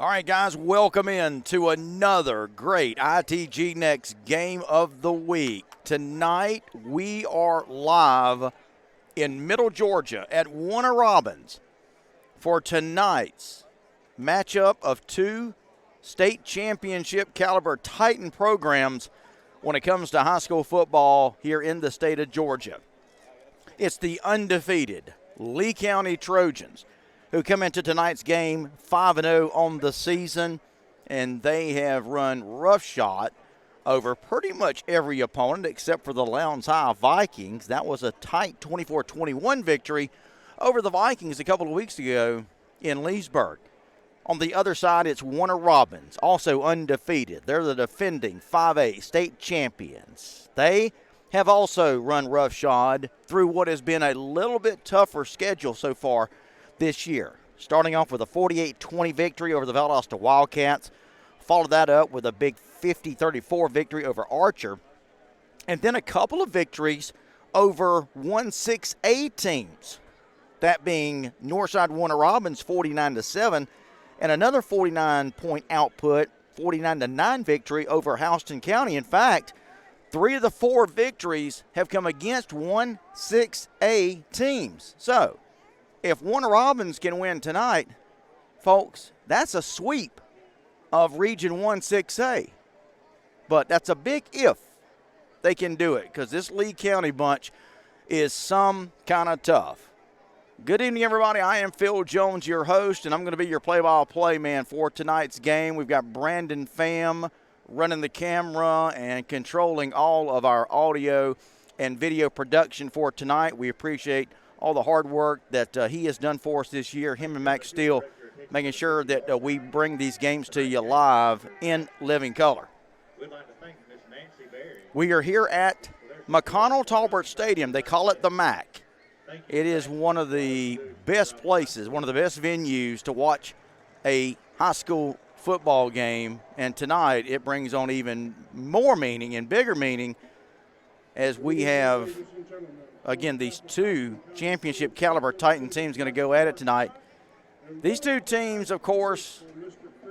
All right, guys, welcome in to another great ITG Next game of the week. Tonight, we are live in Middle Georgia at Warner Robins for tonight's matchup of two state championship caliber Titan programs when it comes to high school football here in the state of Georgia. It's the undefeated Lee County Trojans who come into tonight's game 5-0 on the season, and they have run roughshod over pretty much every opponent except for the Lowndes High Vikings. That was a tight 24-21 victory over the Vikings a couple of weeks ago in Leesburg. On the other side, it's Warner Robins, also undefeated. They're the defending 5A state champions. They have also run roughshod through what has been a little bit tougher schedule so far this year, starting off with a 48-20 victory over the Valdosta Wildcats, followed that up with a big 50-34 victory over Archer, and then a couple of victories over 1-6A teams, that being Northside Warner Robins 49-7, and another 49-point output, 49-9 victory over Houston County. In fact, 3 of the 4 victories have come against 1-6A teams. So, if Warner Robins can win tonight, folks, that's a sweep of Region 1-6A. But that's a big if they can do it, because this Lee County bunch is some kind of tough. Good evening, everybody. I am Phil Jones, your host, and I'm going to be your play-by-play man for tonight's game. We've got Brandon Pham running the camera and controlling all of our audio and video production for tonight. We appreciate all the hard work that he has done for us this year, him and Max Steele, making sure that we bring these games to you live in living color. We'd like to thank Miss Nancy Berry. We are here at McConnell Talbert Stadium. They call it the MAC. It is one of the best places, one of the best venues to watch a high school football game, and tonight it brings on even more meaning and bigger meaning as we have, again, these two championship caliber Titan teams going to go at it tonight. These two teams, of course,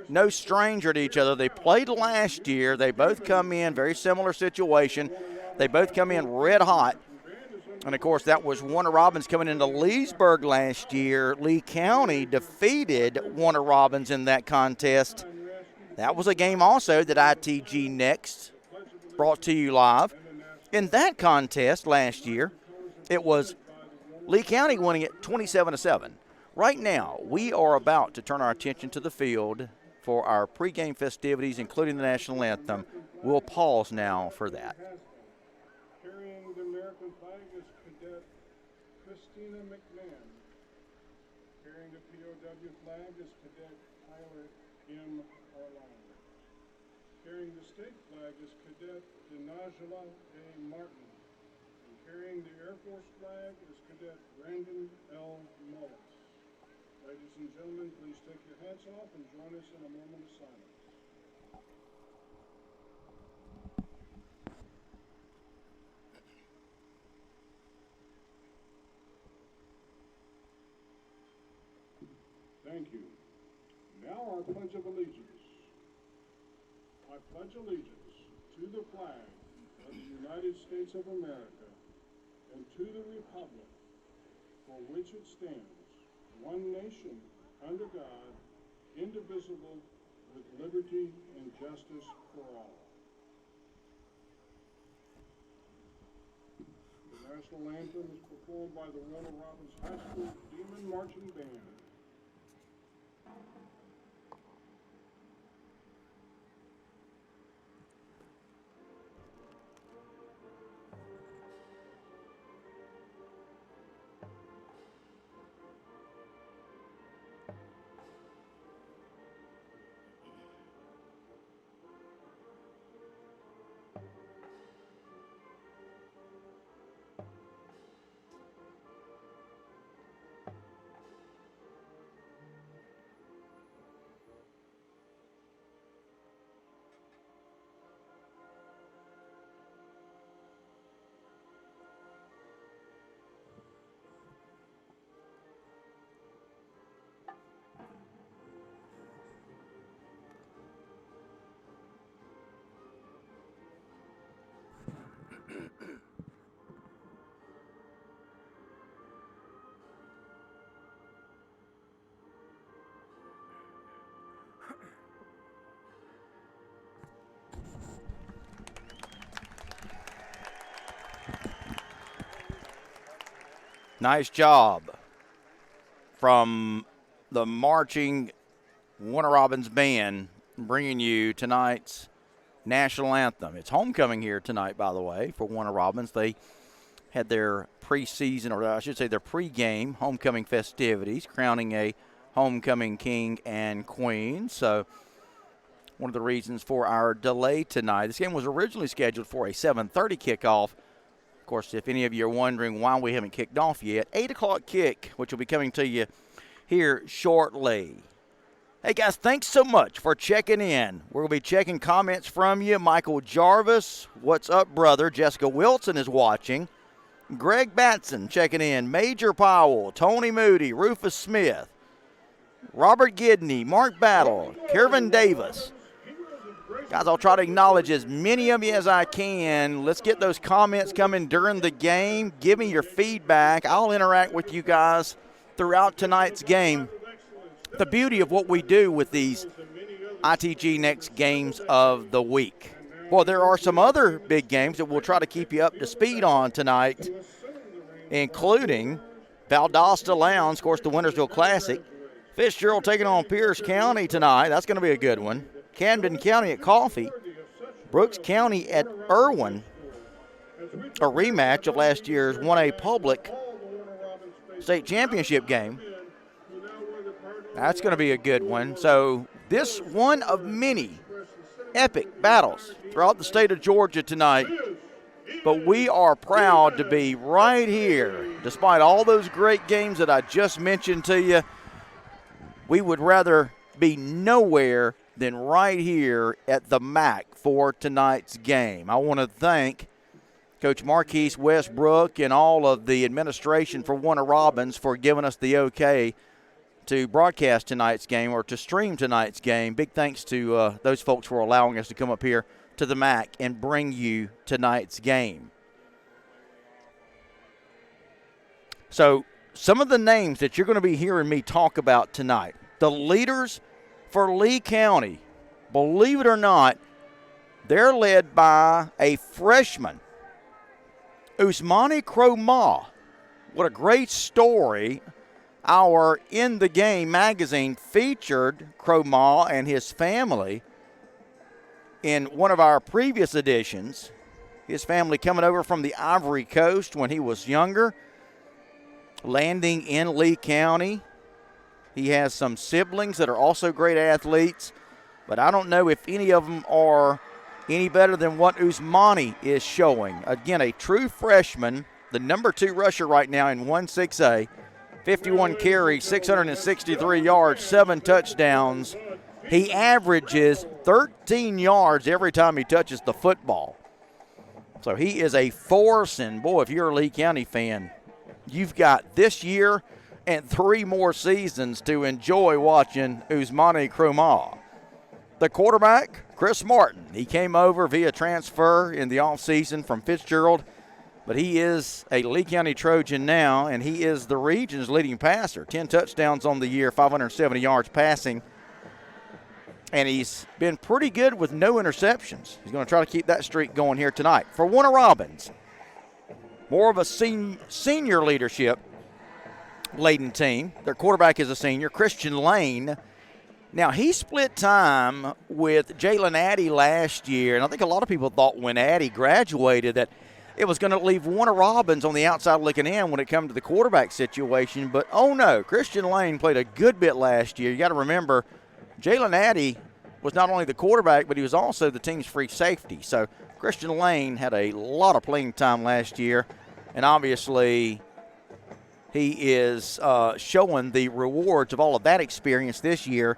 no stranger to each other. They played last year. They both come in very similar situation. They both come in red hot. And, of course, that was Warner Robins coming into Leesburg last year. Lee County defeated Warner Robins in that contest. That was a game also that ITG Next brought to you live. In that contest last year, it was Lee County winning it 27-7. Right now, we are about to turn our attention to the field for our pregame festivities, including the national anthem. We'll pause now for that. Carrying the American flag is Cadet Christina McMahon. Carrying the POW flag is Cadet Tyler M. Orlando. Carrying the state flag is Cadet Denajala A. Martin. Carrying the Air Force flag is Cadet Brandon L. Mullis. Ladies and gentlemen, please take your hats off and join us in a moment of silence. Thank you. Now our Pledge of Allegiance. I pledge allegiance to the flag of the United States of America and to the republic for which it stands, one nation, under God, indivisible, with liberty and justice for all. The national anthem is performed by the Warner Robins High School Demon Marching Band. Nice job from the marching Warner Robins band bringing you tonight's national anthem. It's homecoming here tonight, by the way, for Warner Robins. They had their preseason, or I should say their pregame homecoming festivities, crowning a homecoming king and queen. So one of the reasons for our delay tonight. This game was originally scheduled for a 7:30 kickoff. Of course, if any of you are wondering why we haven't kicked off yet, 8 o'clock kick, which will be coming to you here shortly. Hey, guys, thanks so much for checking in. We're going to be checking comments from you. Michael Jarvis, what's up, brother? Jessica Wilson is watching. Greg Batson checking in. Major Powell, Tony Moody, Rufus Smith, Robert Gidney, Mark Battle, Kevin Davis. Guys, I'll try to acknowledge as many of you as I can. Let's get those comments coming during the game. Give me your feedback. I'll interact with you guys throughout tonight's game. The beauty of what we do with these ITG Next games of the week. Well, there are some other big games that we'll try to keep you up to speed on tonight, including Valdosta Lowndes, of course, the Wintersville Classic. Fitzgerald taking on Pierce County tonight. That's going to be a good one. Camden County at Coffee. Brooks County at Irwin. A rematch of last year's 1A Public state championship game. That's going to be a good one. So this one of many epic battles throughout the state of Georgia tonight. But we are proud to be right here. Despite all those great games that I just mentioned to you, we would rather be nowhere than right here at the MAC for tonight's game. I want to thank Coach Marquise Westbrook and all of the administration for Warner Robins for giving us the okay to broadcast tonight's game or to stream tonight's game. Big thanks to those folks for allowing us to come up here to the MAC and bring you tonight's game. So some of the names that you're going to be hearing me talk about tonight, the leaders for Lee County, believe it or not, they're led by a freshman, Usmani Cromah. What a great story. Our In the Game magazine featured Cromah and his family in one of our previous editions. His family coming over from the Ivory Coast when he was younger, landing in Lee County. He has some siblings that are also great athletes, but I don't know if any of them are any better than what Usmani is showing. Again, a true freshman, the number 2 rusher right now in 1-6A. 51 carries, 663 yards, 7 touchdowns. He averages 13 yards every time he touches the football. So he is a force, and boy, if you're a Lee County fan, you've got this year and 3 more seasons to enjoy watching Usmani Cromah. The quarterback, Chris Martin. He came over via transfer in the offseason from Fitzgerald, but he is a Lee County Trojan now, and he is the region's leading passer. 10 touchdowns on the year, 570 yards passing. And he's been pretty good with no interceptions. He's going to try to keep that streak going here tonight. For Warner Robins, more of a senior leadership laden team. Their quarterback is a senior, Christian Lane. Now, he split time with Jalen Addy last year, and I think a lot of people thought when Addy graduated that it was going to leave Warner Robins on the outside looking in when it comes to the quarterback situation. But, oh, no, Christian Lane played a good bit last year. You got to remember, Jalen Addy was not only the quarterback, but he was also the team's free safety. So Christian Lane had a lot of playing time last year, and obviously he is showing the rewards of all of that experience this year.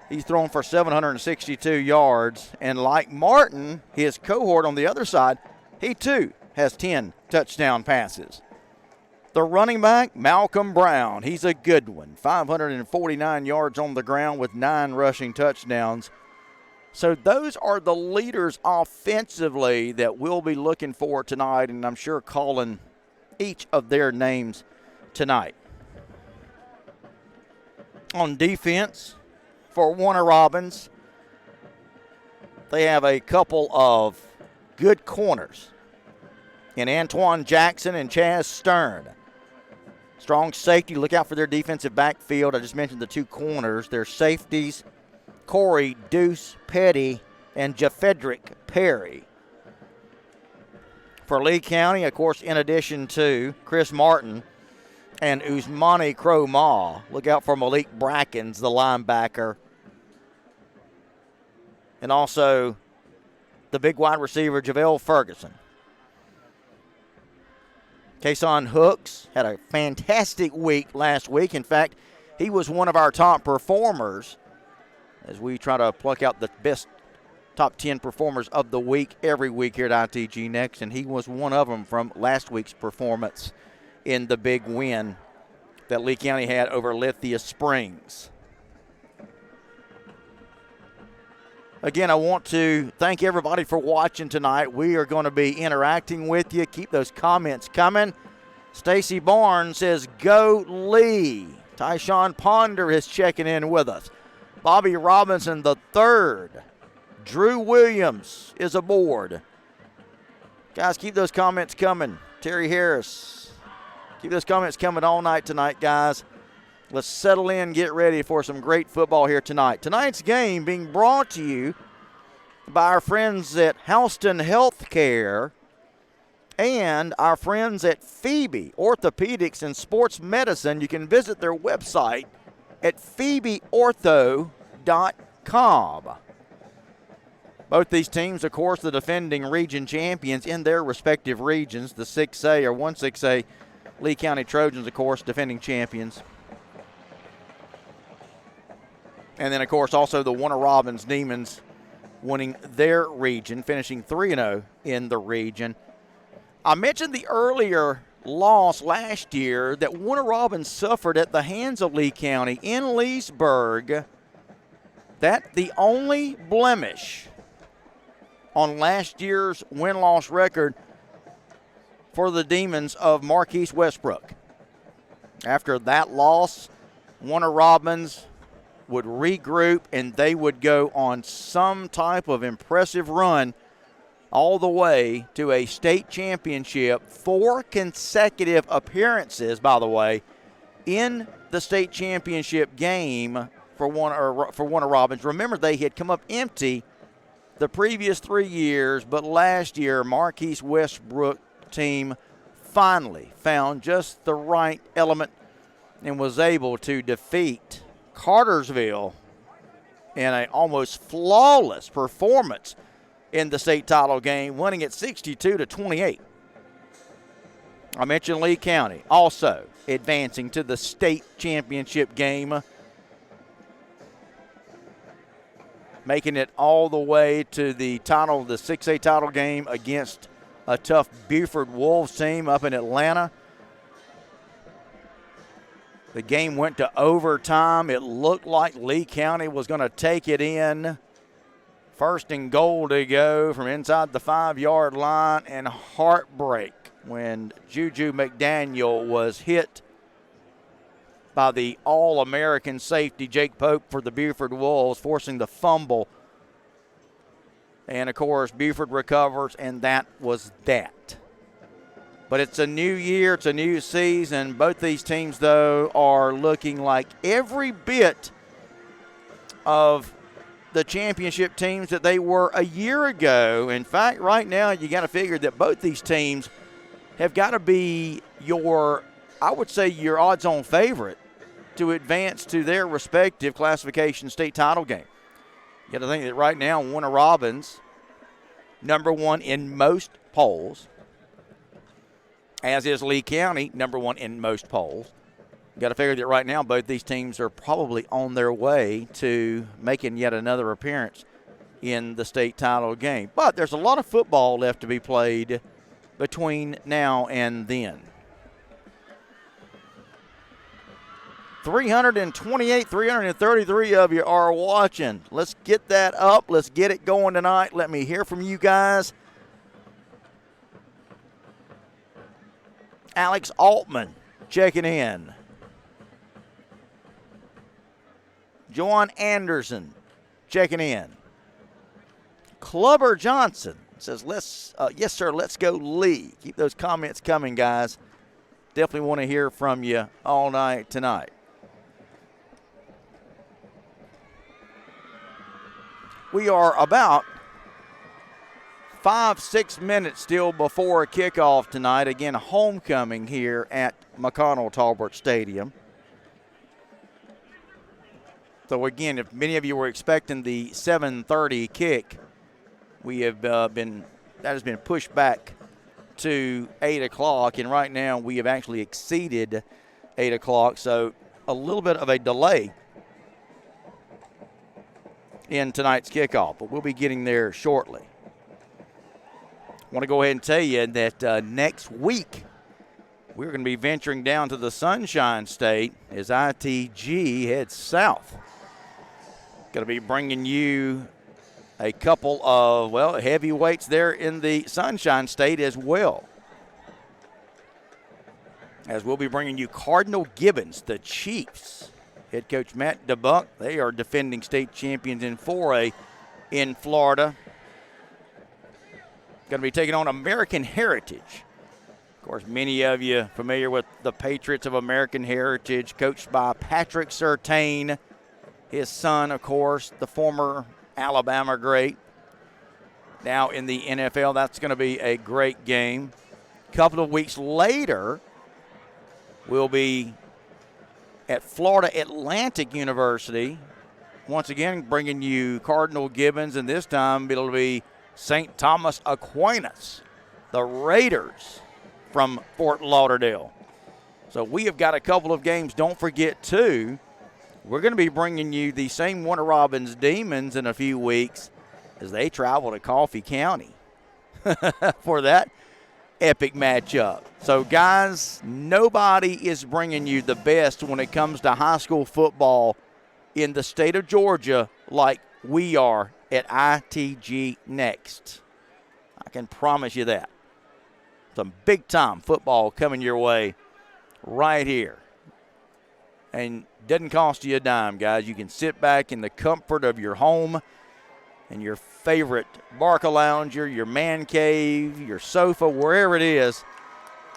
He's thrown for 762 yards, and like Martin, his cohort on the other side, he too has 10 touchdown passes. The running back, Malcolm Brown, he's a good one. 549 yards on the ground with 9 rushing touchdowns. So those are the leaders offensively that we'll be looking for tonight, and I'm sure calling each of their names tonight. On defense for Warner Robins, they have a couple of good corners in Antoine Jackson and Chaz Stern. Strong safety. Look out for their defensive backfield. I just mentioned the two corners. Their safeties, Corey Deuce Petty and Jafedrick Perry. For Lee County, of course, in addition to Chris Martin and Usmani Crow-Ma, look out for Malik Brackens, the linebacker. And also the big wide receiver, JaVale Ferguson. Kason Hooks had a fantastic week last week. In fact, he was one of our top performers as we try to pluck out the best top 10 performers of the week every week here at ITG Next, and he was one of them from last week's performance in the big win that Lee County had over Lithia Springs. Again, I want to thank everybody for watching tonight. We are going to be interacting with you. Keep those comments coming. Stacy Barnes says, "Go Lee." Tyshawn Ponder is checking in with us. Bobby Robinson III. Drew Williams is aboard. Guys, keep those comments coming. Terry Harris. Keep those comments coming all night tonight, guys. Let's settle in, get ready for some great football here tonight. Tonight's game being brought to you by our friends at Houston Healthcare and our friends at Phoebe Orthopedics and Sports Medicine. You can visit their website at phoebeortho.com. Both these teams, of course, the defending region champions in their respective regions. The 6A or 1-6A Lee County Trojans, of course, defending champions. And then, of course, also the Warner Robins Demons winning their region, finishing 3-0 in the region. I mentioned the earlier loss last year that Warner Robins suffered at the hands of Lee County in Leesburg. That the only blemish on last year's win-loss record for the Demons of Marquise Westbrook. After that loss, Warner Robins would regroup and they would go on some type of impressive run all the way to a state championship. 4 consecutive appearances, by the way, in the state championship game for Warner Robins. Remember, they had come up empty the previous 3 years, but last year, Marquise Westbrook team finally found just the right element and was able to defeat Cartersville in an almost flawless performance in the state title game, winning it 62-28. I mentioned Lee County also advancing to the state championship game, making it all the way to the 6A title game against a tough Buford Wolves team up in Atlanta. The game went to overtime. It looked like Lee County was going to take it in. 1st and goal to go from inside the 5-yard line, and heartbreak when Juju McDaniel was hit by the All-American safety Jake Pope for the Buford Wolves, forcing the fumble. And, of course, Buford recovers, and that was that. But it's a new year, it's a new season. Both these teams, though, are looking like every bit of the championship teams that they were a year ago. In fact, right now, you got to figure that both these teams have got to be your odds-on favorite to advance to their respective classification state title game. You got to think that right now, Warner Robins, number 1 in most polls, as is Lee County, number 1 in most polls. You got to figure that right now both these teams are probably on their way to making yet another appearance in the state title game. But there's a lot of football left to be played between now and then. 328, 333 of you are watching. Let's get that up. Let's get it going tonight. Let me hear from you guys. Alex Altman checking in. Joan Anderson checking in. Clubber Johnson says, yes, sir, let's go Lee. Keep those comments coming, guys. definitely want to hear from you all night tonight. We are about 5-6 minutes still before kickoff tonight. Again, homecoming here at McConnell-Talbert Stadium. So again, if many of you were expecting the 7:30 kick, we have that has been pushed back to 8 o'clock, and right now we have actually exceeded 8 o'clock, so a little bit of a delay in tonight's kickoff, but we'll be getting there shortly. I want to go ahead and tell you that next week we're going to be venturing down to the Sunshine State as ITG heads south. Going to be bringing you a couple of, heavyweights there in the Sunshine State as well. As we'll be bringing you Cardinal Gibbons, the Chiefs. Head coach Matt DeBuck, they are defending state champions in 4A in Florida. Going to be taking on American Heritage. Of course, many of you familiar with the Patriots of American Heritage, coached by Patrick Surtain. His son, of course, the former Alabama great. Now in the NFL, that's going to be a great game. A couple of weeks later, we'll be at Florida Atlantic University. Once again, bringing you Cardinal Gibbons, and this time it'll be St. Thomas Aquinas, the Raiders from Fort Lauderdale. So we have got a couple of games. Don't forget, too, we're going to be bringing you the same Warner Robins Demons in a few weeks as they travel to Coffee County for that epic matchup. So, guys, nobody is bringing you the best when it comes to high school football in the state of Georgia like we are at ITG Next. I can promise you that. Some big-time football coming your way right here. And doesn't cost you a dime, guys. You can sit back in the comfort of your home and your favorite Barca-lounger, your man cave, your sofa, wherever it is.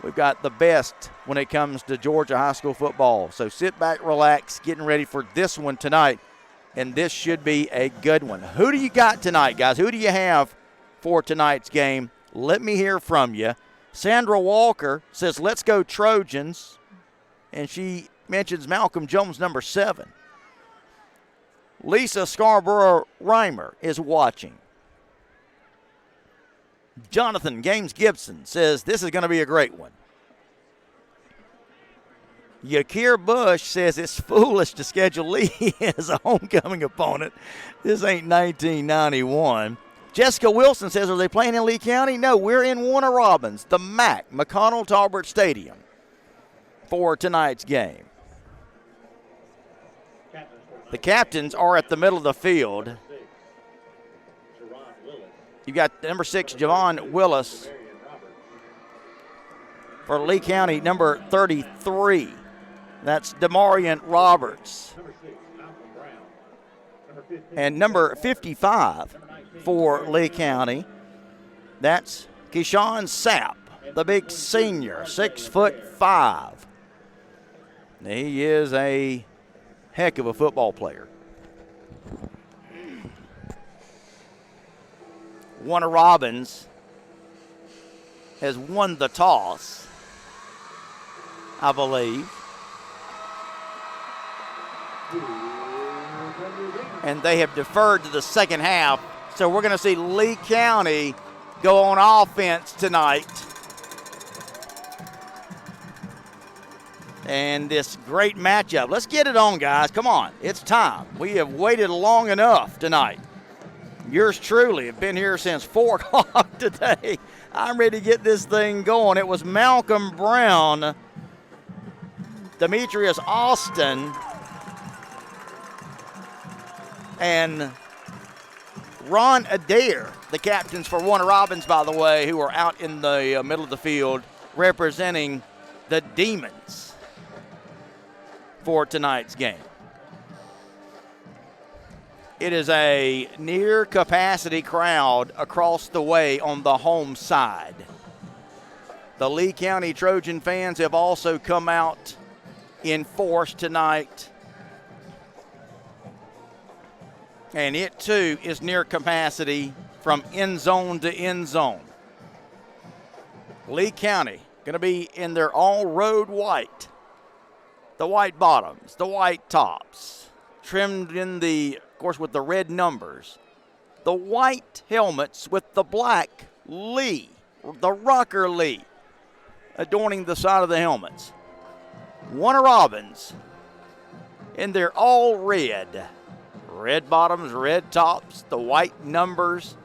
We've got the best when it comes to Georgia high school football. So sit back, relax, getting ready for this one tonight, and this should be a good one. Who do you got tonight, guys? Who do you have for tonight's game? Let me hear from you. Sandra Walker says, let's go Trojans, and she mentions Malcolm Jones, number 7. Lisa Scarborough-Reimer is watching. Jonathan Gaines Gibson says this is going to be a great one. Yakir Bush says it's foolish to schedule Lee as a homecoming opponent. This ain't 1991. Jessica Wilson says, are they playing in Lee County? No, we're in Warner Robins, the MAC, McConnell-Talbert Stadium, for tonight's game. The captains are at the middle of the field. You've got number 6, Javon Willis. For Lee County, number 33. That's Demarion Roberts. And number 55 for Lee County, that's Keyshawn Sapp, the big senior, 6'5". He is a heck of a football player. Warner Robins has won the toss, I believe. And they have deferred to the second half. So we're going to see Lee County go on offense tonight. And this great matchup. Let's get it on, guys. Come on. It's time. We have waited long enough tonight. Yours truly have been here since 4 o'clock today. I'm ready to get this thing going. It was Malcolm Brown, Demetrius Austin, and Ron Adair, the captains for Warner Robins, by the way, who are out in the middle of the field representing the Demons for tonight's game. It is a near-capacity crowd across the way on the home side. The Lee County Trojan fans have also come out in force tonight. And it, too, is near capacity from end zone to end zone. Lee County going to be in their all-road white. The white bottoms, the white tops, trimmed in of course, with the red numbers. The white helmets with the black Lee, the rocker Lee, adorning the side of the helmets. Warner Robins in their all red. Red bottoms, red tops, the white numbers,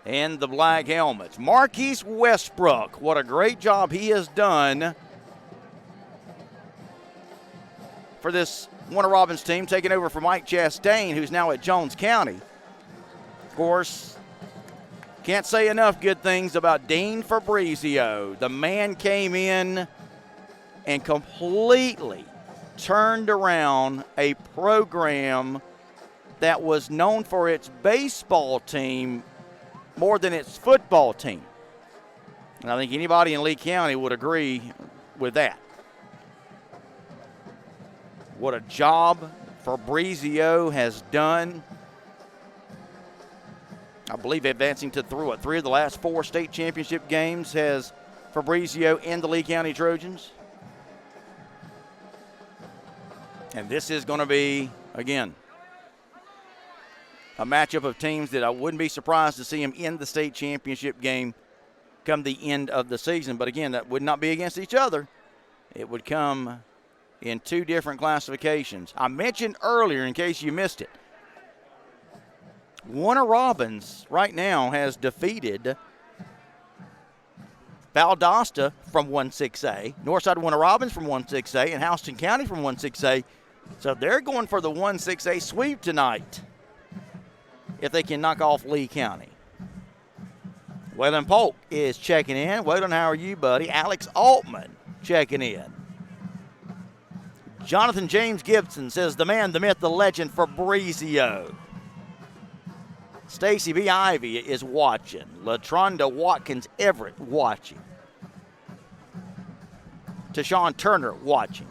and the black helmets. Marquise Westbrook, what a great job he has done for this Warner Robins team, taking over for Mike Chastain, who's now at Jones County. Of course, can't say enough good things about Dean Fabrizio. The man came in and completely turned around a program that was known for its baseball team more than its football team. And I think anybody in Lee County would agree with that. What a job Fabrizio has done. I believe advancing to three of the last 4 state championship games has Fabrizio and the Lee County Trojans. And this is going to be, again, a matchup of teams that I wouldn't be surprised to see them in the state championship game come the end of the season. But again, that would not be against each other. It would come in 2 different classifications. I mentioned earlier, in case you missed it, Warner Robins right now has defeated Valdosta from 1-6A, Northside Warner Robins from 1-6A, and Houston County from 1-6A. So they're going for the 1-6A sweep tonight if they can knock off Lee County. Waylon Polk is checking in. Waylon, how are you, buddy? Alex Altman checking in. Jonathan James Gibson says the man, the myth, the legend, Fabrizio. Stacy B. Ivy is watching. LaTronda Watkins Everett watching. Tashawn Turner watching.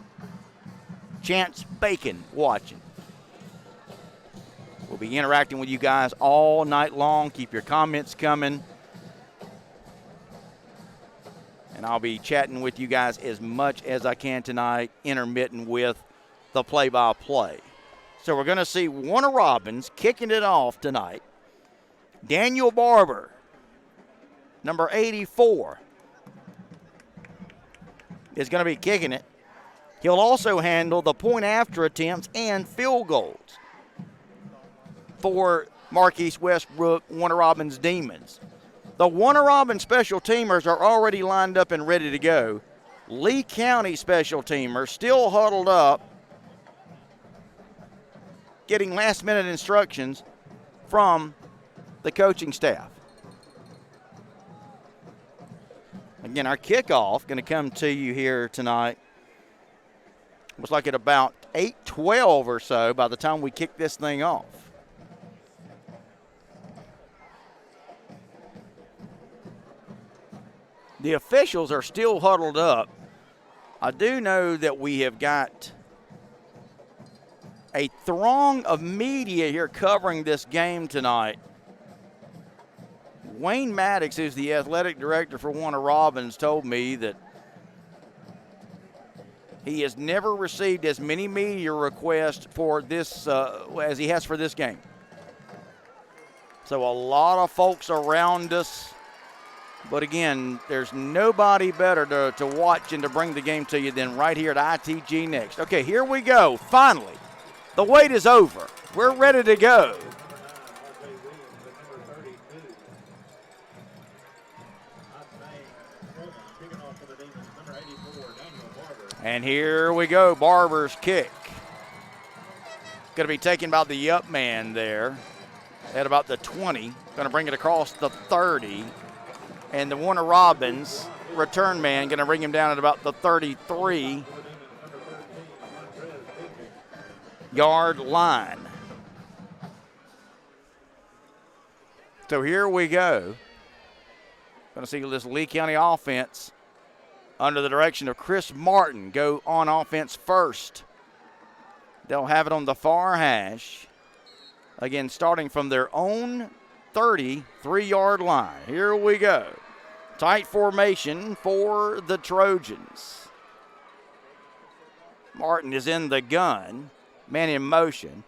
Chance Bacon watching. We'll be interacting with you guys all night long. Keep your comments coming. And I'll be chatting with you guys as much as I can tonight, intermittent with the play-by-play. So we're going to see Warner Robins kicking it off tonight. Daniel Barber, number 84, is going to be kicking it. He'll also handle the point-after attempts and field goals for Marquise Westbrook, Warner Robins Demons. The Warner Robins special teamers are already lined up and ready to go. Lee County special teamers still huddled up, getting last-minute instructions from the coaching staff. Again, our kickoff going to come to you here tonight. Looks like at about 8:12 or so by the time we kick this thing off. The officials are still huddled up. I do know that we have got a throng of media here covering this game tonight. Wayne Maddox, who's the athletic director for Warner Robins, told me that he has never received as many media requests for this as he has for this game. So a lot of folks around us. But again, there's nobody better to watch and to bring the game to you than right here at ITG Next. Okay, here we go. Finally, the wait is over. We're ready to go. And here we go, Barber's kick. Going to be taken by the up man there at about the 20. Going to bring it across the 30. And the Warner Robins return man going to bring him down at about the 33-yard line. So here we go. Going to see this Lee County offense under the direction of Chris Martin go on offense first. They'll have it on the far hash. Again, starting from their own 33-yard line. Here we go. Tight formation for the Trojans. Martin is in the gun. Man in motion.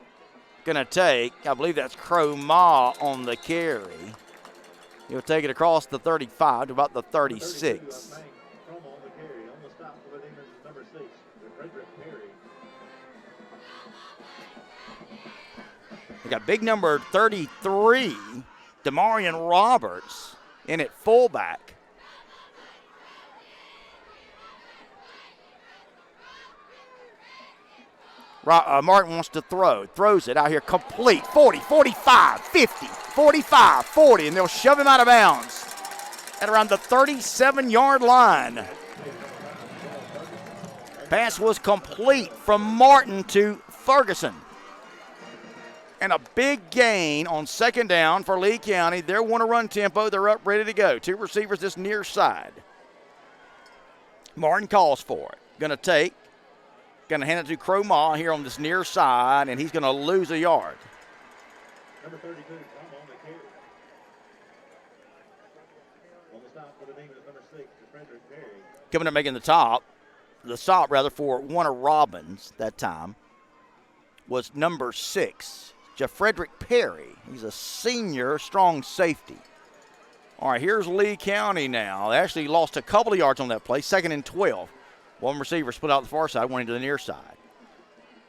Going to take, I believe that's Crow Ma on the carry. He'll take it across the 35 to about the 36. We got big number 33, Demarion Roberts, in at fullback. Martin wants to throw. Throws it out here complete. 40, 45, 50, 45, 40, and they'll shove him out of bounds at around the 37-yard line. Pass was complete from Martin to Ferguson. And a big gain on second down for Lee County. They want to run tempo. They're up, ready to go. Two receivers this near side. Martin calls for it. Going to hand it to Crow Ma here on this near side, and he's going to lose a yard. Number 32, Tom on the carry. On the stop for the Demons, number 6, Frederick Perry. Coming up making the stop for Warner Robbins that time was number 6, Frederick Perry. He's a senior strong safety. All right, here's Lee County now. They actually lost a couple of yards on that play, 2nd and 12. One receiver split out the far side, one into the near side.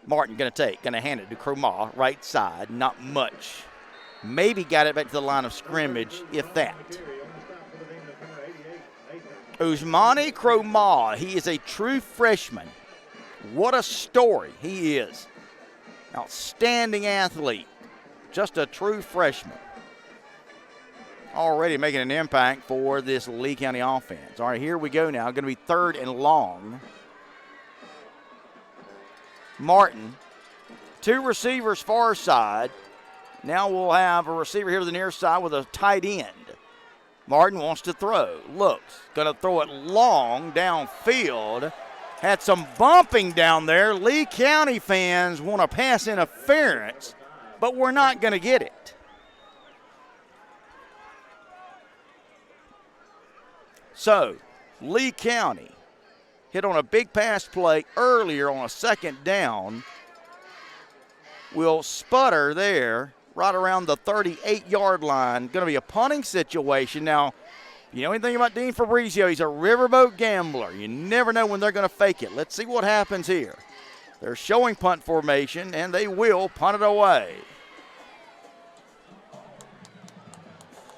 Martin going to hand it to Crow Ma, right side, not much. Maybe got it back to the line of scrimmage, if that. Usmani Crow Ma, he is a true freshman. What a story he is. Outstanding athlete, just a true freshman. Already making an impact for this Lee County offense. All right, here we go now. Going to be 3rd and long. Martin, 2 receivers far side. Now we'll have a receiver here to the near side with a tight end. Martin wants to throw. Looks. Going to throw it long downfield. Had some bumping down there. Lee County fans want a pass interference, but we're not going to get it. So, Lee County hit on a big pass play earlier on a 2nd down. Will sputter there right around the 38-yard line. Going to be a punting situation. Now, you know anything about Dean Fabrizio, he's a riverboat gambler. You never know when they're going to fake it. Let's see what happens here. They're showing punt formation, and they will punt it away.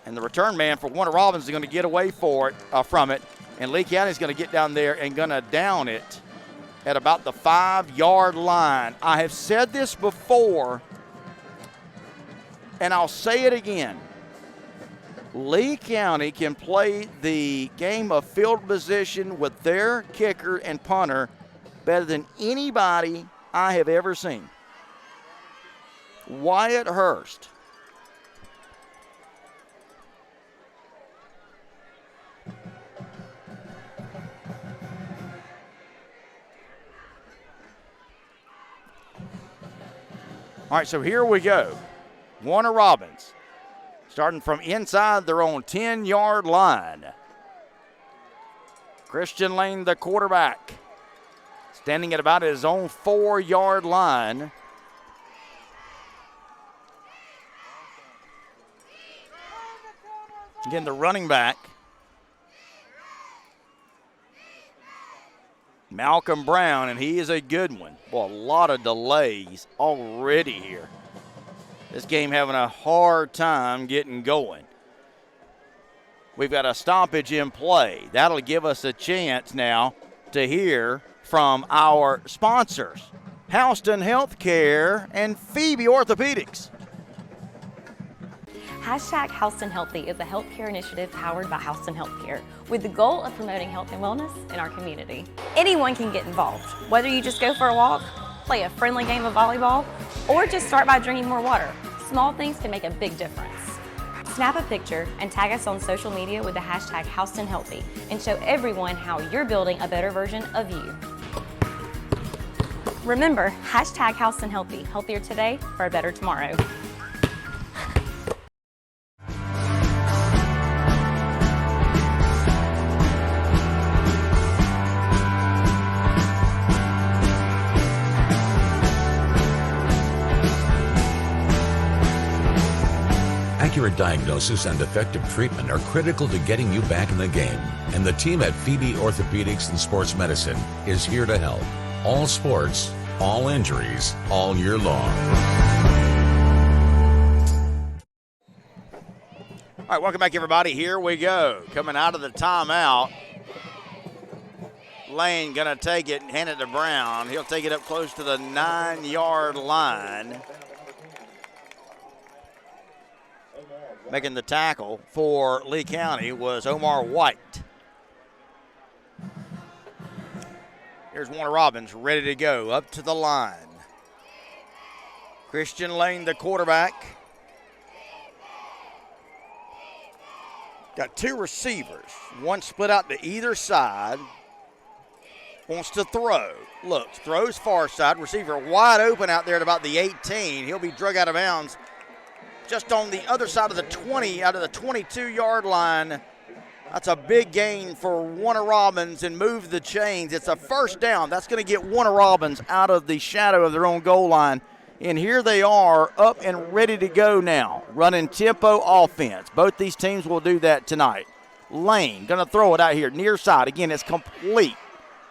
And the return man for Warner Robbins is going to get away from it. And Lee County is going to get down there and going to down it at about the 5-yard line. I have said this before, and I'll say it again. Lee County can play the game of field position with their kicker and punter better than anybody I have ever seen. Wyatt Hurst. All right, so here we go. Warner Robbins starting from inside their own 10-yard line. Christian Lane, the quarterback, standing at about his own 4-yard line. Again, the running back, Malcolm Brown, and he is a good one. Boy, a lot of delays already here. This game having a hard time getting going. We've got a stoppage in play. That'll give us a chance now to hear from our sponsors, Houston Healthcare and Phoebe Orthopedics. Hashtag Houston Healthy is a healthcare initiative powered by Houston Healthcare with the goal of promoting health and wellness in our community. Anyone can get involved, whether you just go for a walk, play a friendly game of volleyball, or just start by drinking more water. Small things can make a big difference. Snap a picture and tag us on social media with the hashtag HoustonHealthy and show everyone how you're building a better version of you. Remember, hashtag HoustonHealthy, healthier today for a better tomorrow. Accurate diagnosis and effective treatment are critical to getting you back in the game, and the team at Phoebe Orthopedics and Sports Medicine is here to help. All sports, all injuries, all year long. All right, welcome back, everybody. Here we go. Coming out of the timeout. Lane going to take it and hand it to Brown. He'll take it up close to the 9-yard line. Making the tackle for Lee County was Omar White. Here's Warner Robbins ready to go up to the line. Christian Lane, the quarterback. Got two receivers. One split out to either side. Wants to throw. Looks, throws far side. Receiver wide open out there at about the 18. He'll be drug out of bounds just on the other side of the 20, out of the 22-yard line. That's a big gain for Warner Robbins and move the chains. It's a first down. That's going to get Warner Robbins out of the shadow of their own goal line. And here they are up and ready to go now, running tempo offense. Both these teams will do that tonight. Lane going to throw it out here near side. Again, it's complete.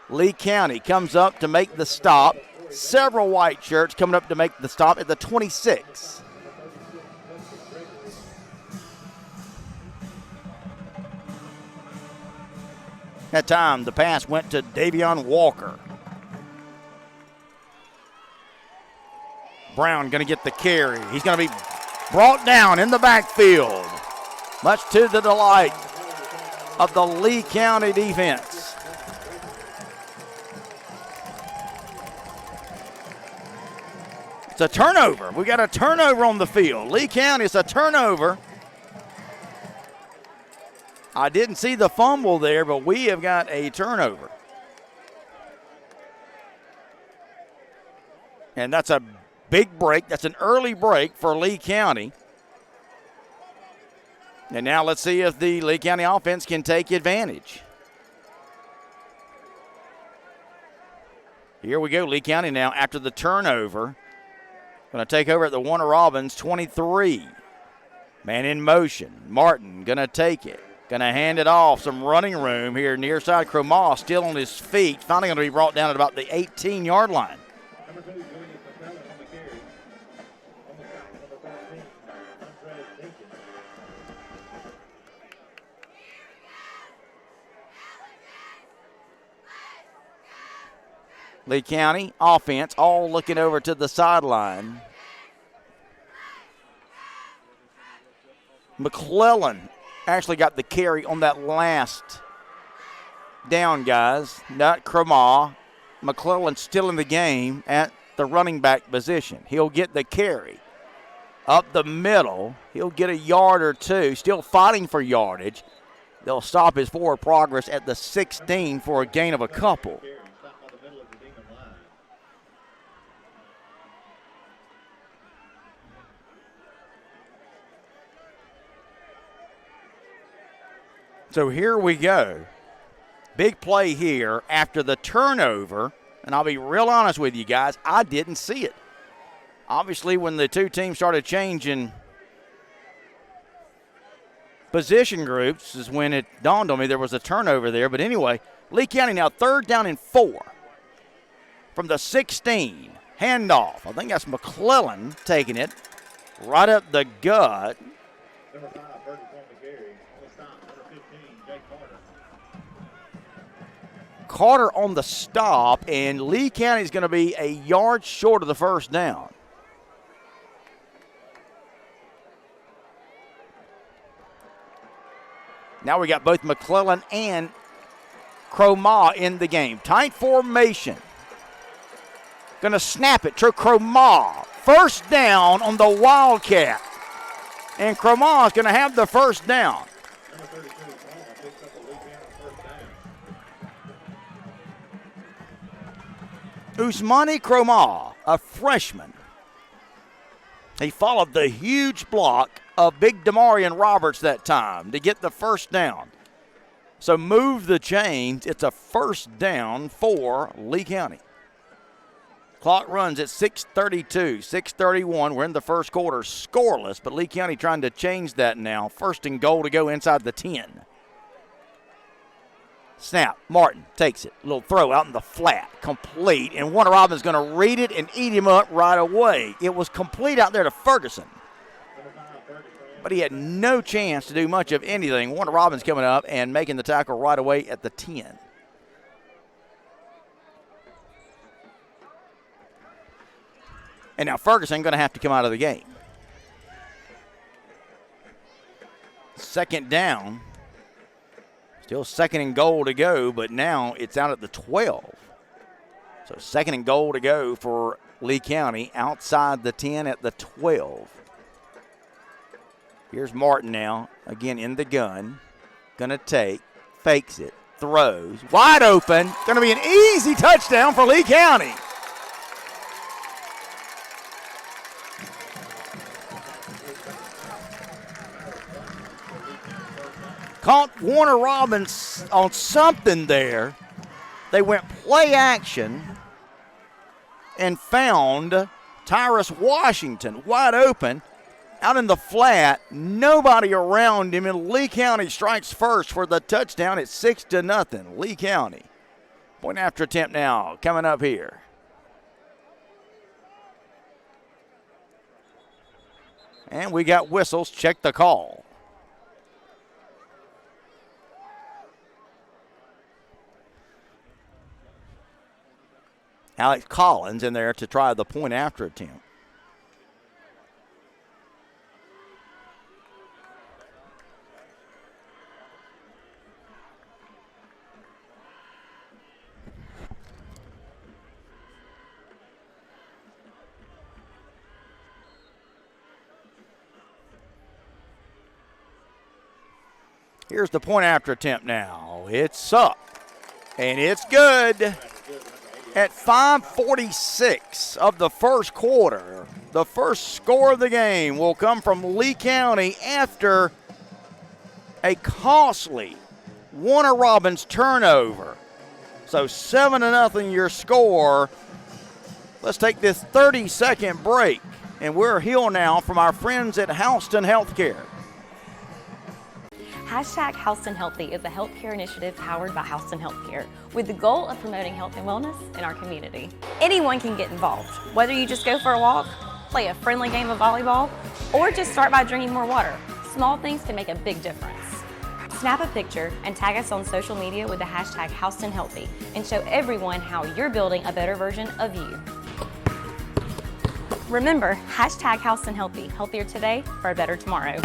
Lee County comes up to make the stop. Several white shirts coming up to make the stop at the 26. That time, the pass went to Davion Walker. Brown going to get the carry. He's going to be brought down in the backfield, much to the delight of the Lee County defense. It's a turnover. We got a turnover on the field. Lee County, it's a turnover. I didn't see the fumble there, but we have got a turnover. And that's a big break. That's an early break for Lee County. And now let's see if the Lee County offense can take advantage. Here we go, Lee County now after the turnover. Going to take over at the Warner Robbins 23. Man in motion. Martin going to take it. Going to hand it off. Some running room here near side. Cromaw still on his feet. Finally going to be brought down at about the 18-yard line. Number 2, Julius McClellan on the carry. On the stop, number 13, Andres Deacon. Lee County offense all looking over to the sideline. McClellan actually got the carry on that last down, guys. Not Cromaw. McClellan still in the game at the running back position. He'll get the carry. Up the middle, he'll get a yard or two. Still fighting for yardage. They'll stop his forward progress at the 16 for a gain of a couple. Stopped by the middle of the Demon line. So here we go. Big play here after the turnover. And I'll be real honest with you guys, I didn't see it. Obviously, when the two teams started changing position groups is when it dawned on me there was a turnover there. But anyway, Lee County now 3rd down and 4 from the 16. Handoff. I think that's McClellan taking it right up the gut. Number 5, Burgess on the carry. On the stop, number 15, Jake Carter. Carter on the stop, and Lee County is going to be a yard short of the first down. Now we got both McClellan and Cromaw in the game. Tight formation. Going to snap it to Cromaw. First down on the Wildcat. And Cromagh is going to have the first down. Number 32, Cromagh picks up a Louisiana first down. Usmani Cromagh, a freshman. He followed the huge block of big Demarion Roberts that time to get the first down. So move the chains. It's a first down for Lee County. Clock runs at 6:32, 6:31. We're in the first quarter, scoreless, but Lee County trying to change that now. First and goal to go inside the 10. Snap. Martin takes it. Little throw out in the flat. Complete. And Warner Robins going to read it and eat him up right away. It was complete out there to Ferguson. But he had no chance to do much of anything. Warner Robins coming up and making the tackle right away at the 10. And now Ferguson going to have to come out of the game. Second down. Still second and goal to go, but now it's out at the 12. So second and goal to go for Lee County outside the 10 at the 12. Here's Martin now, again in the gun. Going to take, fakes it, throws, wide open. Going to be an easy touchdown for Lee County. Caught Warner Robins on something there. They went play action and found Tyrus Washington wide open out in the flat. Nobody around him, and Lee County strikes first for the touchdown. It's 6-0. Lee County. Point after attempt now coming up here. And we got whistles. Check the call. Alex Collins in there to try the point after attempt. Here's the point after attempt now. It's up, and it's good. At 5:46 of the first quarter, the first score of the game will come from Lee County after a costly Warner Robins turnover. So 7-0 your score. Let's take this 30-second break, and we're here now from our friends at Houston Healthcare. Hashtag Houston Healthy is a healthcare initiative powered by Houston Healthcare with the goal of promoting health and wellness in our community. Anyone can get involved, whether you just go for a walk, play a friendly game of volleyball, or just start by drinking more water. Small things can make a big difference. Snap a picture and tag us on social media with the hashtag Houston Healthy and show everyone how you're building a better version of you. Remember, hashtag Houston Healthy, healthier today for a better tomorrow.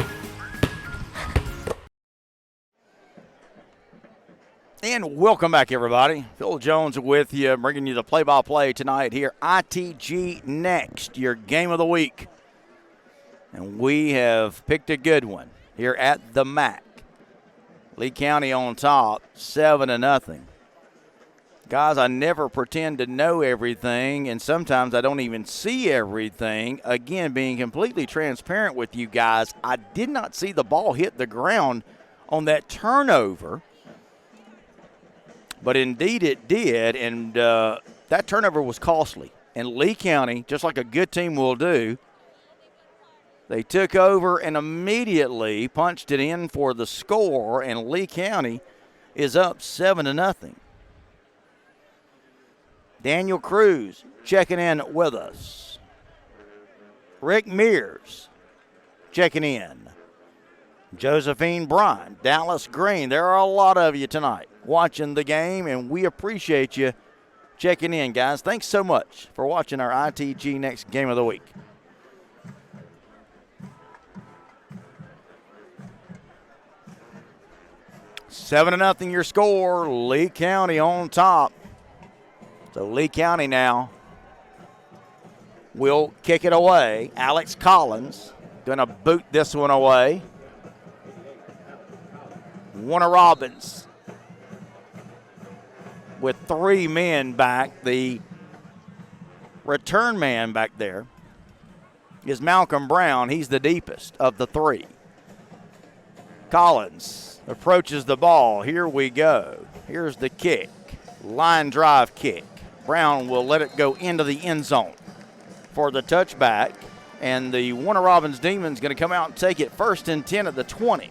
And welcome back, everybody. Phil Jones with you, bringing you the play-by-play tonight here. ITG Next, your game of the week. And we have picked a good one here at the MAC. Lee County on top, 7-0. Guys, I never pretend to know everything, and sometimes I don't even see everything. Again, being completely transparent with you guys, I did not see the ball hit the ground on that turnover. But indeed it did, and that turnover was costly. And Lee County, just like a good team will do, they took over and immediately punched it in for the score, and Lee County is up 7-0. Daniel Cruz checking in with us. Rick Mears checking in. Josephine Bryan, Dallas Green. There are a lot of you tonight watching the game, and we appreciate you checking in, guys. Thanks so much for watching our ITG Next Game of the Week. Seven to 0 your score. Lee County on top. So Lee County now will kick it away. Alex Collins Gonna boot this one away. Warner Robins with 3 men back. The return man back there is Malcolm Brown. He's the deepest of the 3. Collins approaches the ball. Here we go. Here's the kick. Line drive kick. Brown will let it go into the end zone for the touchback. And the Warner Robins Demons going to come out and take it 1st and 10 at the 20.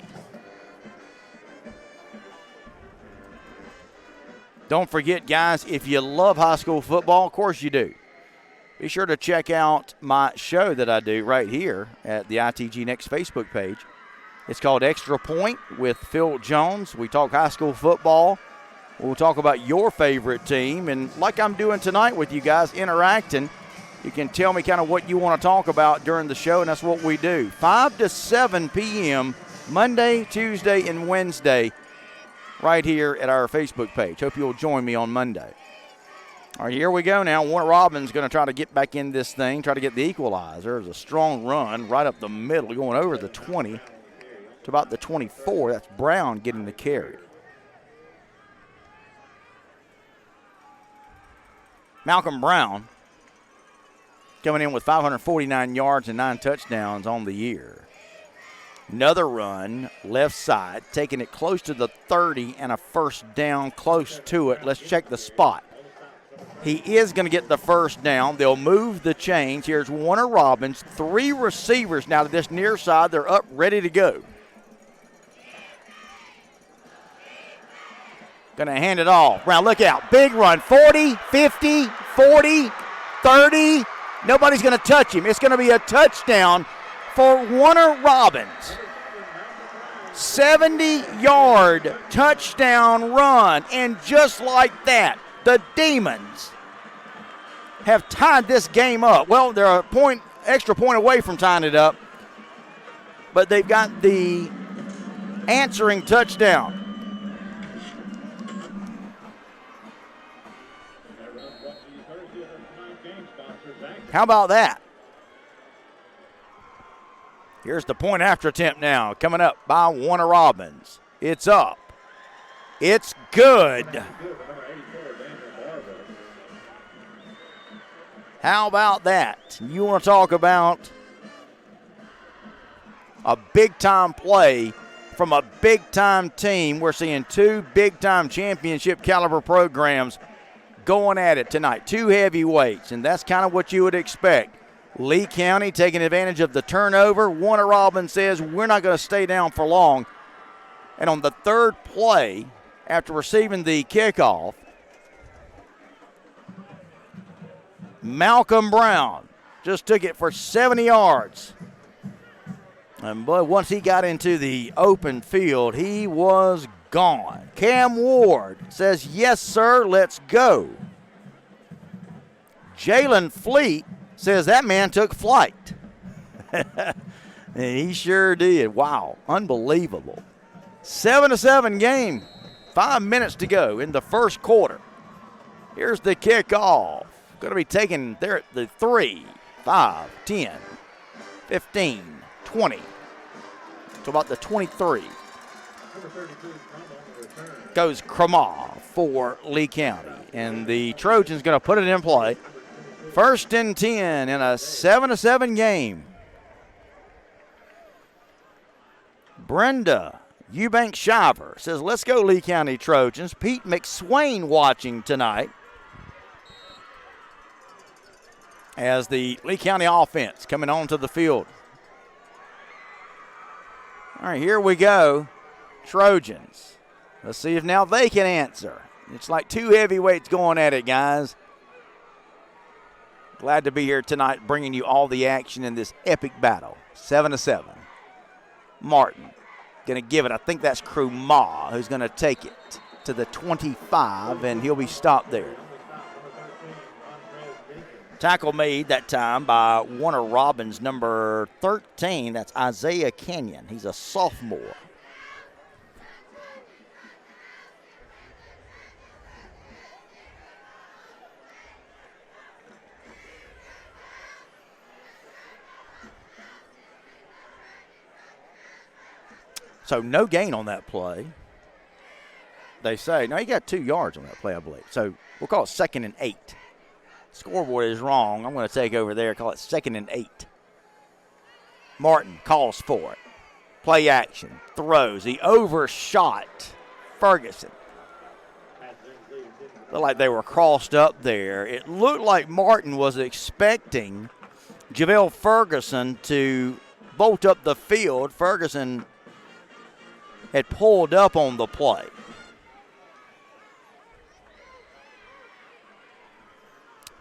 Don't forget, guys, if you love high school football, of course you do, be sure to check out my show that I do right here at the ITG Next Facebook page. It's called Extra Point with Phil Jones. We talk high school football. We'll talk about your favorite team. And like I'm doing tonight with you guys, interacting, you can tell me kind of what you want to talk about during the show, and that's what we do. 5 to 7 p.m., Monday, Tuesday, and Wednesday, right here at our Facebook page. Hope you'll join me on Monday. All right, here we go now. Warner Robins going to try to get back in this thing, try to get the equalizer. There's a strong run right up the middle, going over the 20 to about the 24. That's Brown getting the carry. Malcolm Brown coming in with 549 yards and 9 touchdowns on the year. Another run, left side, taking it close to the 30 and a first down close to it. Let's check the spot. He is going to get the first down. They'll move the chains. Here's Warner Robins, 3 receivers now to this near side. They're up, ready to go. Going to hand it off. Brown, look out. Big run. 40, 50, 40, 30. Nobody's going to touch him. It's going to be a touchdown for Warner Robins. 70-yard touchdown run. And just like that, the Demons have tied this game up. Well, they're a extra point away from tying it up, but they've got the answering touchdown. How about that? Here's the point after attempt now, coming up by Warner Robins. It's up. It's good. How about that? You want to talk about a big-time play from a big-time team. We're seeing 2 big-time championship caliber programs going at it tonight. 2 heavyweights, and that's kind of what you would expect. Lee County taking advantage of the turnover. Warner Robins says we're not going to stay down for long. And on the 3rd play, after receiving the kickoff, Malcolm Brown just took it for 70 yards. And boy, once he got into the open field, he was gone. Cam Ward says, yes, sir, let's go. Jalen Fleet says that man took flight. And he sure did. Wow, unbelievable. 7-7 game. 5 minutes to go in the first quarter. Here's the kickoff. Going to be taken there at the 3, 5, 10, 15, 20 to about the 23. Goes Cramaw for Lee County. And the Trojans going to put it in play. 1st and 10 in a 7-7 game. Brenda Eubank Shiver says, let's go Lee County Trojans. Pete McSwain watching tonight as the Lee County offense coming onto the field. All right, here we go. Trojans. Let's see if now they can answer. It's like 2 heavyweights going at it, guys. Glad to be here tonight bringing you all the action in this epic battle. 7-7. Martin going to give it. I think that's Cramaw who's going to take it to the 25, and he'll be stopped there. Tackle made that time by Warner Robins, number 13. That's Isaiah Kenyon. He's a sophomore. So no gain on that play. They say, no, he got 2 yards on that play, I believe. So we'll call it 2nd and 8. Scoreboard is wrong. I'm going to take over there, call it 2nd and 8. Martin calls for it. Play action, throws. He overshot Ferguson. Looked like they were crossed up there. It looked like Martin was expecting JaVale Ferguson to bolt up the field. Ferguson had pulled up on the play.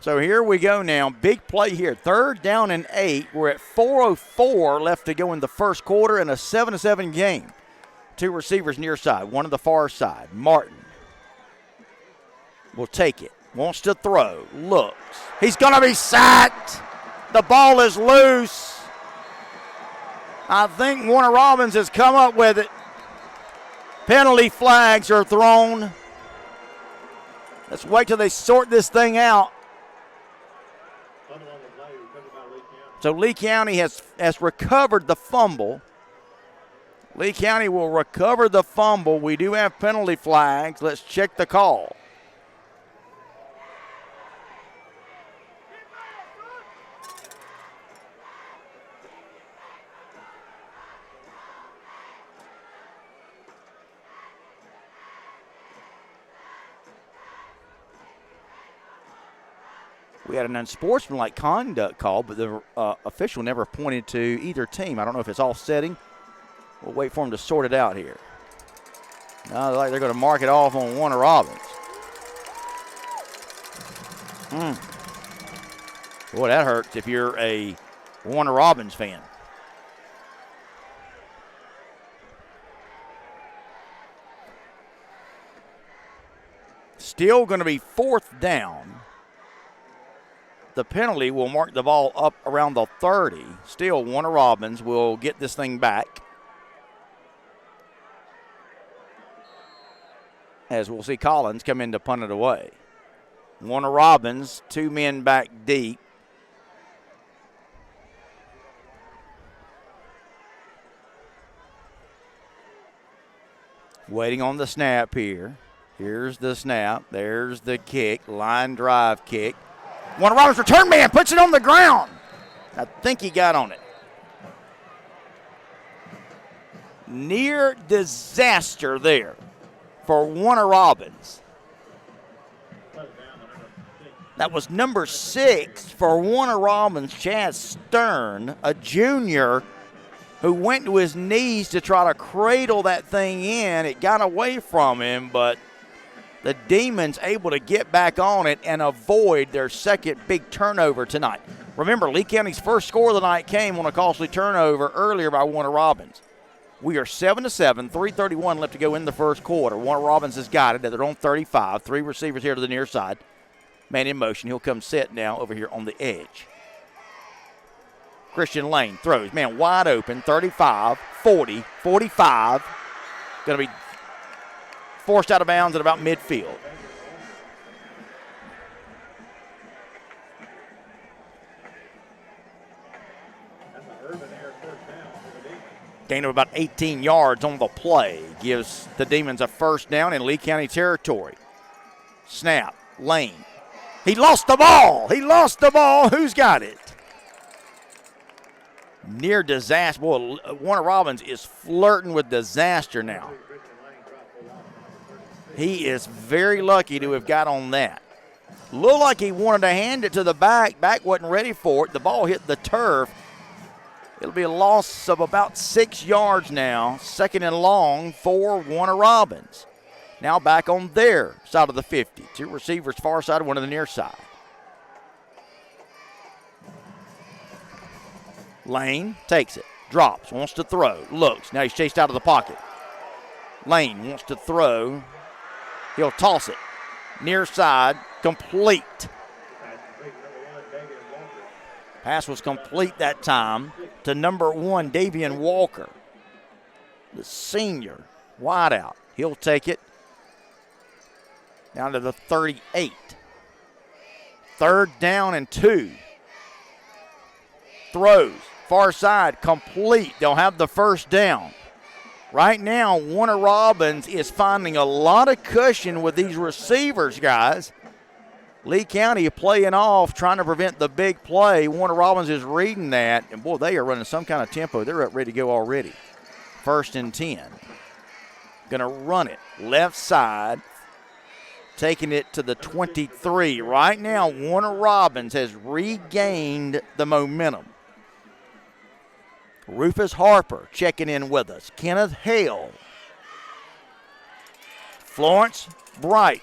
So here we go now. Big play here. 3rd down and 8. We're at 4:04 left to go in the first quarter in a 7-7 game. 2 receivers near side, 1 on the far side. Martin will take it. Wants to throw. Looks. He's going to be sacked. The ball is loose. I think Warner Robins has come up with it. Penalty flags are thrown. Let's wait till they sort this thing out. So Lee County has recovered the fumble. Lee County will recover the fumble. We do have penalty flags. Let's check the call. We had an unsportsmanlike conduct call, but the official never pointed to either team. I don't know if it's offsetting. We'll wait for them to sort it out here. No, they're going to mark it off on Warner Robins. Boy, that hurts if you're a Warner Robins fan. Still going to be 4th down. The penalty will mark the ball up around the 30. Still, Warner Robins will get this thing back. As we'll see Collins come in to punt it away. Warner Robins, 2 men back deep. Waiting on the snap here. Here's the snap. There's the kick. Line drive kick. Warner Robins return man puts it on the ground. I think he got on it. Near disaster there for Warner Robins. That was number 6 for Warner Robins, Chad Stern, a junior who went to his knees to try to cradle that thing in. It got away from him, but the Demons able to get back on it and avoid their second big turnover tonight. Remember, Lee County's first score of the night came on a costly turnover earlier by Warner Robins. We are 7-7, 3:31 left to go in the first quarter. Warner Robins has got it at their own 35. 3 receivers here to the near side. Man in motion. He'll come set now over here on the edge. Christian Lane throws. Man wide open. 35, 40, 45. Going to be forced out of bounds at about midfield. Gain of about 18 yards on the play gives the Demons a first down in Lee County territory. Snap. Lane. He lost the ball. Who's got it? Near disaster. Boy, Warner Robins is flirting with disaster now. He is very lucky to have got on that. Looked like he wanted to hand it to the back. Back wasn't ready for it. The ball hit the turf. It'll be a loss of about 6 yards now. 2nd and long for Warner Robins. Now back on their side of the 50. 2 receivers far side, 1 on the near side. Lane takes it, drops, wants to throw, looks. Now he's chased out of the pocket. Lane wants to throw. He'll toss it. Near side, complete. Pass was complete that time to number 1, Davian Walker, the senior wideout. He'll take it down to the 38. 3rd down and 2. Throws, far side, complete. They'll have the first down. Right now, Warner Robins is finding a lot of cushion with these receivers, guys. Lee County playing off, trying to prevent the big play. Warner Robins is reading that, and boy, they are running some kind of tempo. They're up ready to go already. 1st and 10. Going to run it left side, taking it to the 23. Right now, Warner Robins has regained the momentum. Rufus Harper checking in with us. Kenneth Hale. Florence Bright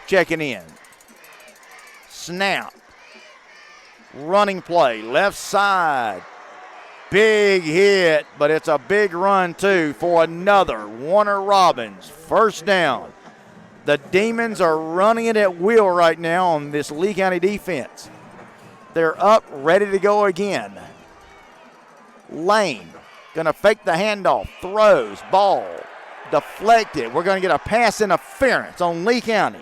checking in. Snap. Running play, left side. Big hit, but it's a big run too for another Warner Robins. 1st down. The Demons are running it at will right now on this Lee County defense. They're up, ready to go again. Lane going to fake the handoff, throws, ball deflected. We're going to get a pass interference on Lee County.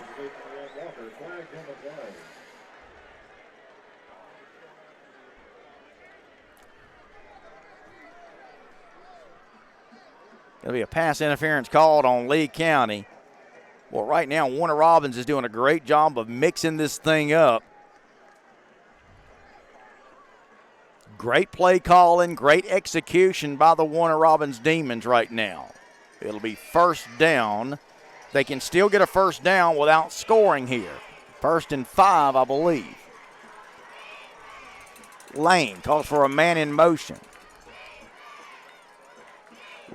Going to be a pass interference called on Lee County. Well, right now, Warner Robins is doing a great job of mixing this thing up. Great play calling, great execution by the Warner Robins Demons right now. It'll be 1st down. They can still get a 1st down without scoring here. 1st and 5, I believe. Lane calls for a man in motion.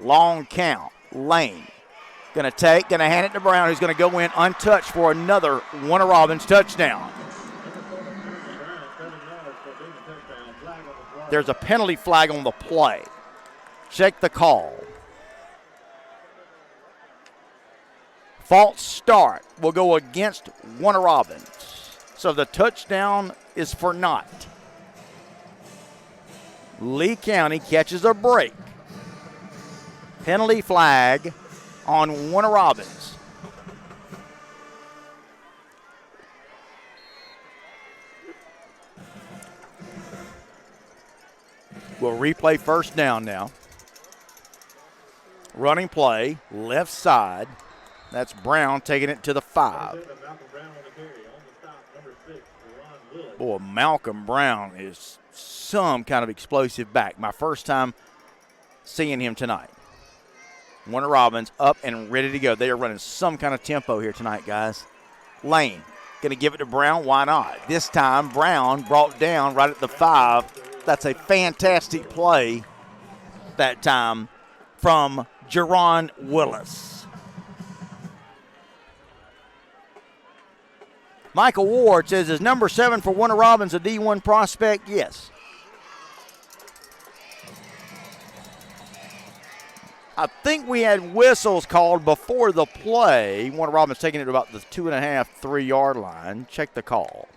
Long count. Lane going to hand it to Brown, who's going to go in untouched for another Warner Robins touchdown. There's a penalty flag on the play. Check the call. False start will go against Warner Robins. So the touchdown is for naught. Lee County catches a break. Penalty flag on Warner Robins. We'll replay 1st down now. Running play, left side. That's Brown taking it to the 5. Boy, Malcolm Brown is some kind of explosive back. My first time seeing him tonight. Warner Robins up and ready to go. They are running some kind of tempo here tonight, guys. Lane going to give it to Brown. Why not? This time, Brown brought down right at the 5. That's a fantastic play that time from Jerron Willis. Michael Ward says, is number 7 for Warner Robins a D1 prospect? Yes. I think we had whistles called before the play. Warner Robins taking it to about the 2.5, 3-yard line. Check the call.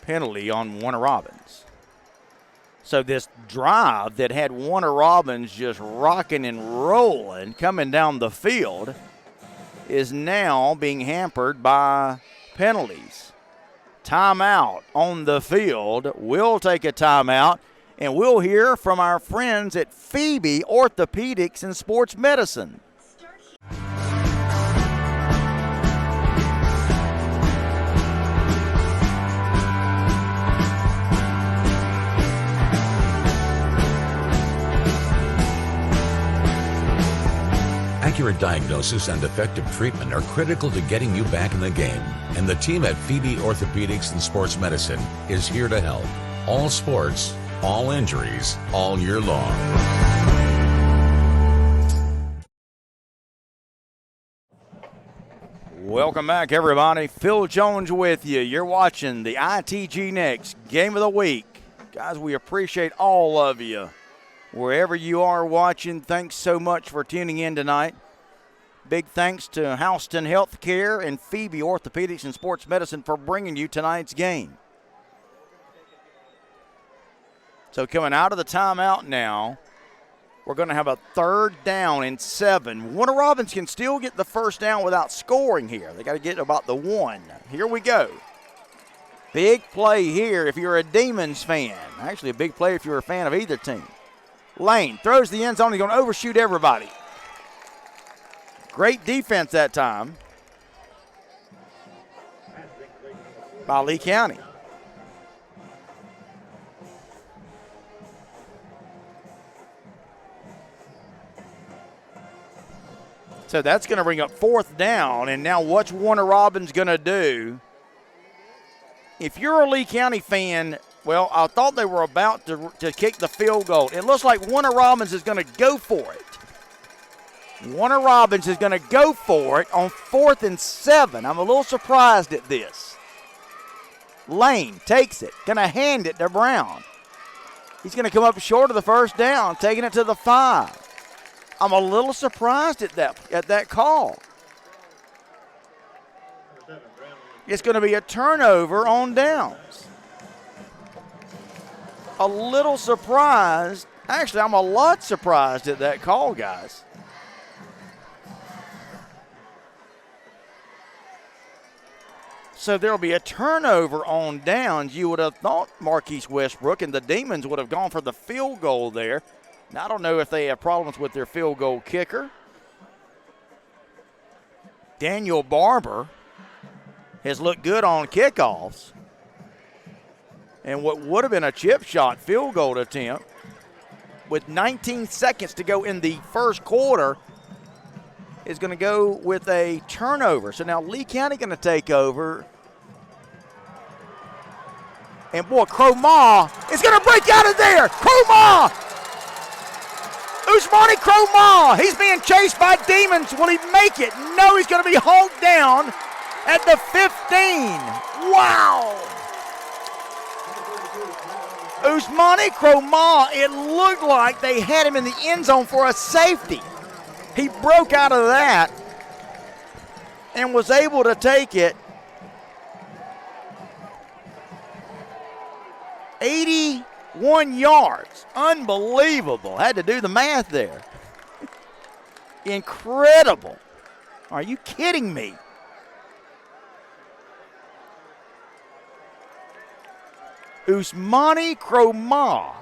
Penalty on Warner Robins. So this drive that had Warner Robins just rocking and rolling coming down the field is now being hampered by penalties. Timeout on the field. We'll take a timeout, and we'll hear from our friends at Phoebe Orthopedics and Sports Medicine. Accurate diagnosis and effective treatment are critical to getting you back in the game. And the team at Phoebe Orthopedics and Sports Medicine is here to help. All sports, all injuries, all year long. Welcome back, everybody. Phil Jones with you. You're watching the ITG Next Game of the Week. Guys, we appreciate all of you. Wherever you are watching, thanks so much for tuning in tonight. Big thanks to Houston Healthcare and Phoebe Orthopedics and Sports Medicine for bringing you tonight's game. So coming out of the timeout now, we're going to have a 3rd down and 7. Warner Robins can still get the 1st down without scoring here. They got to get about the 1. Here we go. Big play here if you're a Demons fan. Actually, a big play if you're a fan of either team. Lane throws the end zone. He's going to overshoot everybody. Great defense that time by Lee County. So that's going to bring up 4th down. And now what's Warner Robins going to do? If you're a Lee County fan, well, I thought they were about to kick the field goal. It looks like Warner Robins is going to go for it. Warner Robins is going to go for it on 4th and 7. I'm a little surprised at this. Lane takes it, going to hand it to Brown. He's going to come up short of the first down, taking it to the 5. I'm a little surprised at that call. It's going to be a turnover on downs. A little surprised. Actually, I'm a lot surprised at that call, guys. So there'll be a turnover on downs. You would have thought Marquise Westbrook and the Demons would have gone for the field goal there. Now, I don't know if they have problems with their field goal kicker. Daniel Barber has looked good on kickoffs. And what would have been a chip shot field goal attempt with 19 seconds to go in the first quarter is going to go with a turnover. So now Lee County going to take over. And boy, Cromar is going to break out of there. Cromar! Usmani Cromar, he's being chased by Demons. Will he make it? No, he's going to be hauled down at the 15. Wow. Usmani Cromar, it looked like they had him in the end zone for a safety. He broke out of that and was able to take it 81 yards. Unbelievable. Had to do the math there. Incredible. Are you kidding me? Usmani Cromar.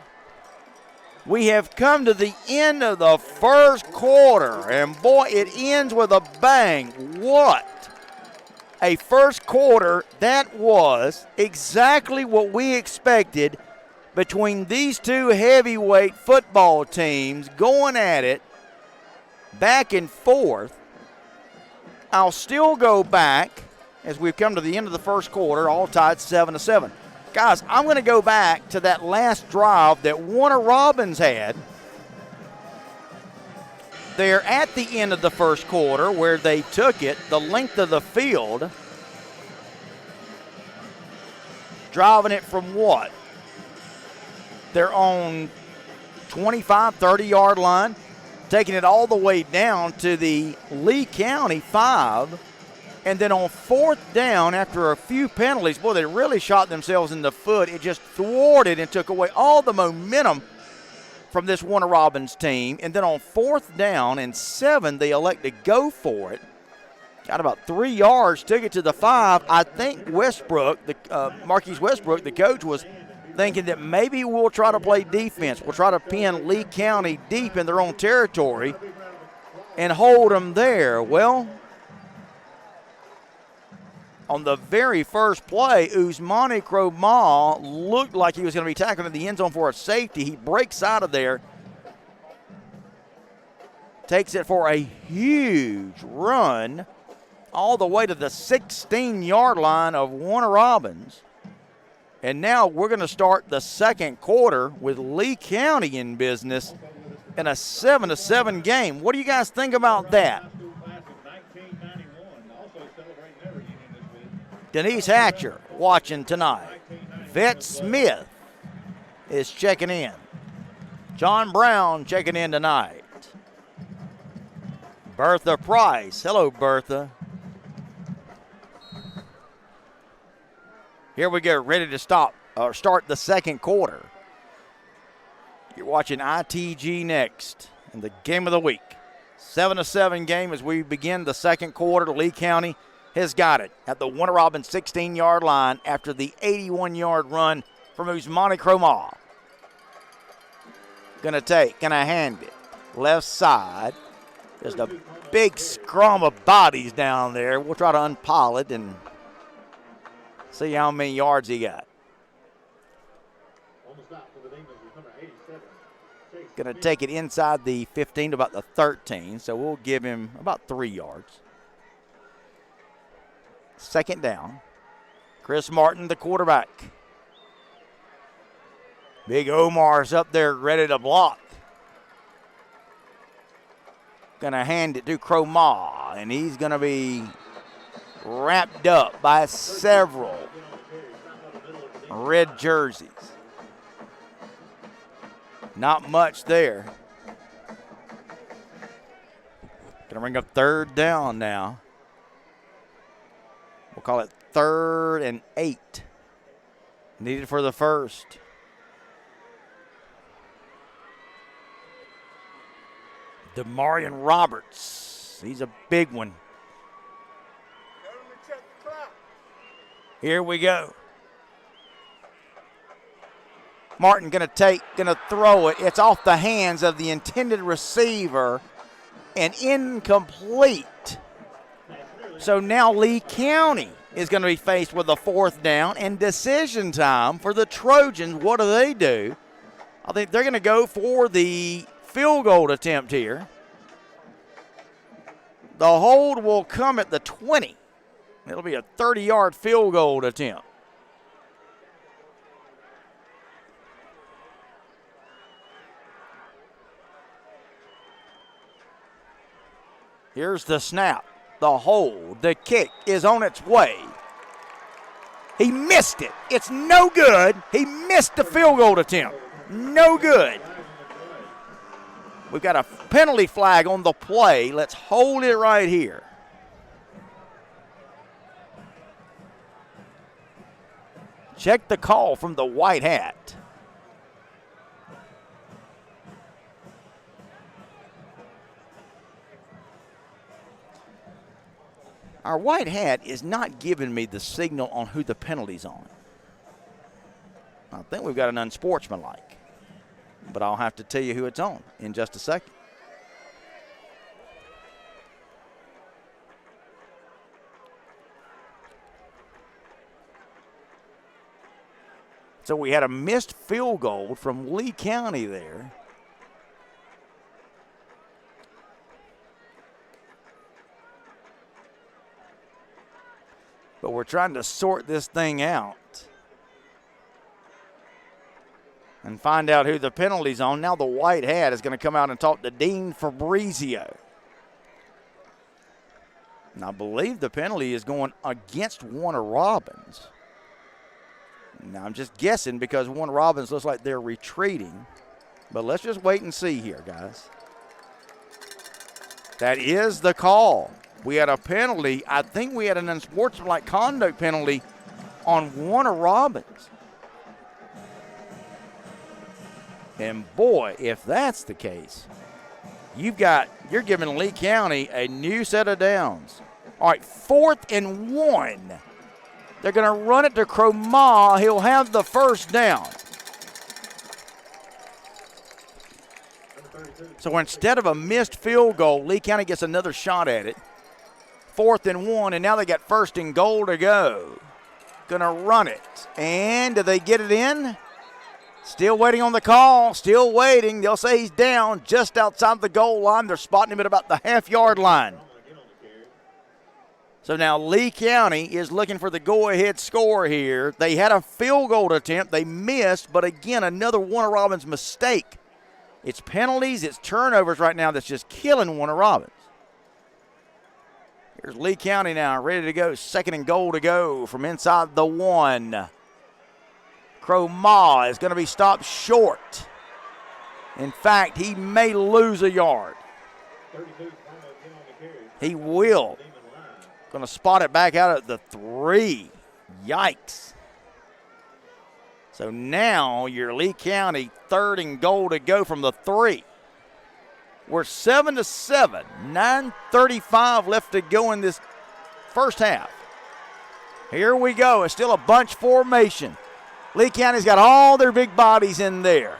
We have come to the end of the first quarter, and boy, it ends with a bang. What a first quarter that was. Exactly what we expected between these two heavyweight football teams going at it back and forth. I'll still go back as we've come to the end of the first quarter, all tied 7-7. Guys, I'm going to go back to that last drive that Warner Robins had there at the end of the first quarter where they took it the length of the field, driving it from what? Their own 25, 30-yard line, taking it all the way down to the Lee County 5. And then on 4th down, after a few penalties, boy, they really shot themselves in the foot. It just thwarted and took away all the momentum from this Warner Robins team. And then on 4th down and 7, they elect to go for it. Got about 3 yards, took it to the 5. I think Westbrook, Marquise Westbrook, the coach, was thinking that maybe we'll try to play defense. We'll try to pin Lee County deep in their own territory and hold them there. Well, on the very first play, Usmani Cromar looked like he was going to be tackled in the end zone for a safety. He breaks out of there, takes it for a huge run all the way to the 16-yard line of Warner Robins. And now we're going to start the second quarter with Lee County in business in a 7-7 game. What do you guys think about that? Denise Hatcher watching tonight. Vet Smith is checking in. John Brown checking in tonight. Bertha Price. Hello, Bertha. Here we go, ready to start the second quarter. You're watching ITG Next in the game of the week. 7-7 game as we begin the second quarter. Lee County has got it at the Warner Robins 16-yard line after the 81-yard run from Ousmane Cromar. Gonna hand it. Left side. There's a big scrum of bodies down there. We'll try to unpile it and see how many yards he got. On the stop for the Demons is number 87. Chase Going to Smith. take it inside the 15 to about the 13, so we'll give him about 3 yards. Second down. Chris Martin, the quarterback. Big Omar's up there ready to block. Going to hand it to Cromar, and he's going to be wrapped up by several red jerseys. Not much there. Going to bring up third down now. We'll call it 3rd and 8. Needed for the first. Demarion Roberts. He's a big one. Here we go. Martin gonna throw it. It's off the hands of the intended receiver and incomplete. So now Lee County is going to be faced with a 4th down and decision time for the Trojans. What do? I think they're going to go for the field goal attempt here. The hold will come at the 20. It'll be a 30-yard field goal attempt. Here's the snap. The hold, the kick is on its way. He missed it. It's no good. He missed the field goal attempt. No good. We've got a penalty flag on the play. Let's hold it right here. Check the call from the white hat. Our white hat is not giving me the signal on who the penalty's on. I think we've got an unsportsmanlike, but I'll have to tell you who it's on in just a second. So we had a missed field goal from Lee County there. But we're trying to sort this thing out and find out who the penalty's on. Now the white hat is going to come out and talk to Dean Fabrizio. And I believe the penalty is going against Warner Robins. Now I'm just guessing because Warner Robins looks like they're retreating. But let's just wait and see here, guys. That is the call. We had a penalty. I think we had an unsportsmanlike conduct penalty on Warner Robins. And boy, if that's the case, you're giving Lee County a new set of downs. All right, 4th and 1. They're going to run it to Cromar. He'll have the first down. So instead of a missed field goal, Lee County gets another shot at it. 4th and 1, and now they got 1st and goal to go. Gonna run it. And do they get it in? Still waiting on the call. Still waiting. They'll say he's down just outside the goal line. They're spotting him at about the half-yard line. So now Lee County is looking for the go-ahead score here. They had a field goal attempt. They missed, but again, another Warner Robins mistake. It's penalties, it's turnovers right now that's just killing Warner Robins. Here's Lee County now, ready to go. 2nd and goal to go from inside the 1. Cromar is going to be stopped short. In fact, he may lose a yard. He will. Going to spot it back out at the 3. Yikes. So now your Lee County 3rd and goal to go from the 3. We're 7-7, 9:35 left to go in this first half. Here we go. It's still a bunch formation. Lee County's got all their big bodies in there.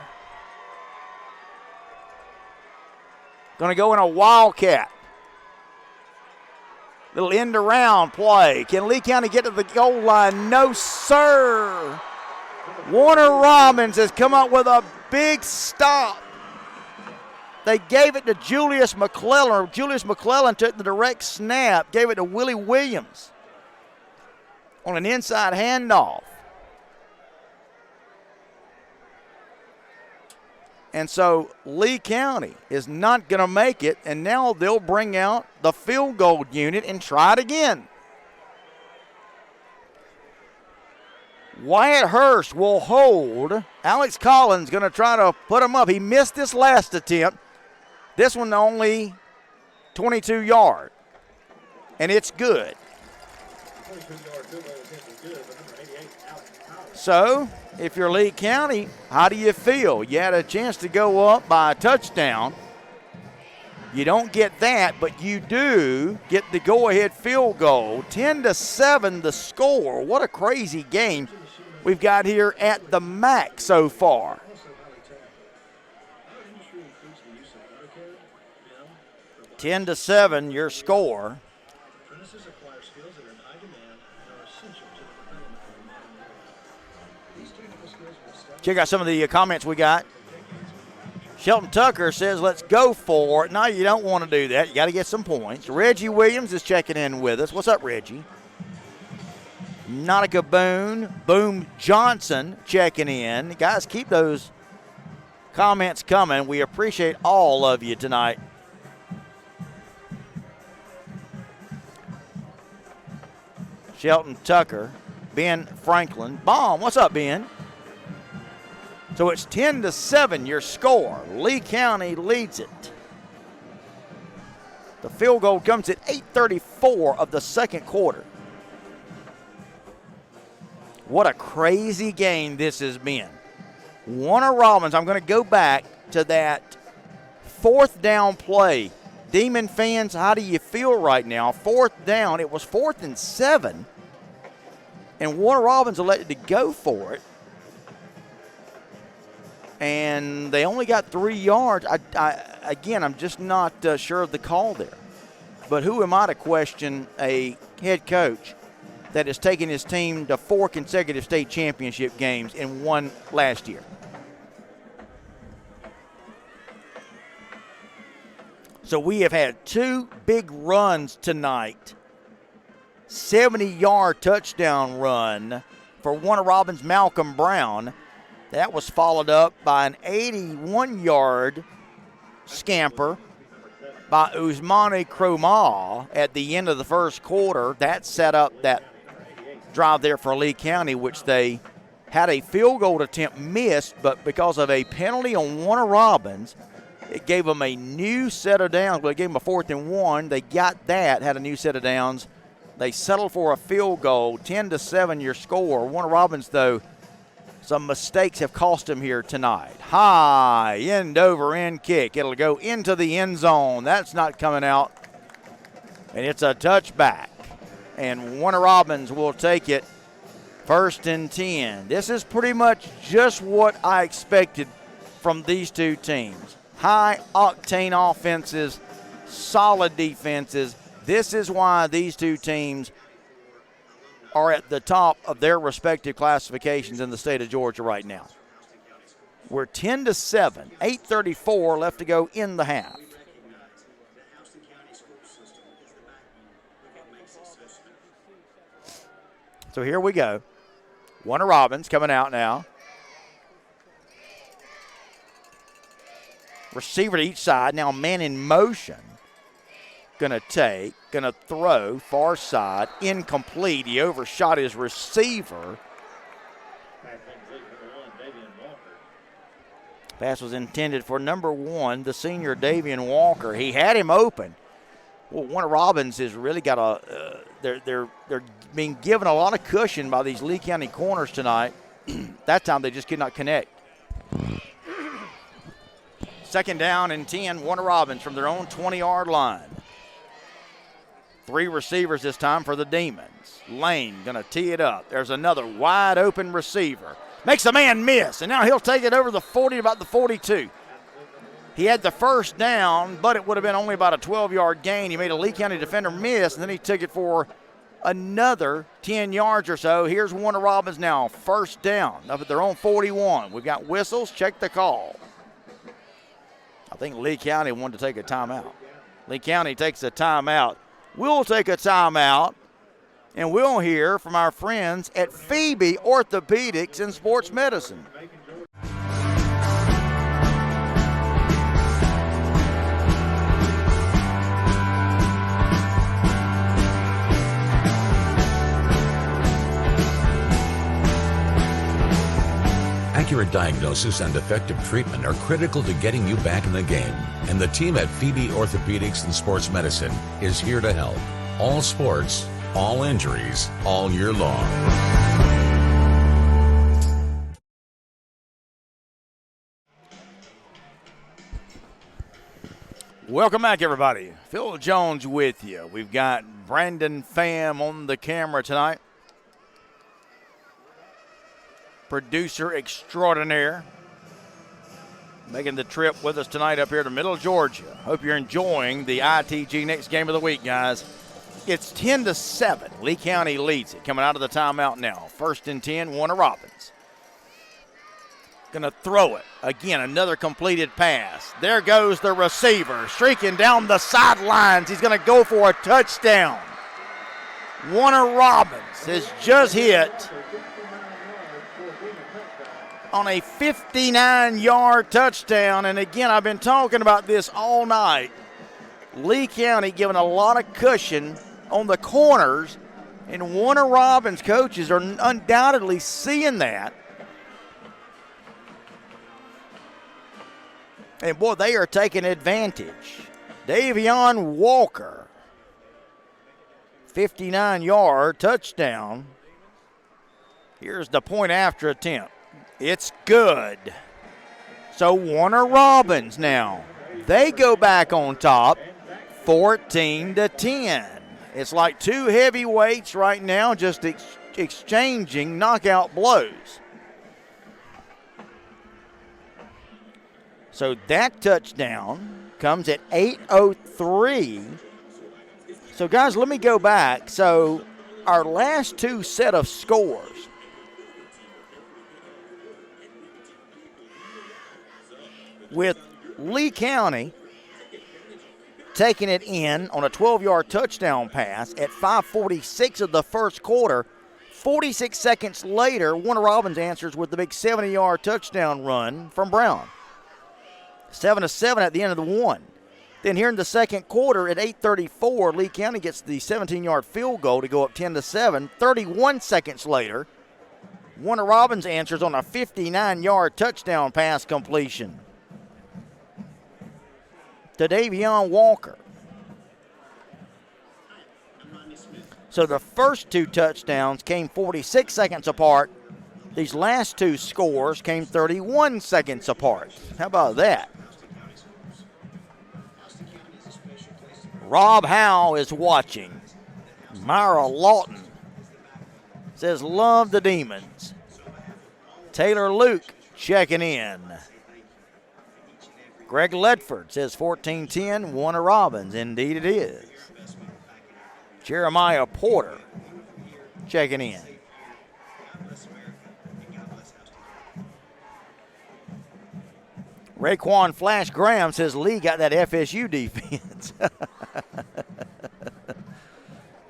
Going to go in a wildcat. Little end around play. Can Lee County get to the goal line? No, sir. Warner Robins has come up with a big stop. They gave it to Julius McClellan. Julius McClellan took the direct snap, gave it to Willie Williams on an inside handoff. And so Lee County is not going to make it, and now they'll bring out the field goal unit and try it again. Wyatt Hurst will hold. Alex Collins going to try to put him up. He missed this last attempt. This one only 22 yard, and it's good. 22-yard field goal attempt is good, but number 88, Alex Collins. So, if you're Lee County, how do you feel? You had a chance to go up by a touchdown. You don't get that, but you do get the go-ahead field goal. 10-7 the score. What a crazy game we've got here at the MAC so far. 10-7 your score. Genesis acquires skills that are in high demand and are essential to the development of these technical skills will establish. Check out some of the comments we got. Shelton Tucker says, let's go for it. No, you don't want to do that. You got to get some points. Reggie Williams is checking in with us. What's up, Reggie? Nautica Boom Johnson checking in. Guys, keep those comments coming. We appreciate all of you tonight. Shelton Tucker, Ben Franklin. Baum, what's up, Ben? So it's 10-7 your score. Lee County leads it. The field goal comes at 8:34 of the second quarter. What a crazy game this has been. Warner Robins, I'm going to go back to that fourth down play. Demon fans, how do you feel right now? Fourth down, it was 4th and 7. And Warner Robins elected to go for it. And they only got 3 yards. Again, I'm just not sure of the call there. But who am I to question a head coach that has taken his team to 4 consecutive state championship games and 1 last year? So we have had 2 big runs tonight. 70-yard touchdown run for Warner Robins' Malcolm Brown. That was followed up by an 81-yard scamper by Usmani Kromah at the end of the first quarter. That set up that drive there for Lee County, which they had a field goal attempt missed, but because of a penalty on Warner Robins, it gave them a new set of downs. Well, it gave them a 4th and 1. They got that, had a new set of downs. They settled for a field goal, 10-7 your score. Warner Robins, though, some mistakes have cost him here tonight. High, end over end kick. It'll go into the end zone. That's not coming out. And it's a touchback. And Warner Robins will take it 1st and 10. This is pretty much just what I expected from these two teams. High octane offenses, solid defenses. This is why these two teams are at the top of their respective classifications in the state of Georgia right now. We're 10-7, 8:34 left to go in the half. So here we go. Warner Robins coming out now. Receiver to each side, now man in motion. Gonna throw, far side, incomplete. He overshot his receiver. Pass was intended for number 1, the senior Davian Walker. He had him open. Well, Warner Robins has really got they're being given a lot of cushion by these Lee County corners tonight. That time they just could not connect. 2nd down and 10, Warner Robins from their own 20-yard line. 3 receivers this time for the Demons. Lane going to tee it up. There's another wide open receiver. Makes a man miss, and now he'll take it over the 40, about the 42. He had the first down, but it would have been only about a 12-yard gain. He made a Lee County defender miss, and then he took it for another 10 yards or so. Here's Warner Robins now, first down, up at their own 41. We've got whistles. Check the call. I think Lee County wanted to take a timeout. Lee County takes a timeout. We'll take a timeout, and we'll hear from our friends at Phoebe Orthopedics and Sports Medicine. Accurate diagnosis and effective treatment are critical to getting you back in the game, and the team at Phoebe Orthopedics and Sports Medicine is here to help. All sports, all injuries, all year long. Welcome back, everybody. Phil Jones with you. We've got Brandon Pham on the camera tonight. Producer extraordinaire, making the trip with us tonight up here to Middle Georgia. Hope you're enjoying the ITG Next Game of the Week, guys. It's 10-7. Lee County leads it. Coming out of the timeout now. 1st and 10, Warner Robins. Going to throw it. Again, another completed pass. There goes the receiver, streaking down the sidelines. He's going to go for a touchdown. Warner Robins has just hit on a 59-yard touchdown. And again, I've been talking about this all night. Lee County giving a lot of cushion on the corners, and Warner Robins coaches are undoubtedly seeing that. And boy, they are taking advantage. Davion Walker, 59-yard touchdown. Here's the point after attempt. It's good. So Warner Robins now, they go back on top, 14-10. It's like two heavyweights right now just exchanging knockout blows. So that touchdown comes at 8:03. So guys, let me go back. So our last two set of scores, with Lee County taking it in on a 12-yard touchdown pass at 5:46 of the first quarter. 46 seconds later, Warner Robins answers with the big 70-yard touchdown run from Brown. 7-7 at the end of the one. Then here in the second quarter at 8:34, Lee County gets the 17-yard field goal to go up 10-7. 31 seconds later, Warner Robins answers on a 59-yard touchdown pass completion to Davion Walker. So the first two touchdowns came 46 seconds apart. These last two scores came 31 seconds apart. How about that? Rob Howe is watching. Myra Lawton says, love the Demons. Taylor Luke checking in. Greg Ledford says 14-10, Warner Robins. Indeed it is. Jeremiah Porter checking in. Raekwon Flash Graham says Lee got that FSU defense.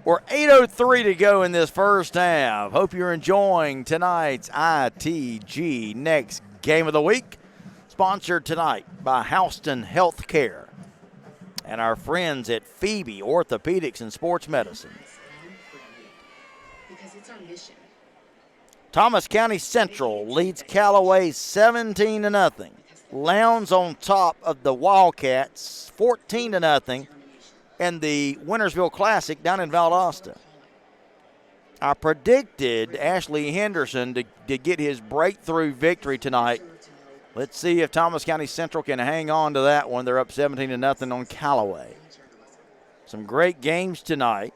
We're 8:03 to go in this first half. Hope you're enjoying tonight's ITG Next Game of the Week. Sponsored tonight by Houston Healthcare and our friends at Phoebe Orthopedics and Sports Medicine. Because it's our mission. Thomas County Central leads Callaway 17-0. Lowndes on top of the Wildcats 14-0 in the Wintersville Classic down in Valdosta. I predicted Ashley Henderson to get his breakthrough victory tonight. Let's see if Thomas County Central can hang on to that one. They're up 17-0 on Callaway. Some great games tonight.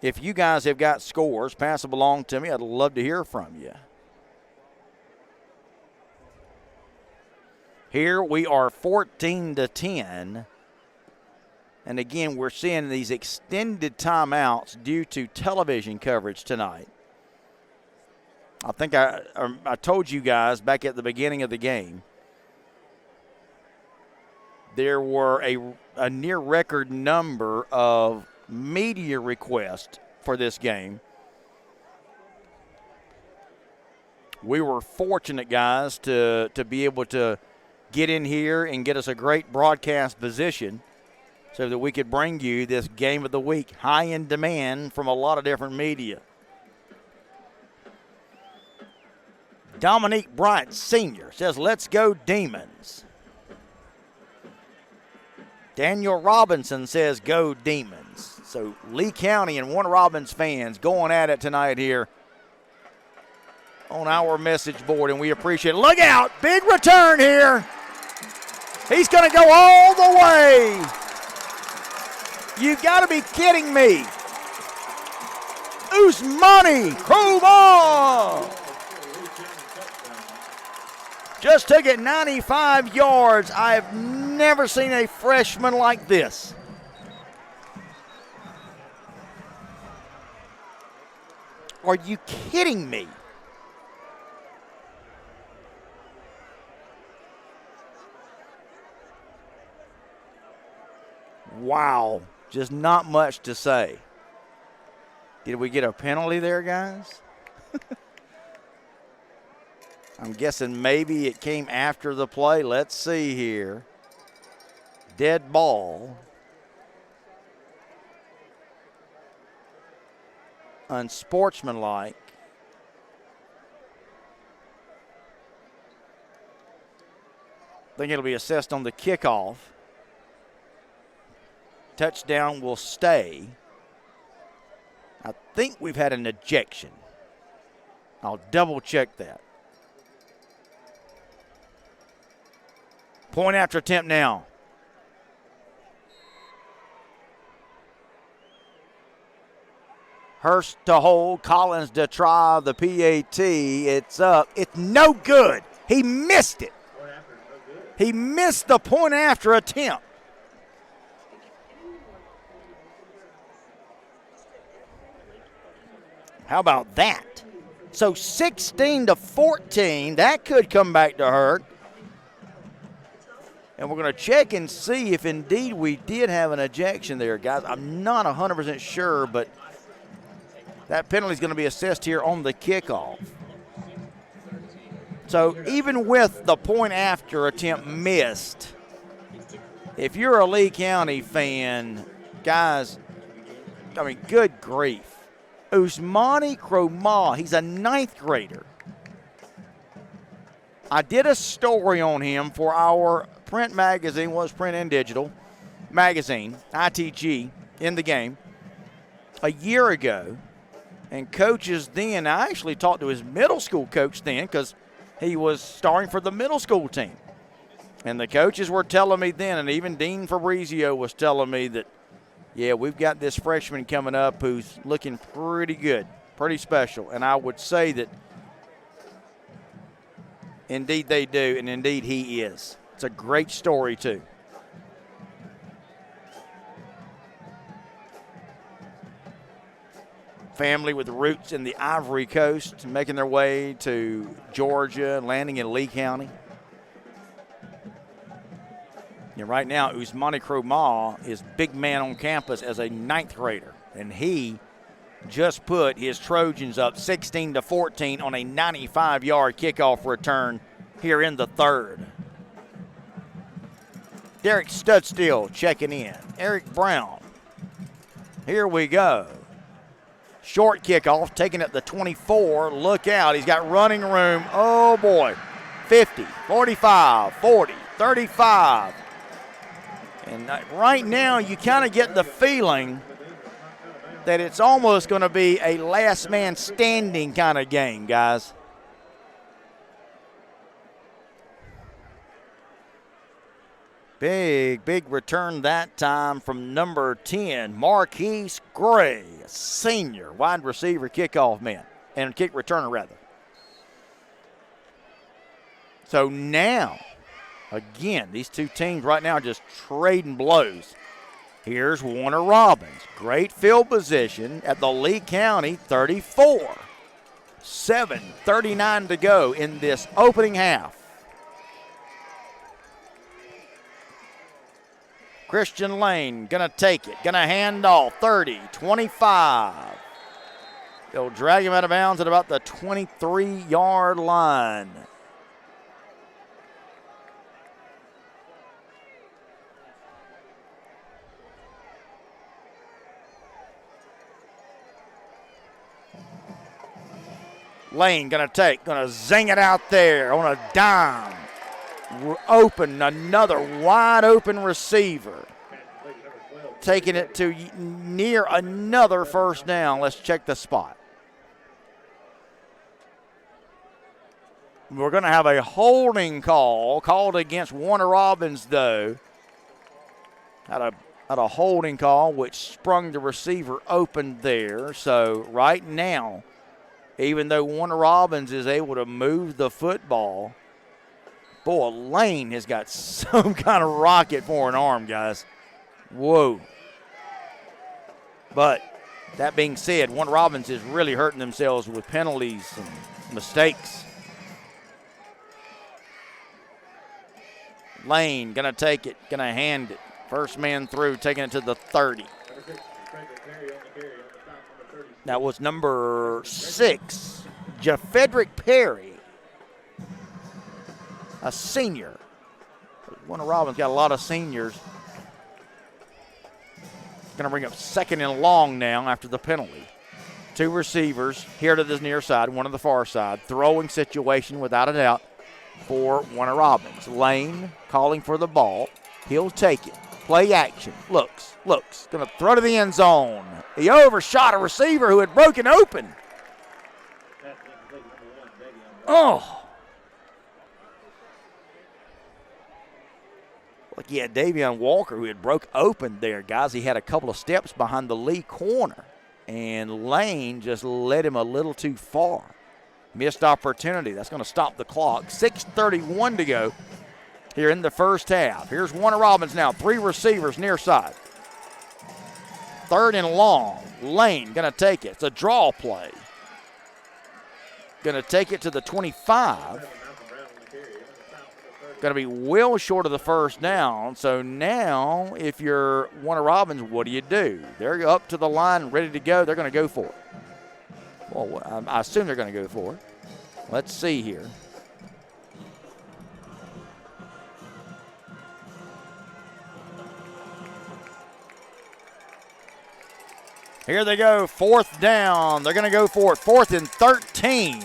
If you guys have got scores, pass them along to me. I'd love to hear from you. Here we are 14-10. And again, we're seeing these extended timeouts due to television coverage tonight. I think I told you guys back at the beginning of the game, there were a near record number of media requests for this game. We were fortunate, guys, to be able to get in here and get us a great broadcast position so that we could bring you this game of the week, high in demand from a lot of different media. Dominique Bryant Sr. says, let's go Demons. Daniel Robinson says, go Demons. So Lee County and Warner Robins fans going at it tonight here on our message board, and we appreciate it. Look out, big return here. He's going to go all the way. You've got to be kidding me. Ousmane Kromah just took it 95 yards. I've never seen a freshman like this. Are you kidding me? Wow, just not much to say. Did we get a penalty there, guys? I'm guessing maybe it came after the play. Let's see here. Dead ball. Unsportsmanlike. I think it'll be assessed on the kickoff. Touchdown will stay. I think we've had an ejection. I'll double check that. Point after attempt now. Hurst to hold, Collins to try the PAT. It's up. It's no good. He missed it. He missed the point after attempt. How about that? So 16-14, that could come back to hurt. And we're going to check and see if indeed we did have an ejection there, guys. I'm not 100% sure, but that penalty is going to be assessed here on the kickoff. So even with the point after attempt missed, if you're a Lee County fan, guys, I mean, good grief. Ousmane Kromah, he's a 9th grader. I did a story on him for our print magazine, was print and digital magazine, ITG, in the game a year ago. And coaches then, I actually talked to his middle school coach then because he was starring for the middle school team. And the coaches were telling me then, and even Dean Fabrizio was telling me that, yeah, we've got this freshman coming up who's looking pretty good, pretty special. And I would say that indeed they do, and indeed he is. It's a great story, too. Family with roots in the Ivory Coast, making their way to Georgia, landing in Lee County. And right now, Ousmane Kromah is big man on campus as a 9th grader, and he just put his Trojans up 16-14 on a 95-yard kickoff return here in the third. Derek Studstill checking in. Eric Brown. Here we go. Short kickoff, taking it to 24. Look out, he's got running room. Oh, boy. 50, 45, 40, 35. And right now, you kind of get the feeling that it's almost going to be a last man standing kind of game, guys. Big return that time from number 10, Marquise Gray, a senior wide receiver kickoff man, and kick returner rather. So now, again, these two teams right now just trading blows. Here's Warner Robins. Great field position at the Lee County 34. 7:39 to go in this opening half. Christian Lane gonna take it, gonna hand off 30, 25. They'll drag him out of bounds at about the 23-yard line. Lane gonna zing it out there on a dime. We're open, another wide open receiver. Taking it to near another first down. Let's check the spot. We're going to have a holding call called against Warner Robins, though. Had a holding call which sprung the receiver open there. So right now, even though Warner Robins is able to move the football, boy, Lane has got some kind of rocket for an arm, guys. Whoa. But that being said, Warner Robins is really hurting themselves with penalties and mistakes. Lane going to take it, going to hand it. First man through, taking it to the 30. That was number 6, Jafedrick Perry, a senior. Warner Robins got a lot of seniors. Going to bring up second and long now after the penalty. 2 receivers here to the near side, one to the far side. Throwing situation without a doubt for Warner Robins. Lane calling for the ball. He'll take it. Play action. Looks. Going to throw to the end zone. He overshot a receiver who had broken open. Oh. Like he had Davion Walker who had broke open there, guys. He had a couple of steps behind the Lee corner. And Lane just led him a little too far. Missed opportunity. That's going to stop the clock. 6:31 to go here in the first half. Here's Warner Robins now. 3 receivers near side. 3rd and long. Lane going to take it. It's a draw play. Going to take it to the 25. Going to be well short of the first down. So now, if you're Warner Robins, what do? They're up to the line, ready to go. They're going to go for it. Well, I assume they're going to go for it. Let's see here. Here they go, 4th down. They're going to go for it, 4th and 13.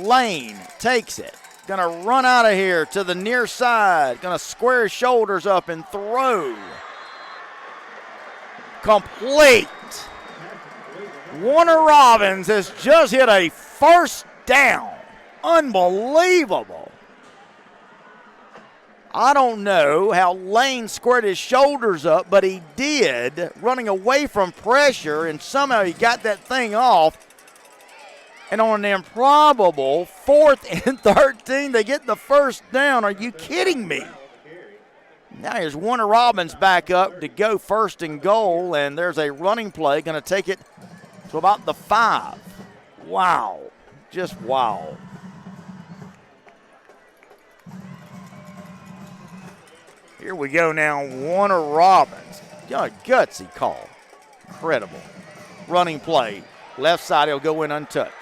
Lane takes it. Going to run out of here to the near side. Going to square his shoulders up and throw. Complete. Warner Robins has just hit a first down. Unbelievable. I don't know how Lane squared his shoulders up, but he did, running away from pressure, and somehow he got that thing off. And on an improbable 4th and 13, they get the first down. Are you kidding me? Now here's Warner Robins back up to go 1st and goal, and there's a running play going to take it to about the 5. Wow. Just wow. Here we go now, Warner Robins. A gutsy call. Incredible. Running play. Left side, he'll go in untouched.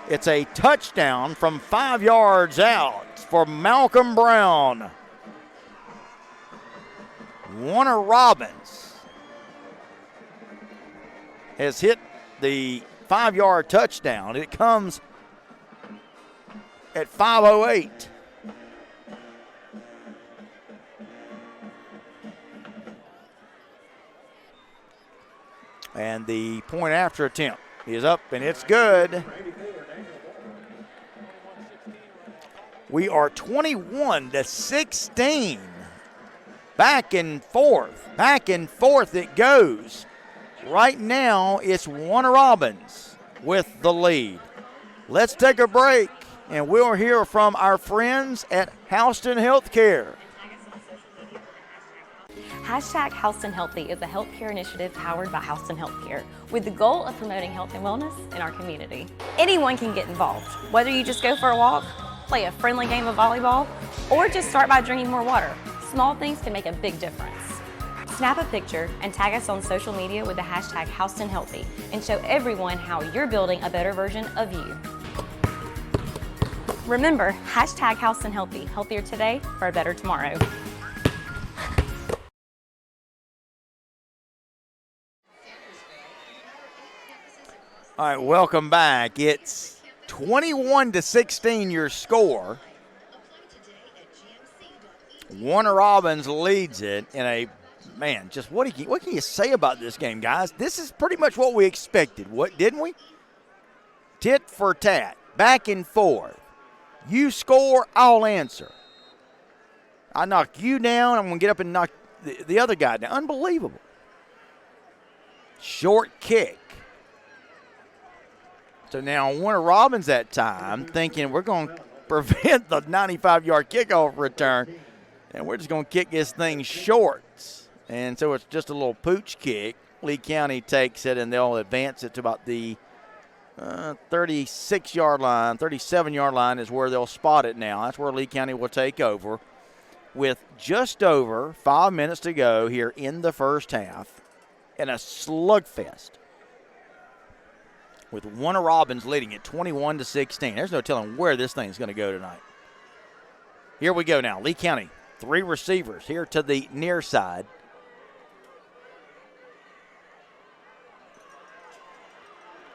It's a touchdown from 5 yards out for Malcolm Brown. Warner Robins has hit the 5-yard touchdown. It comes at 5:08. And the point after attempt is up, and it's good. We are 21-16. Back and forth it goes. Right now, it's Warner Robins with the lead. Let's take a break, and we'll hear from our friends at Houston Healthcare. Hashtag Houston Healthy is a healthcare initiative powered by Houston Healthcare with the goal of promoting health and wellness in our community. Anyone can get involved, whether you just go for a walk, play a friendly game of volleyball, or just start by drinking more water. Small things can make a big difference. Snap a picture and tag us on social media with the hashtag Houston Healthy and show everyone how you're building a better version of you. Remember, hashtag Houston Healthy, healthier today for a better tomorrow. All right, welcome back. It's 21-16 your score. Warner Robins leads it in a, man, just what can you say about this game, guys? This is pretty much what we expected, didn't we? Tit for tat, back and forth. You score, I'll answer. I knock you down, I'm going to get up and knock the other guy down. Unbelievable. Short kick. So now Warner Robins that time thinking we're going to prevent the 95-yard kickoff return, and we're just going to kick this thing short. And so it's just a little pooch kick. Lee County takes it, and they'll advance it to about the 36-yard line, 37-yard line is where they'll spot it now. That's where Lee County will take over with just over 5 minutes to go here in the first half in a slugfest, with Warner Robins leading it 21-16. There's no telling where this thing's going to go tonight. Here we go now. Lee County, 3 receivers here to the near side.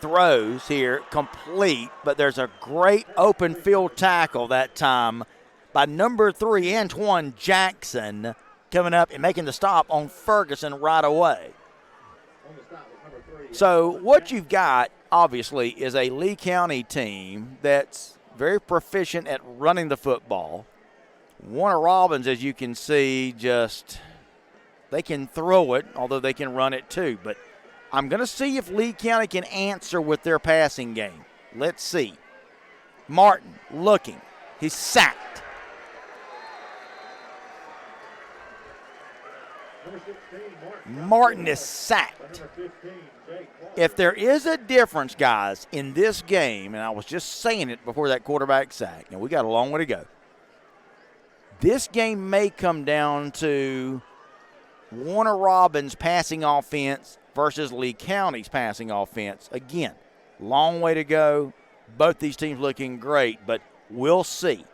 Throws here, complete, but there's a great open field tackle that time by number 3, Antoine Jackson, coming up and making the stop on Ferguson right away. So what you've got, obviously, is a Lee County team that's very proficient at running the football. Warner Robins, as you can see, they can throw it, although they can run it too. But I'm going to see if Lee County can answer with their passing game. Let's see. Martin looking. He's sacked. Martin is sacked. If there is a difference, guys, in this game, and I was just saying it before that quarterback sack, and we got a long way to go, this game may come down to Warner Robins' passing offense versus Lee County's passing offense. Again, long way to go. Both these teams looking great, but we'll see.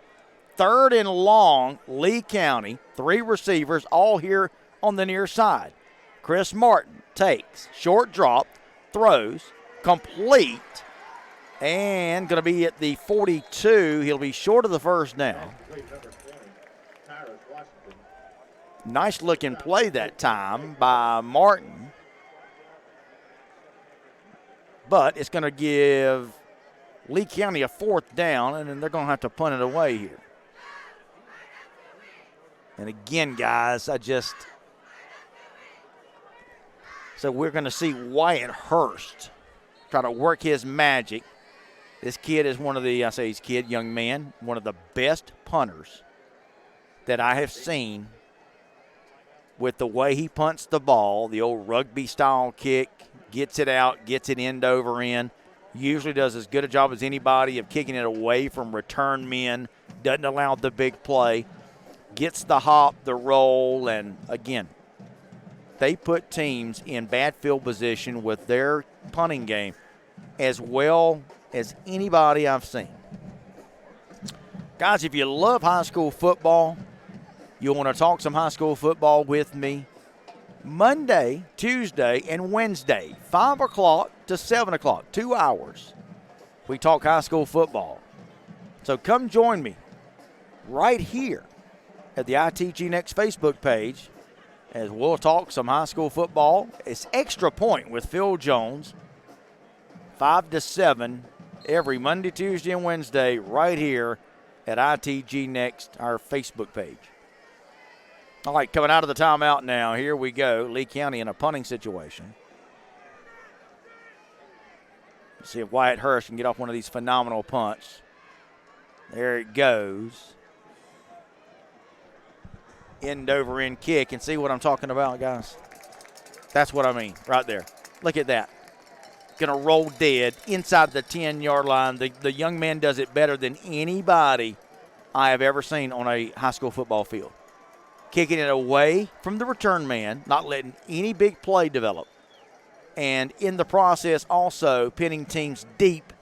3rd and long, Lee County, 3 receivers, all here on the near side. Chris Martin takes, short drop, throws, complete, and going to be at the 42. He'll be short of the first down. Nice looking play that time by Martin. But it's going to give Lee County a 4th down, and then they're going to have to punt it away here. And again, guys, so we're going to see Wyatt Hurst try to work his magic. This kid is young man, one of the best punters that I have seen with the way he punts the ball, the old rugby-style kick, gets it out, gets it end over end, usually does as good a job as anybody of kicking it away from return men, doesn't allow the big play, gets the hop, the roll, and again, they put teams in bad field position with their punting game as well as anybody I've seen. Guys, if you love high school football, you want to talk some high school football with me, Monday, Tuesday, and Wednesday, 5 o'clock to 7 o'clock, 2 hours, we talk high school football. So come join me right here at the ITG Next Facebook page as we'll talk some high school football. It's Extra Point with Phil Jones, 5 to 7, every Monday, Tuesday, and Wednesday right here at ITG Next, our Facebook page. All right, coming out of the timeout now. Here we go. Lee County in a punting situation. Let's see if Wyatt Hurst can get off one of these phenomenal punts. There it goes. End over end kick. And see what I'm talking about, guys? That's what I mean right there. Look at that. Going to roll dead inside the 10-yard line. The young man does it better than anybody I have ever seen on a high school football field. Kicking it away from the return man, not letting any big play develop. And in the process also pinning teams deep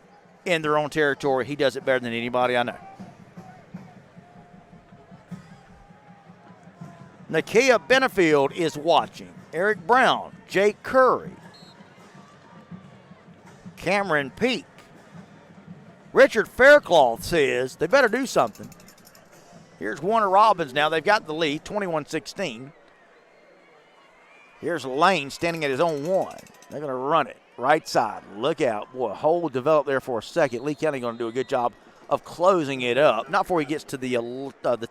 in their own territory. He does it better than anybody I know. Nakia Benefield is watching. Eric Brown, Jake Curry, Cameron Peak. Richard Faircloth says they better do something. Here's Warner Robbins now. They've got the lead, 21-16. Here's Lane standing at his own one. They're going to run it right side. Look out. Boy, a hole developed there for a second. Lee County going to do a good job of closing it up. Not before he gets to the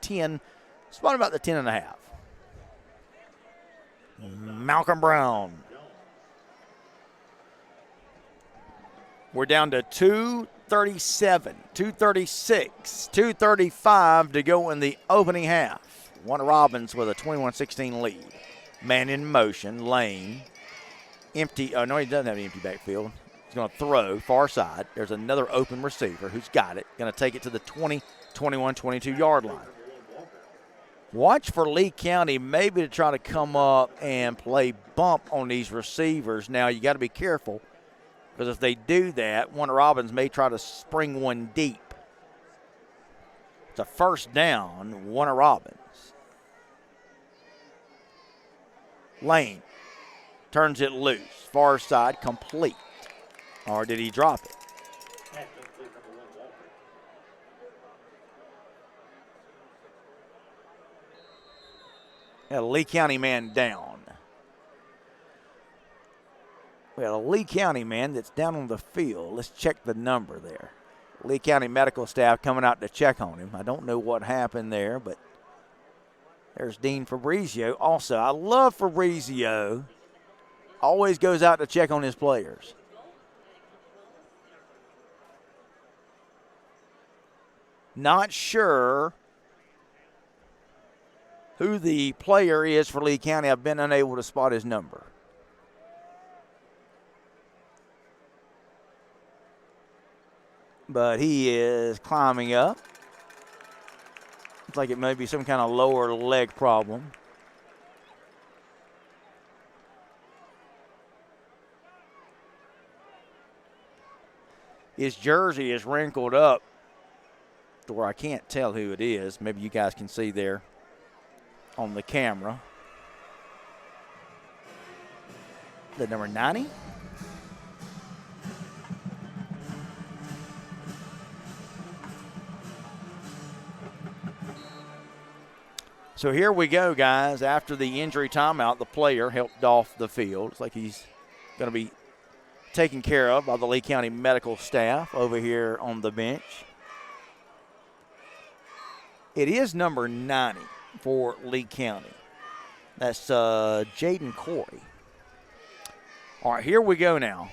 10, spot about the 10.5. Malcolm Brown. We're down to 2:37, 2:36, 2:35 to go in the opening half. Warner Robbins with a 21-16 lead. Man in motion, Lane. Empty. Oh, no, he doesn't have an empty backfield. He's going to throw far side. There's another open receiver who's got it. Going to take it to the 20, 21, 22-yard line. Watch for Lee County maybe to try to come up and play bump on these receivers. Now, you got to be careful because if they do that, Warner Robbins may try to spring one deep. It's a first down, Warner Robbins. Lane turns it loose. Far side, complete. Or did he drop it? Got a Lee County man down. We got a Lee County man that's down on the field. Let's check the number there. Lee County medical staff coming out to check on him. I don't know what happened there, but there's Dean Fabrizio. Also, I love Fabrizio. Always goes out to check on his players. Not sure who the player is for Lee County. I've been unable to spot his number. But he is climbing up. Looks like it may be some kind of lower leg problem. His jersey is wrinkled up to where I can't tell who it is. Maybe you guys can see there on the camera. The number 90. So here we go, guys. After the injury timeout, the player helped off the field. Looks like he's going to be taken care of by the Lee County medical staff over here on the bench. It is number 90 for Lee County. That's Jaden Corey. All right, here we go now.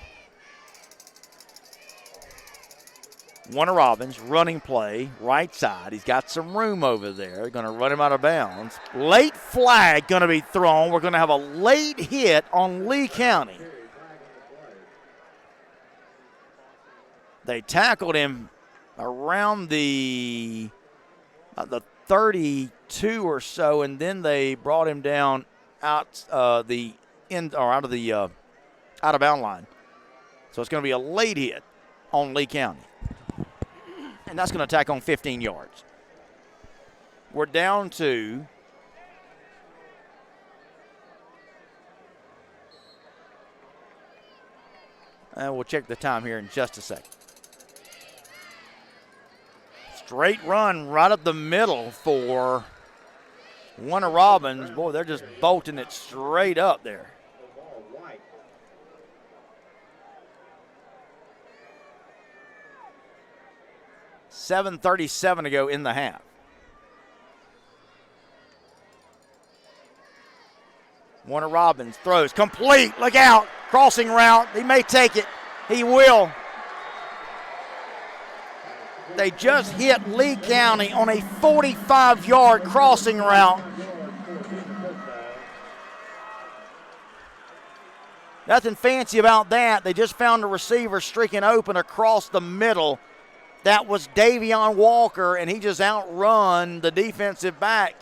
Warner Robbins, running play, right side. He's got some room over there. Going to run him out of bounds. Late flag going to be thrown. We're going to have a late hit on Lee County. They tackled him around the 32 or so, and then they brought him down out the end or out of bound line. So it's going to be a late hit on Lee County. And that's going to tack on 15 yards. We're down to we'll check the time here in just a second. Straight run right up the middle for Warner Robbins. Boy, they're just bolting it straight up there. 7:37 to go in the half. Warner Robins throws complete. Look out. Crossing route. He may take it. He will. They just hit Lee County on a 45-yard crossing route. Nothing fancy about that. They just found a receiver streaking open across the middle. That was Davion Walker, and he just outrun the defensive back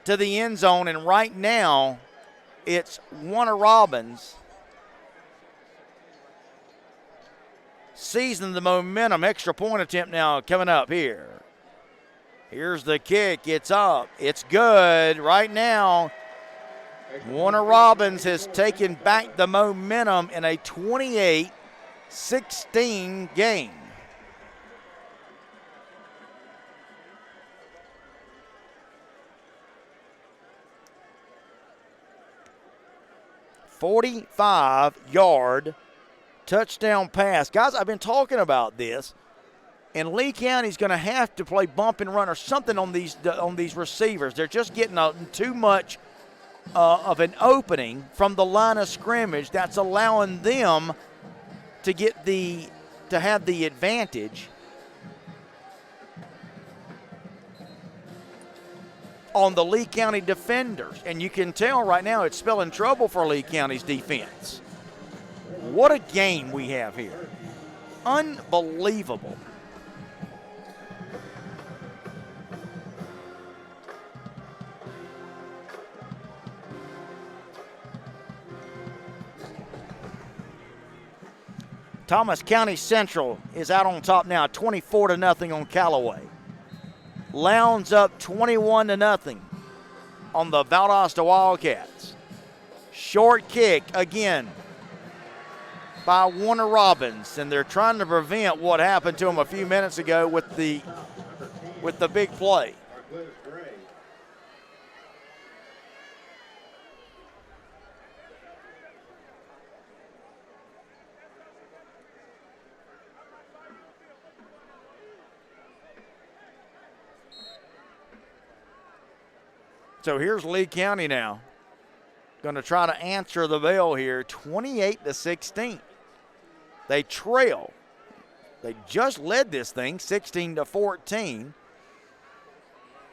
to the end zone. And right now, it's Warner Robins seizing the momentum. Extra point attempt now coming up here. Here's the kick. It's up. It's good. Right now, Warner Robins has taken back the momentum in a 28-16 game. "45-yard touchdown pass." Guys, I've been talking about this, and Lee County's going to have to play bump and run or something on these receivers. They're just getting too much of an opening from the line of scrimmage that's allowing them to have the advantage on the Lee County defenders. And you can tell right now it's spelling trouble for Lee County's defense. What a game we have here. Unbelievable. Thomas County Central is out on top now, 24-0 on Callaway. Lowndes up 21-0 on the Valdosta Wildcats. Short kick again by Warner Robins, and they're trying to prevent what happened to them a few minutes ago with the big play. So here's Lee County now. Going to try to answer the bell here, 28-16. They trail. They just led this thing 16-14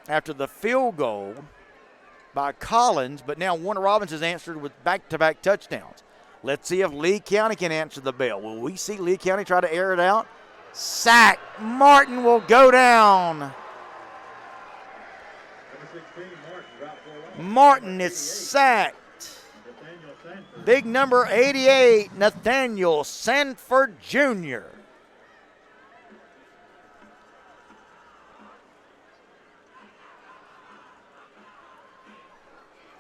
after the field goal by Collins, but now Warner Robins has answered with back-to-back touchdowns. Let's see if Lee County can answer the bell. Will we see Lee County try to air it out? Sack. Martin will go down. Martin is sacked. Big number 88, Nathaniel Sanford Jr.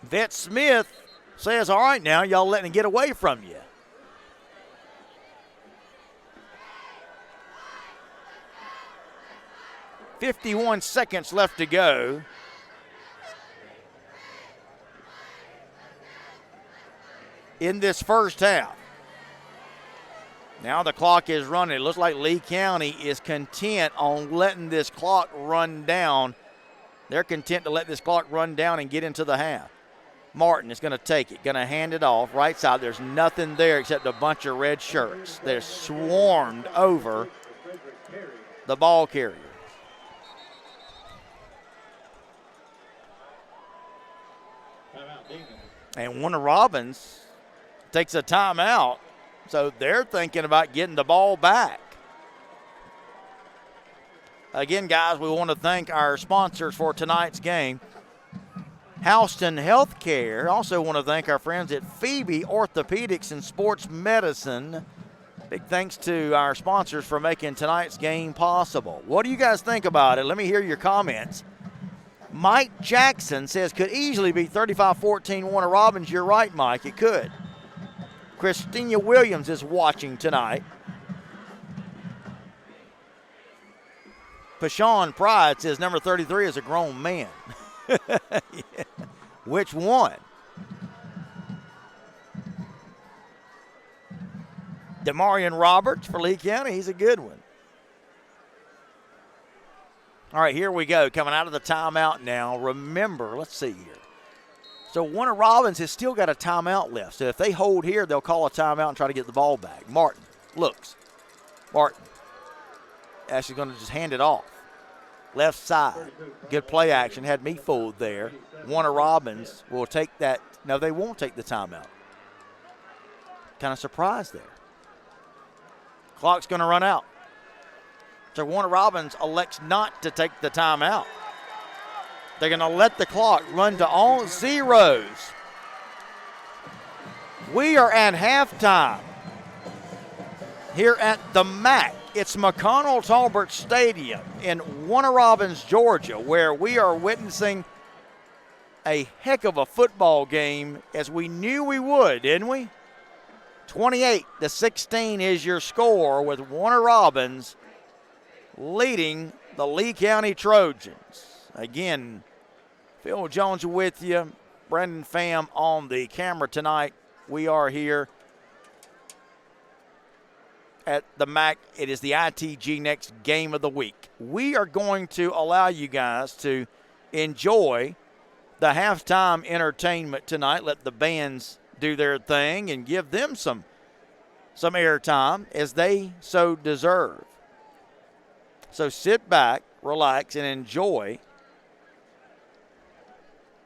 Vet Smith says, all right now, y'all letting it get away from you. "51 seconds left to go. In this first half. Now the clock is running. It looks like Lee County is content on letting this clock run down. They're content to let this clock run down and get into the half. Martin is going to take it, going to hand it off right side. There's nothing there except a bunch of red shirts. They're swarmed over the ball carrier. And Warner Robins takes a timeout, so they're thinking about getting the ball back. Again, guys, we want to thank our sponsors for tonight's game. Houston Healthcare. Also want to thank our friends at Phoebe Orthopedics and Sports Medicine. Big thanks to our sponsors for making tonight's game possible. What do you guys think about it? Let me hear your comments. Mike Jackson says, could easily be 35-14 Warner Robins. You're right, Mike, it could. Christina Williams is watching tonight. Pashawn Pride says number 33 is a grown man. Yeah. Which one? Demarion Roberts for Lee County, he's a good one. All right, here we go. Coming out of the timeout now. Remember, let's see here. So Warner Robins has still got a timeout left. So if they hold here, they'll call a timeout and try to get the ball back. Martin looks. Martin actually going to just hand it off. Left side. Good play action. Had me fooled there. Warner Robins will take that. No, they won't take the timeout. Kind of surprised there. Clock's going to run out. So Warner Robins elects not to take the timeout. They're going to let the clock run to all zeros. We are at halftime here at the MAC. It's McConnell Talbert Stadium in Warner Robins, Georgia, where we are witnessing a heck of a football game, as we knew we would, didn't we? 28-16 is your score, with Warner Robins leading the Lee County Trojans. Again, Phil Jones with you, Brendan Pham on the camera tonight. We are here at the MAC. It is the ITG Next Game of the Week. We are going to allow you guys to enjoy the halftime entertainment tonight. Let the bands do their thing and give them some airtime as they so deserve. So sit back, relax, and enjoy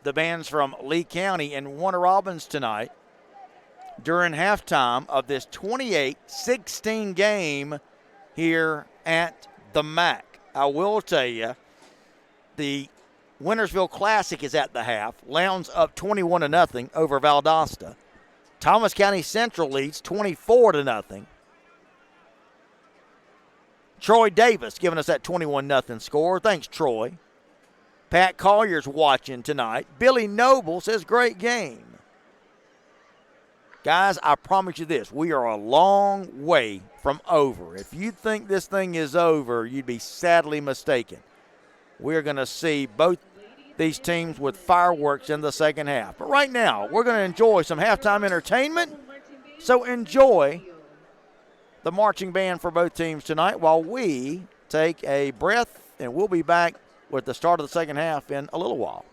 the bands from Lee County and Warner Robins tonight during halftime of this 28-16 game here at the MAC. I will tell you, the Wintersville Classic is at the half. Lowndes up 21-0 over Valdosta. Thomas County Central leads 24-0. Troy Davis giving us that 21-0 score. Thanks, Troy. Pat Collier's watching tonight. Billy Noble says, great game. Guys, I promise you this. We are a long way from over. If you think this thing is over, you'd be sadly mistaken. We're going to see both these teams with fireworks in the second half. But right now, we're going to enjoy some halftime entertainment. So enjoy the marching band for both teams tonight while we take a breath, and we'll be back with the start of the second half in a little while.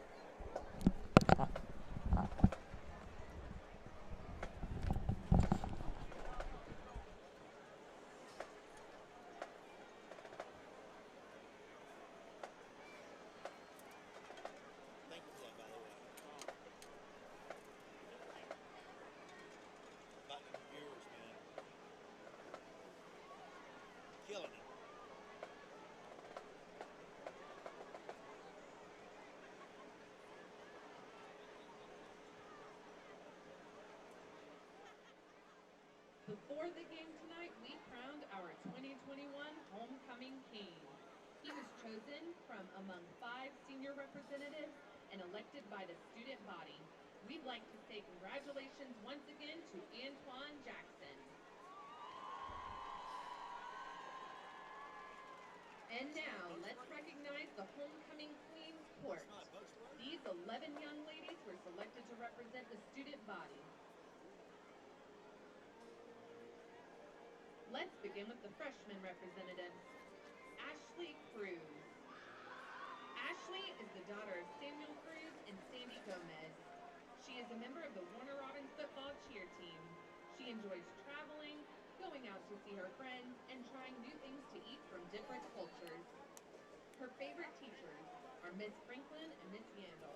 Before the game tonight, we crowned our 2021 Homecoming King. He was chosen from among 5 senior representatives and elected by the student body. We'd like to say congratulations once again to Antoine Jackson. And now, let's recognize the Homecoming Queen's Court. These 11 young ladies were selected to represent the student body. Let's begin with the freshman representatives. Ashley Cruz. Ashley is the daughter of Samuel Cruz and Sandy Gomez. She is a member of the Warner Robins football cheer team. She enjoys traveling, going out to see her friends, and trying new things to eat from different cultures. Her favorite teachers are Miss Franklin and Miss Yandel.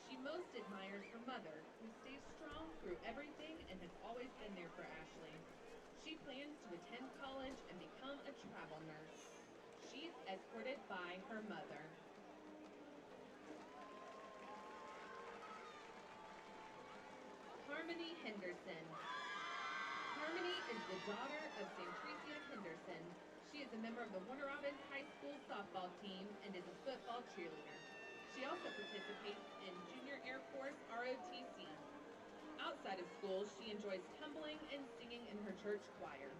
She most admires her mother, who stays strong through everything and has always been there for Ashley. She plans to attend college and become a travel nurse. She's escorted by her mother. Harmony Henderson. Harmony is the daughter of Santricia Henderson. She is a member of the Warner Robins High School softball team and is a football cheerleader. She also participates in Junior Air Force ROTC. Outside of school, she enjoys tumbling and singing in her church choir.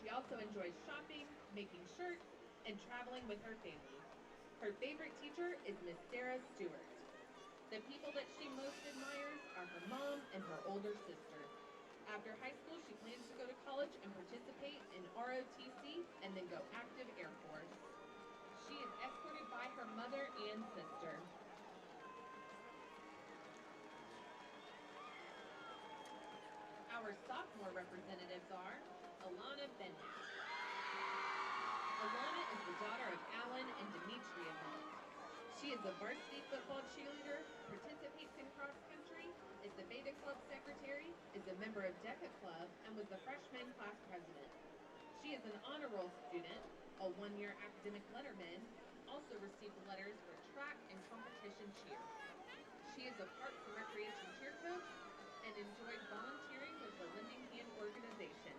She also enjoys shopping, making shirts, and traveling with her family. Her favorite teacher is Miss Sarah Stewart. The people that she most admires are her mom and her older sister. After high school, she plans to go to college and participate in ROTC and then go active Air Force. She She is escorted by her mother and sister. Our sophomore representatives are Alana Bennett. Alana is the daughter of Alan and Demetria Bennett. She is a varsity football cheerleader, participates in cross country, is the Beta Club secretary, is a member of DECA Club, and was the freshman class president. She is an honor roll student, a one-year academic letterman, also received letters for track and competition cheer. She is a Parks and Recreation cheer coach and enjoyed volunteering with the Lending Hand organization,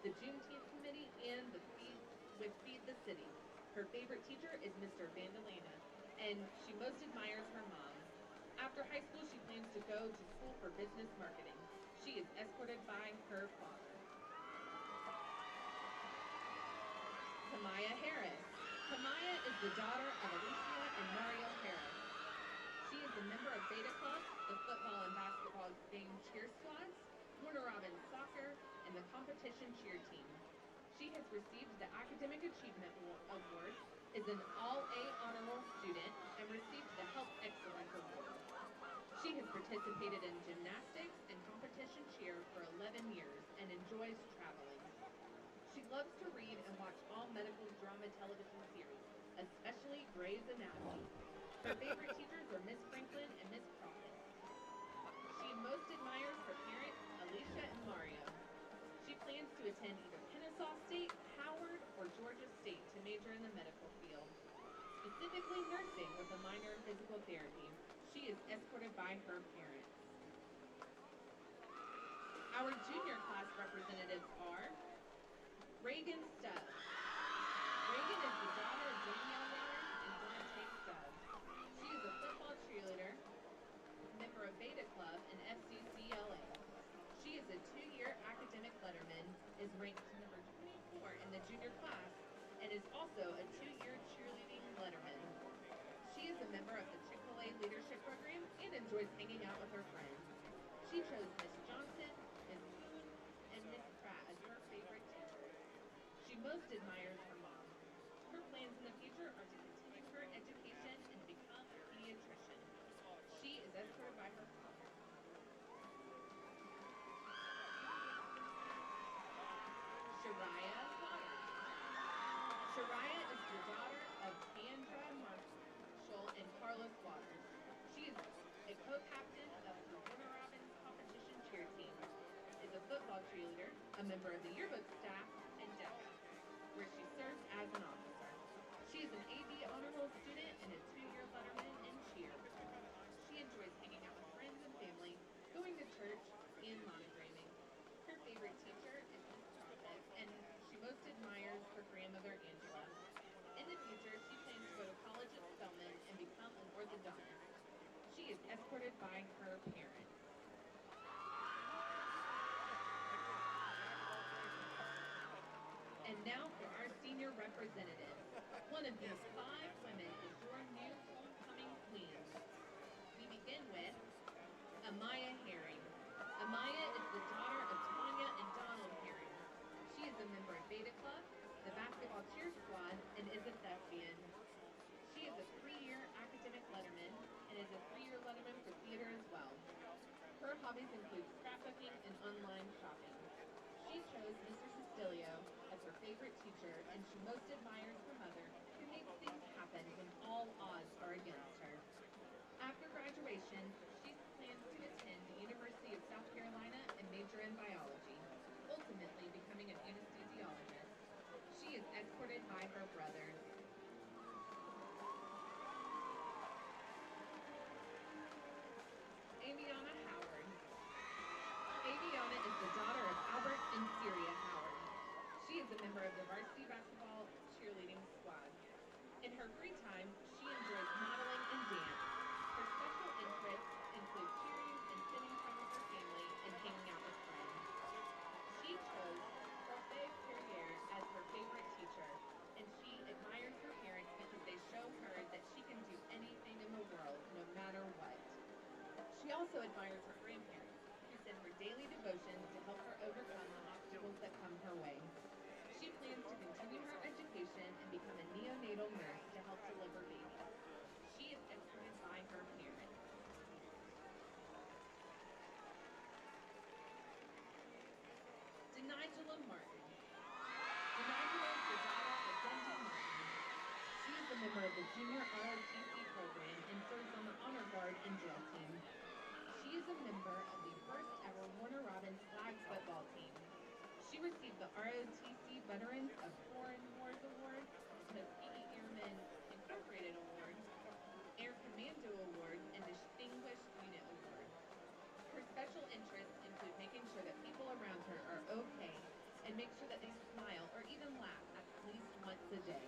the Juneteenth committee, and with Feed the City. Her favorite teacher is Mr. Vandalena, and she most admires her mom. After high school, she plans to go to school for business marketing. She is escorted by her father. Kamaya Harris. Kamaya is the daughter of Alicia and Mario Harris. She is a member of Beta Club, the football and basketball game cheer squads, Warner Robins soccer, and the competition cheer team. She has received the Academic Achievement Award, is an All-A Honor Roll student, and received the Health Excellence Award. She has participated in gymnastics and competition cheer for 11 years and enjoys traveling. She loves to read and watch all medical drama television series, especially Grey's Anatomy. Her favorite teachers are Miss Franklin and Miss Crockett. She most admires her parents, Alicia and Mario. She plans to attend either Kennesaw State, Howard, or Georgia State to major in the medical field, specifically nursing with a minor in physical therapy. She is escorted by her parents. Our junior class representatives are Reagan Stubbs. Reagan is the daughter of Danielle Lawrence and Dante Stubbs. She is a football cheerleader, member of Beta Club and FCCLA. She is a 2-year academic letterman, is ranked number 24 in the junior class, and is also a 2-year cheerleading letterman. She is a member of the Chick-fil-A Leadership Program and enjoys hanging out with her friends. She chose Miss Johnson, Miss Boone, and Miss Pratt as her favorite teachers. She most admires her mom. Her plans in the future are to continue her education and become a pediatrician. She is escorted by her father. Shariah Waters. Shariah is the daughter of Andra Marshall and Carlos Waters. She is a co-captain of the Warner Robins competition cheer team, is a football cheerleader, a member of the yearbook staff, and DECA, where she serves as an officer. She is an AB honor roll student and a 2-year letterman in cheer. She enjoys hanging out with friends and family, going to church, and monograming. Her favorite teacher is Miss Crockett, and she most admires her grandmother, Angela. In the future, she plans to go to college at Spelman and become an orthodontist. She is escorted by her parents. And now for our senior representatives. One of these 5 women is your new homecoming queen. We begin with Amaya Herring. Amaya is the daughter of Tanya and Donald Herring. She is a member of Beta Club, the basketball cheer squad, and is a thespian. She is a 3-year academic letterman and is a 3-year letterman for theater as well. Her hobbies include scrapbooking and online shopping. She chose Mr. Sestilio as her favorite teacher, and she most admires her mother, who makes things happen when all odds are against her. After graduation, she plans to attend the University of South Carolina and major in biology, ultimately becoming an anesthesiologist. She is escorted by her brothers. Aviana Howard. Aviana is the daughter of Albert and Syria Howard. She is a member of the varsity basketball cheerleading squad. In her free time, she enjoys modeling and dance. Her special interests include cheering and spending time with her family and hanging out with friends. She chose Profe Perrier as her favorite teacher, and she admires her parents because they show her that she can do anything in the world, no matter what. She also admires her grandparents, who send her daily devotions to help her overcome the obstacles that come her way. She plans to continue her education and become a neonatal nurse to junior ROTC program and serves on the honor guard and drill team. She is a member of the first ever Warner Robins flag football team. She received the ROTC Veterans of Foreign Wars Award, Tuskegee Airmen Incorporated Award, Air Commando Award, and Distinguished Unit Award. Her special interests include making sure that people around her are okay and make sure that they smile or even laugh at least once a day.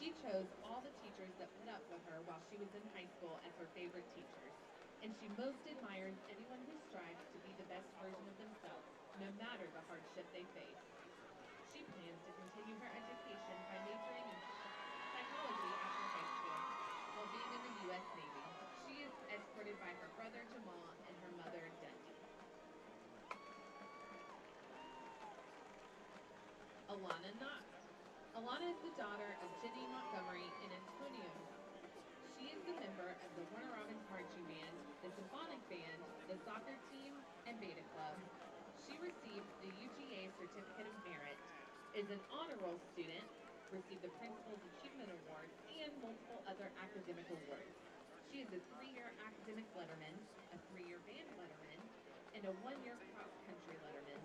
She chose all the teachers that put up with her while she was in high school as her favorite teachers, and she most admires anyone who strives to be the best version of themselves, no matter the hardship they face. She plans to continue her education by majoring in psychology after high school, while being in the U.S. Navy. She is escorted by her brother Jamal and her mother Dundee. Alana Knox. Alana is the daughter of Jenny Montgomery and Antonio. She is a member of the Warner Robins Marching Band, the Symphonic Band, the soccer team, and Beta Club. She received the UGA Certificate of Merit, is an honor roll student, received the Principal's Achievement Award, and multiple other academic awards. She is a 3-year academic letterman, a 3-year band letterman, and a 1-year cross-country letterman.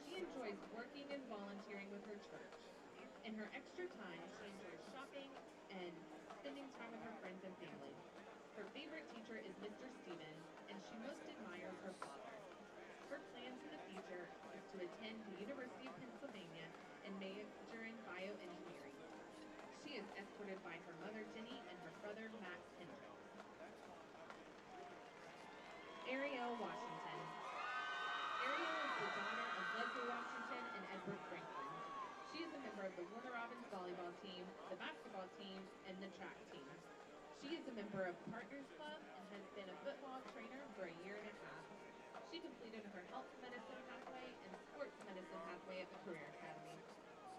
She enjoys working and volunteering with her church. In her extra time, she enjoys shopping and spending time with her friends and family. Her favorite teacher is Mr. Stevens, and she most admires her father. Her plans in the future is to attend the University of Pennsylvania and major in bioengineering. She is escorted by her mother Jenny and her brother Max Hendricks. Ariel Washington. Ariel is the daughter of Leslie Washington and Edward Franklin. She is a member of the Warner Robins volleyball team, the basketball team, and the track team. She is a member of Partners Club and has been a football trainer for a year and a half. She completed her health medicine pathway and sports medicine pathway at the Career Academy.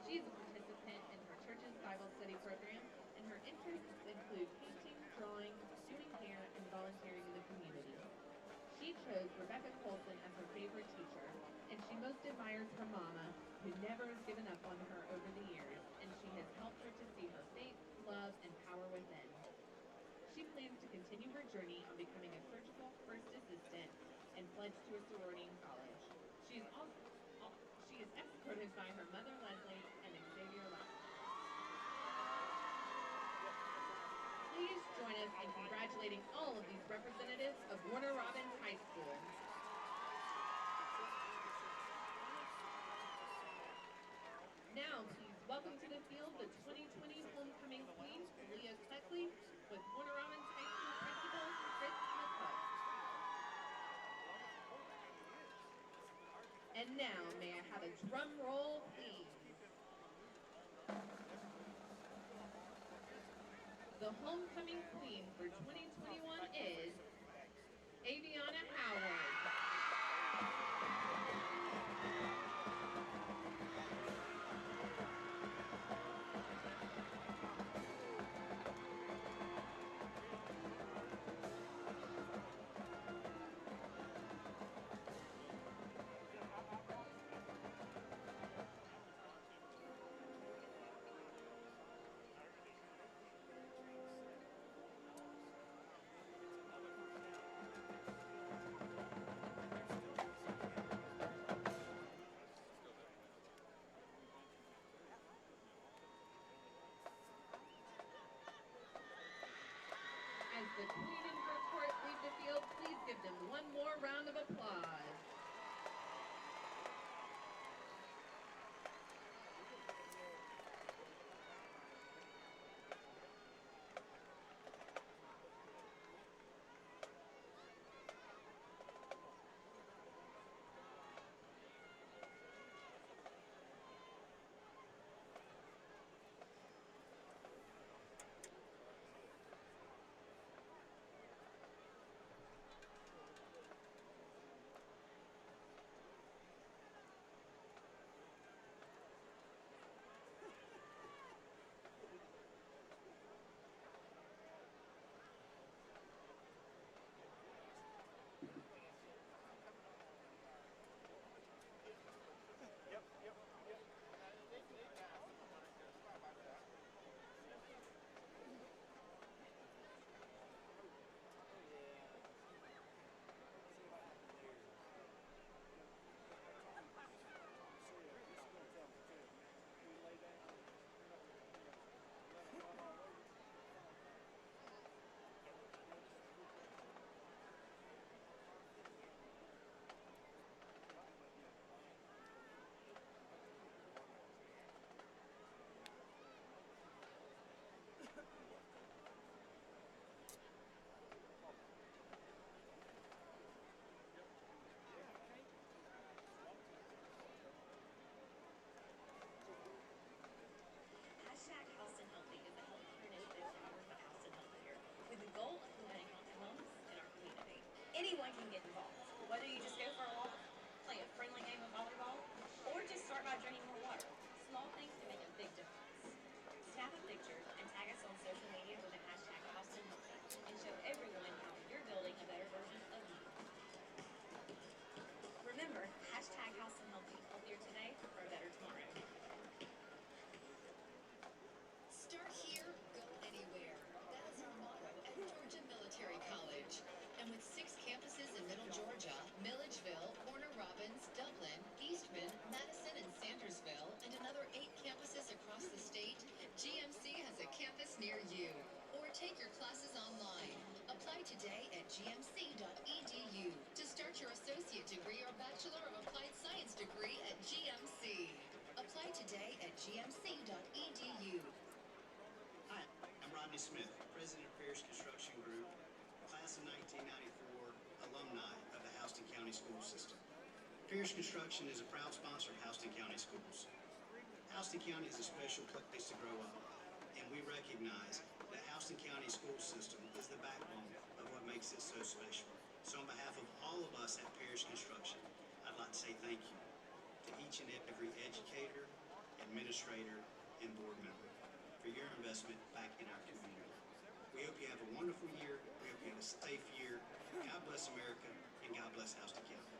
She is a participant in her church's Bible study program, and her interests include painting, drawing, doing hair, and volunteering in the community. She chose Rebecca Colson as her favorite teacher, and she most admires her mama, who never has given up on her over the years, and she has helped her to see her faith, love, and power within. She plans to continue her journey on becoming a surgical first assistant and pledged to a sorority in college. She is escorted by her mother Leslie and Xavier Locke. Please join us in congratulating all of these representatives of Warner Robins High School. Now, please welcome to the field the 2020 Homecoming Queen, Leah Cleckley, with Warner Robins High School Principal Chris McCullough. And now, may I have a drum roll, please? The homecoming queen for 2021 is Aviana Howard. As the queen and her court leave the field, please give them one more round of applause. Pierce Construction is a proud sponsor of Houston County Schools. Houston County is a special place to grow up, and we recognize that Houston County school system is the backbone of what makes it so special. So on behalf of all of us at Pierce Construction, I'd like to say thank you to each and every educator, administrator, and board member for your investment back in our community. We hope you have a wonderful year. We hope you have a safe year. God bless America, and God bless Houston County.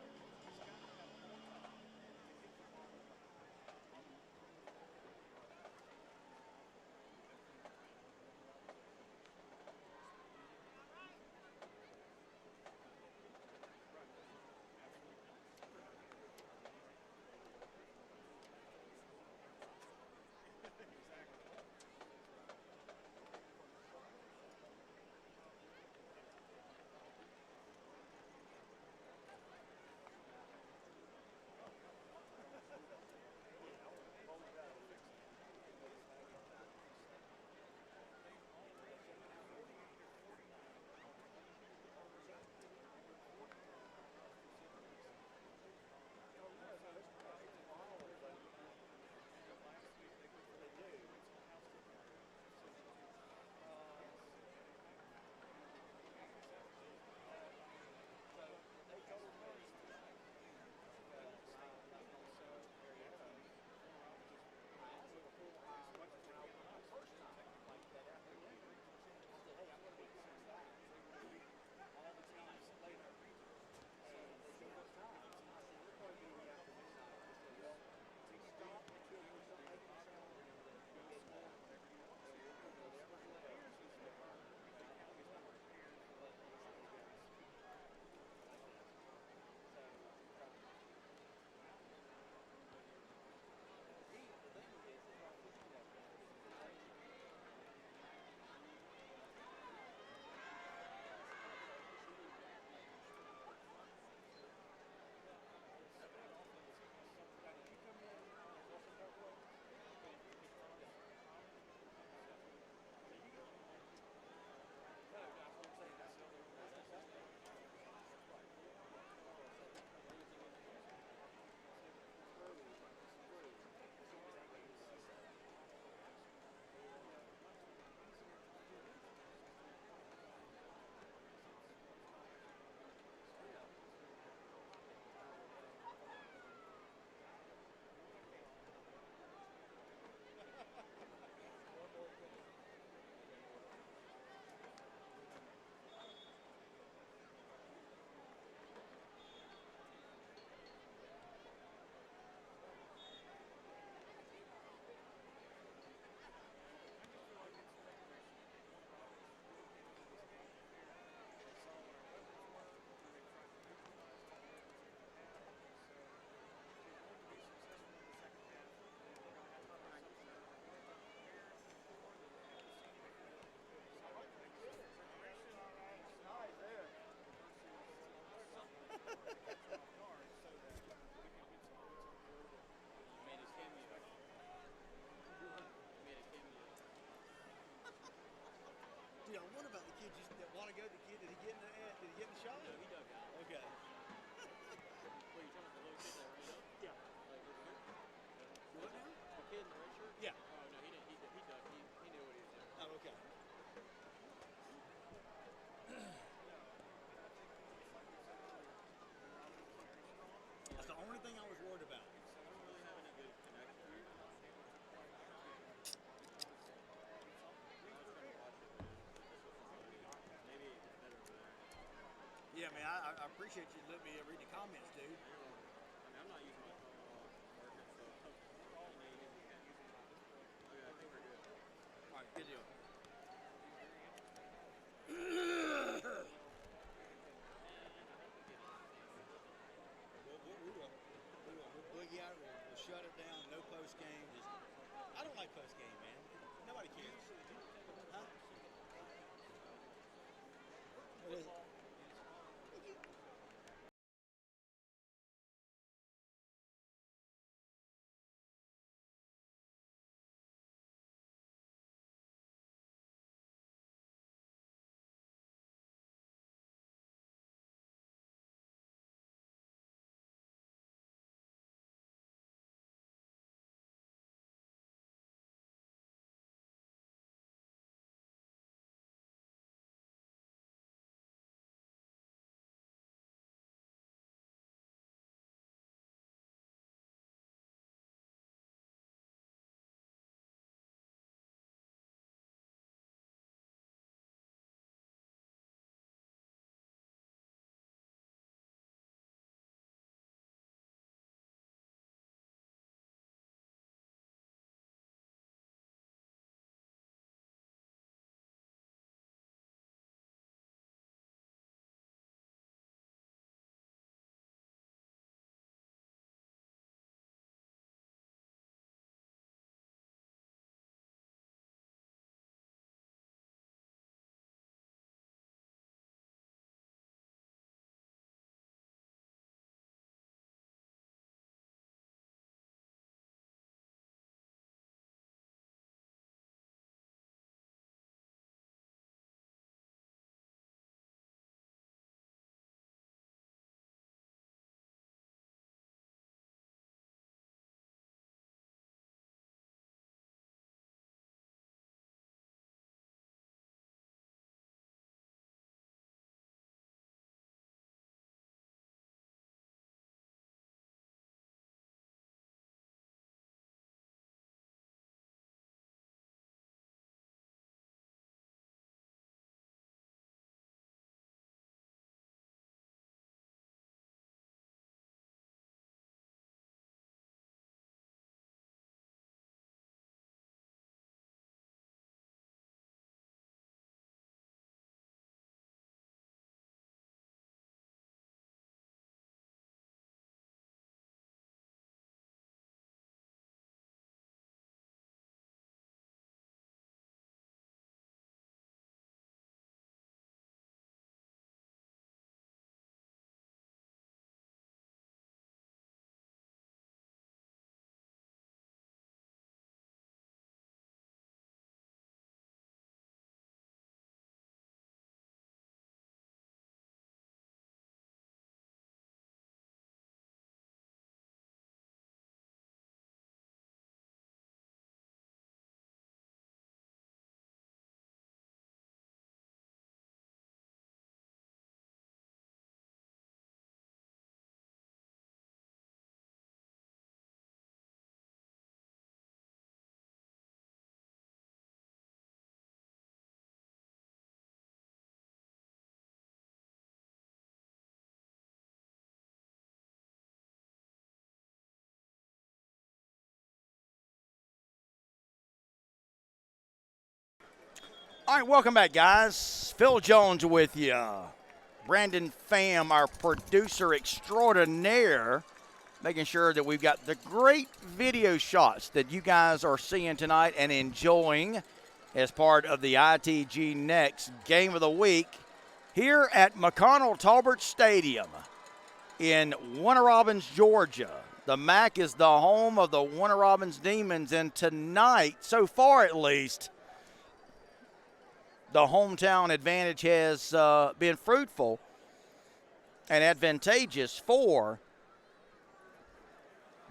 Dude, I wonder about the kid that want to go. The kid, did he get in the shot? No, he dug out. Okay. Wait, you talking about the little kid that ran up? Yeah. Like over here? What now? The kid in the red shirt? Yeah. Oh, no, he didn't. He dug. He knew what he was doing. Oh, okay. That's the only thing I was worried about. I don't really have any good connection. I was trying to watch it, but maybe it's better over there. Yeah, man, I appreciate you letting me read the comments, dude. I mean, I'm not using my phone at all. Working, so. Okay, I think we're good. All right, good deal. We'll boogie out. We'll shut it down. No post game. I don't like post game, man. Nobody cares. Huh? All right, welcome back, guys. Phil Jones with you. Brandon Pham, our producer extraordinaire, making sure that we've got the great video shots that you guys are seeing tonight and enjoying as part of the ITG Next Game of the Week here at McConnell Talbert Stadium in Warner Robins, Georgia. The MAC is the home of the Warner Robins Demons, and tonight, so far at least, the hometown advantage has been fruitful and advantageous for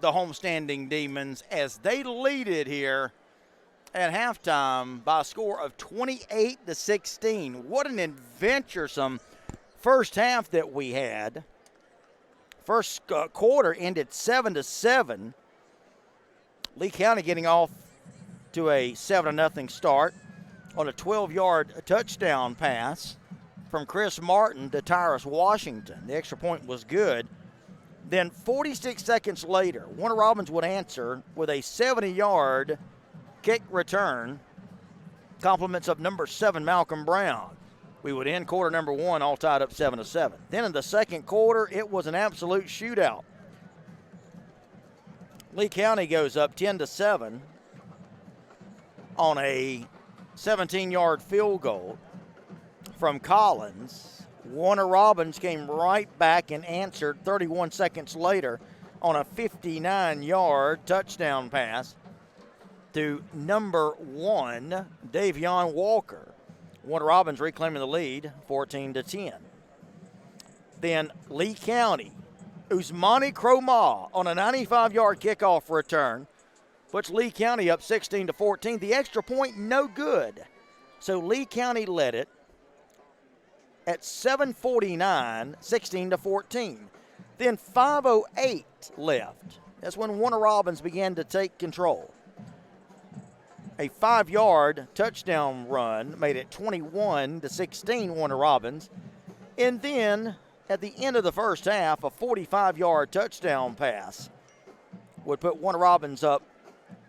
the homestanding Demons as they lead it here at halftime by a score of 28-16. What an adventuresome first half that we had. First quarter ended 7-7. Lee County getting off to a 7-0 start on a 12-yard touchdown pass from Chris Martin to Tyrus Washington. The extra point was good. Then 46 seconds later, Warner Robins would answer with a 70-yard kick return, compliments of number 7, Malcolm Brown. We would end quarter number 1 all tied up 7-7. Then in the second quarter, it was an absolute shootout. Lee County goes up 10-7 on a 17-yard field goal from Collins. Warner Robins came right back and answered 31 seconds later on a 59-yard touchdown pass to number 1, Davion Walker. Warner Robins reclaiming the lead, 14-10. Then Lee County, Usmani Cromah on a 95-yard kickoff return puts Lee County up 16-14. The extra point, no good. So Lee County led it at 7:49, 16-14. Then 5:08 left. That's when Warner Robins began to take control. A 5-yard touchdown run made it 21-16 Warner Robins. And then at the end of the first half, a 45-yard touchdown pass would put Warner Robins up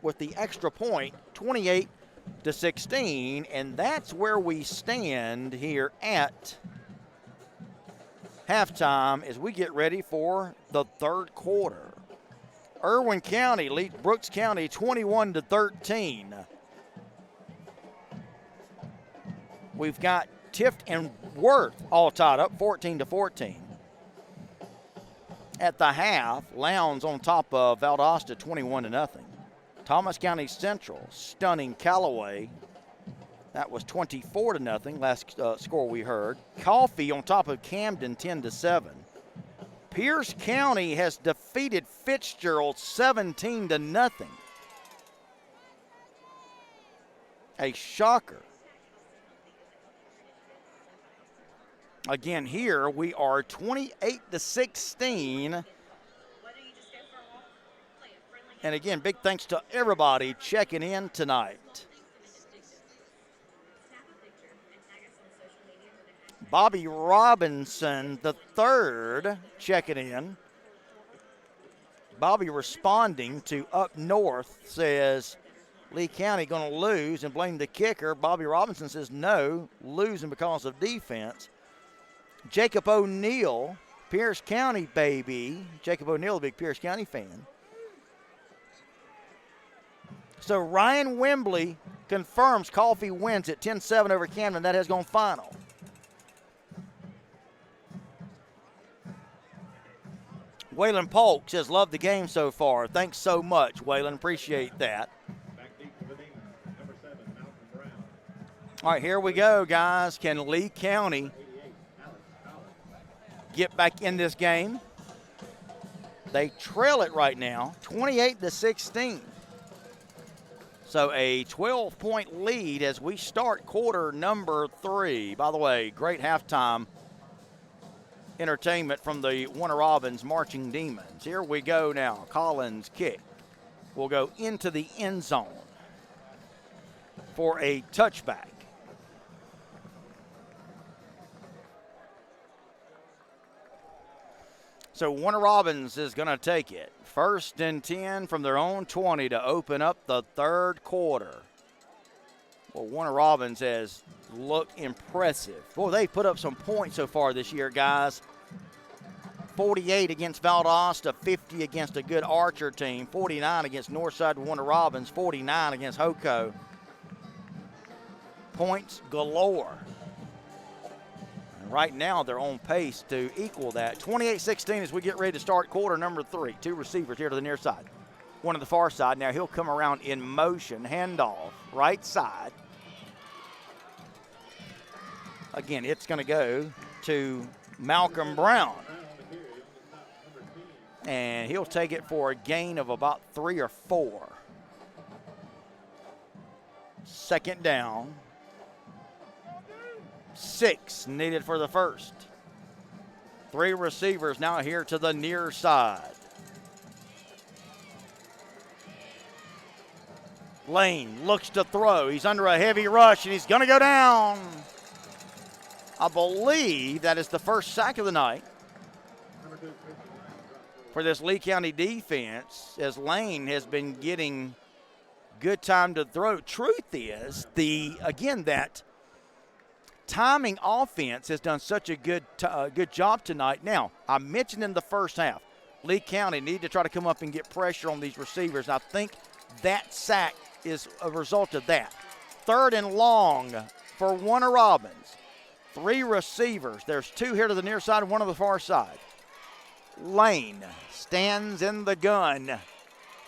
with the extra point, 28-16, and that's where we stand here at halftime as we get ready for the third quarter. Irwin County leads Brooks County 21-13. We've got Tift and Worth all tied up 14-14. At the half, Lowndes on top of Valdosta 21-0. Thomas County Central stunning Callaway. That was 24-0, last score we heard. Coffee on top of Camden 10-7. Pierce County has defeated Fitzgerald 17-0. A shocker. Again, here we are 28-16. And again, big thanks to everybody checking in tonight. Bobby Robinson, the third, checking in. Bobby responding to Up North says Lee County going to lose and blame the kicker. Bobby Robinson says no, losing because of defense. Jacob O'Neill, Pierce County baby. Jacob O'Neill, a big Pierce County fan. So Ryan Wembley confirms Coffee wins at 10-7 over Camden. That has gone final. Waylon Polk says, love the game so far. Thanks so much, Waylon. Appreciate that. Back deep for the Demons, number 7, Malcolm Brown. All right, here we go, guys. Can Lee County get back in this game? They trail it right now, 28-16. So a 12-point lead as we start quarter number 3. By the way, great halftime entertainment from the Warner Robins Marching Demons. Here we go now. Collins kick will go into the end zone for a touchback. So Warner Robins is going to take it. 1st and 10 from their own 20 to open up the third quarter. Well, Warner Robins has looked impressive. Boy, they've put up some points so far this year, guys. 48 against Valdosta, 50 against a good Archer team, 49 against Northside Warner Robins, 49 against Hoco. Points galore. And right now, they're on pace to equal that. 28-16 as we get ready to start quarter number 3. 2 receivers here to the near side. One to the far side. Now he'll come around in motion. Handoff, right side. Again, it's going to go to Malcolm Brown. And he'll take it for a gain of about 3 or 4. Second down. 6 needed for the first. 3 receivers now here to the near side. Lane looks to throw. He's under a heavy rush, and he's going to go down. I believe that is the first sack of the night for this Lee County defense, as Lane has been getting good time to throw. Truth is, that timing offense has done such a good job tonight. Now, I mentioned in the first half, Lee County need to try to come up and get pressure on these receivers. I think that sack is a result of that. 3rd and long for Warner Robins. 3 receivers. There's 2 here to the near side and 1 to the far side. Lane stands in the gun.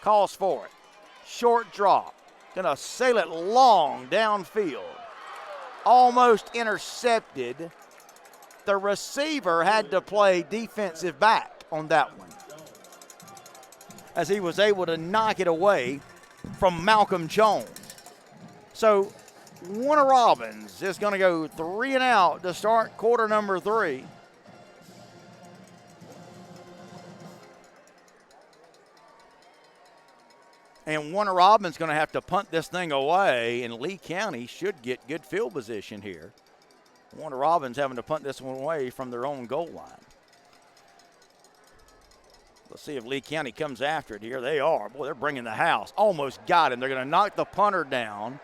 Calls for it. Short drop. Gonna sail it long downfield. Almost intercepted. The receiver had to play defensive back on that one, as he was able to knock it away from Malcolm Jones. So Warner Robins is going to go 3 and out to start quarter number 3. And Warner Robins going to have to punt this thing away, and Lee County should get good field position here. Warner Robins having to punt this one away from their own goal line. Let's see if Lee County comes after it here. They are. Boy, they're bringing the house. Almost got him. They're going to knock the punter down.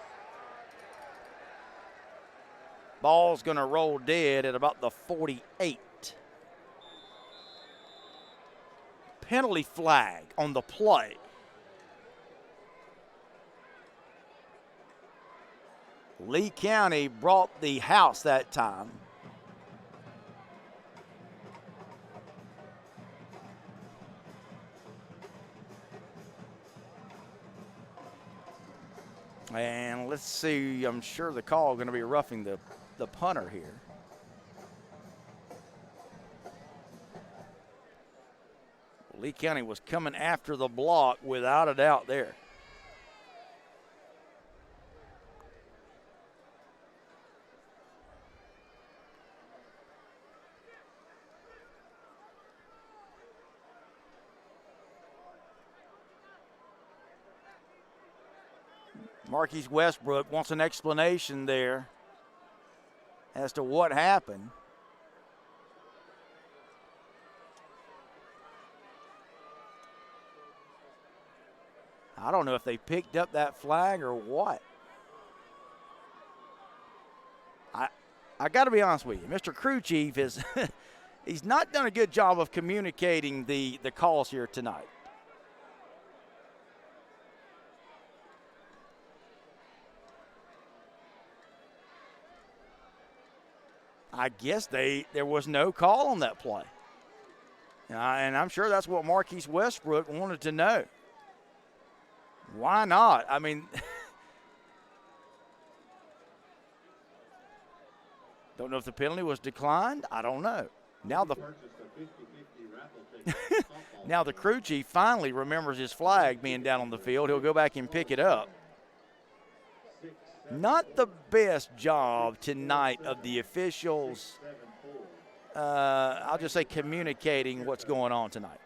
Ball's going to roll dead at about the 48. Penalty flag on the play. Lee County brought the house that time. And let's see, I'm sure the call is going to be roughing the punter here. Lee County was coming after the block without a doubt there. Marquise Westbrook wants an explanation there as to what happened. I don't know if they picked up that flag or what. I got to be honest with you. Mr. Crew Chief is he's not done a good job of communicating the calls here tonight. I guess there was no call on that play. And I'm sure that's what Marquise Westbrook wanted to know. Why not? I mean, don't know if the penalty was declined. I don't know. Now the crew chief finally remembers his flag being down on the field. He'll go back and pick it up. Not the best job tonight of the officials, I'll just say communicating what's going on tonight.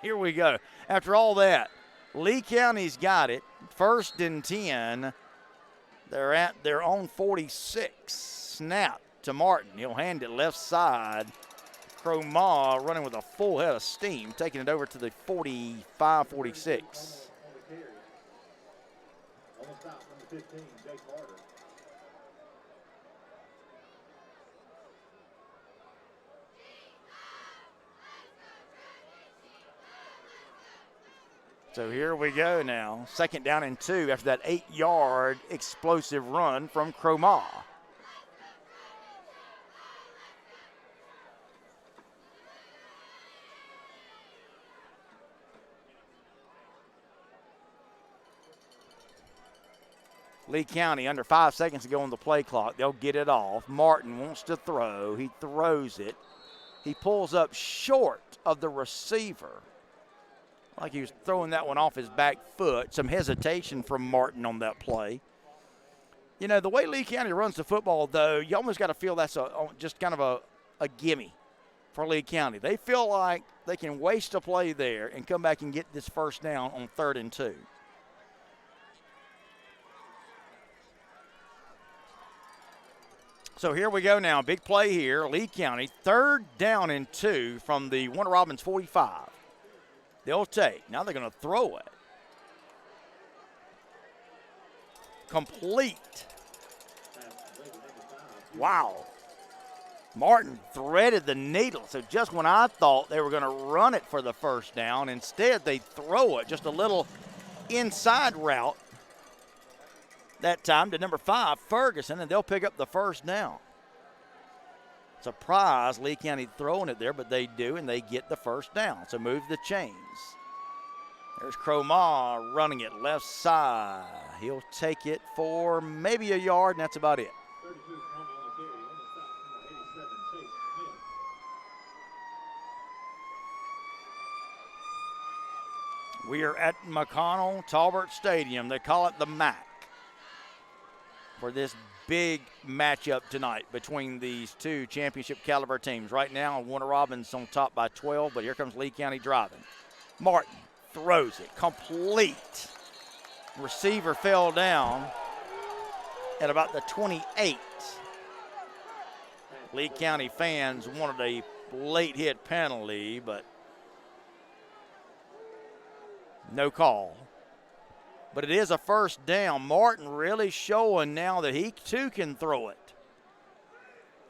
Here we go. After all that, Lee County's got it. 1st and 10. They're at their own 46. Snap to Martin. He'll hand it left side. Cromar running with a full head of steam, taking it over to the 45, 46. On the stop, number 15, Jake Carter. So here we go now. 2nd down and 2 after that 8-yard explosive run from Cromar. Lee County under 5 seconds to go on the play clock. They'll get it off. Martin wants to throw. He throws it. He pulls up short of the receiver. Like he was throwing that one off his back foot. Some hesitation from Martin on that play. You know, the way Lee County runs the football, though, you almost got to feel that's just kind of a gimme for Lee County. They feel like they can waste a play there and come back and get this first down on 3rd and 2. So here we go now. Big play here. Lee County, 3rd down and 2 from the Warner Robins 45. They'll take. Now they're going to throw it. Complete. Wow. Martin threaded the needle. So just when I thought they were going to run it for the first down, instead they throw it. Just a little inside route that time to number 5, Ferguson, and they'll pick up the first down. Surprise, Lee County throwing it there, but they do, and they get the first down. So move the chains. There's Cromar running it left side. He'll take it for maybe a yard, and that's about it. 32 Cromwell on the carry. On the stop, number 87, Chase Smith. We are at McConnell Talbert Stadium. They call it the MAC for this big matchup tonight between these two championship caliber teams. Right now, Warner Robins on top by 12, but here comes Lee County driving. Martin throws it complete. Receiver fell down at about the 28. Lee County fans wanted a late hit penalty, but no call. But it is a first down. Martin really showing now that he too can throw it.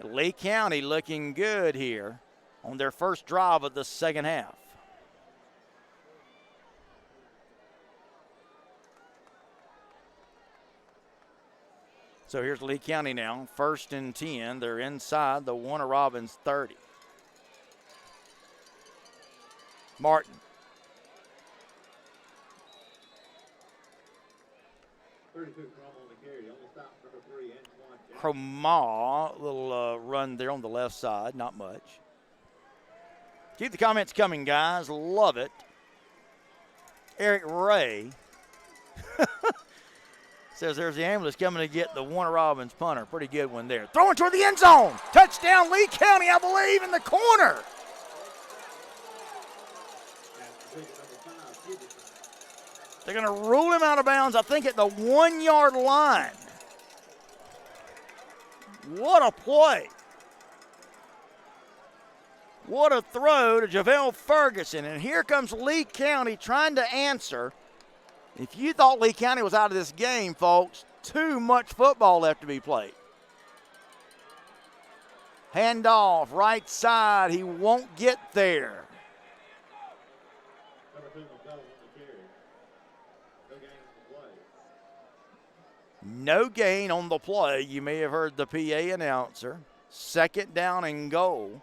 Lee County looking good here on their first drive of the second half. So here's Lee County now, 1st and 10. They're inside the Warner Robins 30. Martin. 32 Cromwell on the carry. On the stop, number 3, Antoine Jackson. Cromar, little run there on the left side, not much. Keep the comments coming, guys. Love it. Eric Ray says there's the ambulance coming to get the Warner Robins punter. Pretty good one there. Throwing toward the end zone. Touchdown, Lee County, I believe, in the corner. They're going to rule him out of bounds, I think, at the 1-yard line. What a play. What a throw to JaVale Ferguson. And here comes Lee County trying to answer. If you thought Lee County was out of this game, folks, too much football left to be played. Handoff, right side. He won't get there. Number 2, McDowell on the carry. No gain on the play. You may have heard the PA announcer. 2nd down and goal.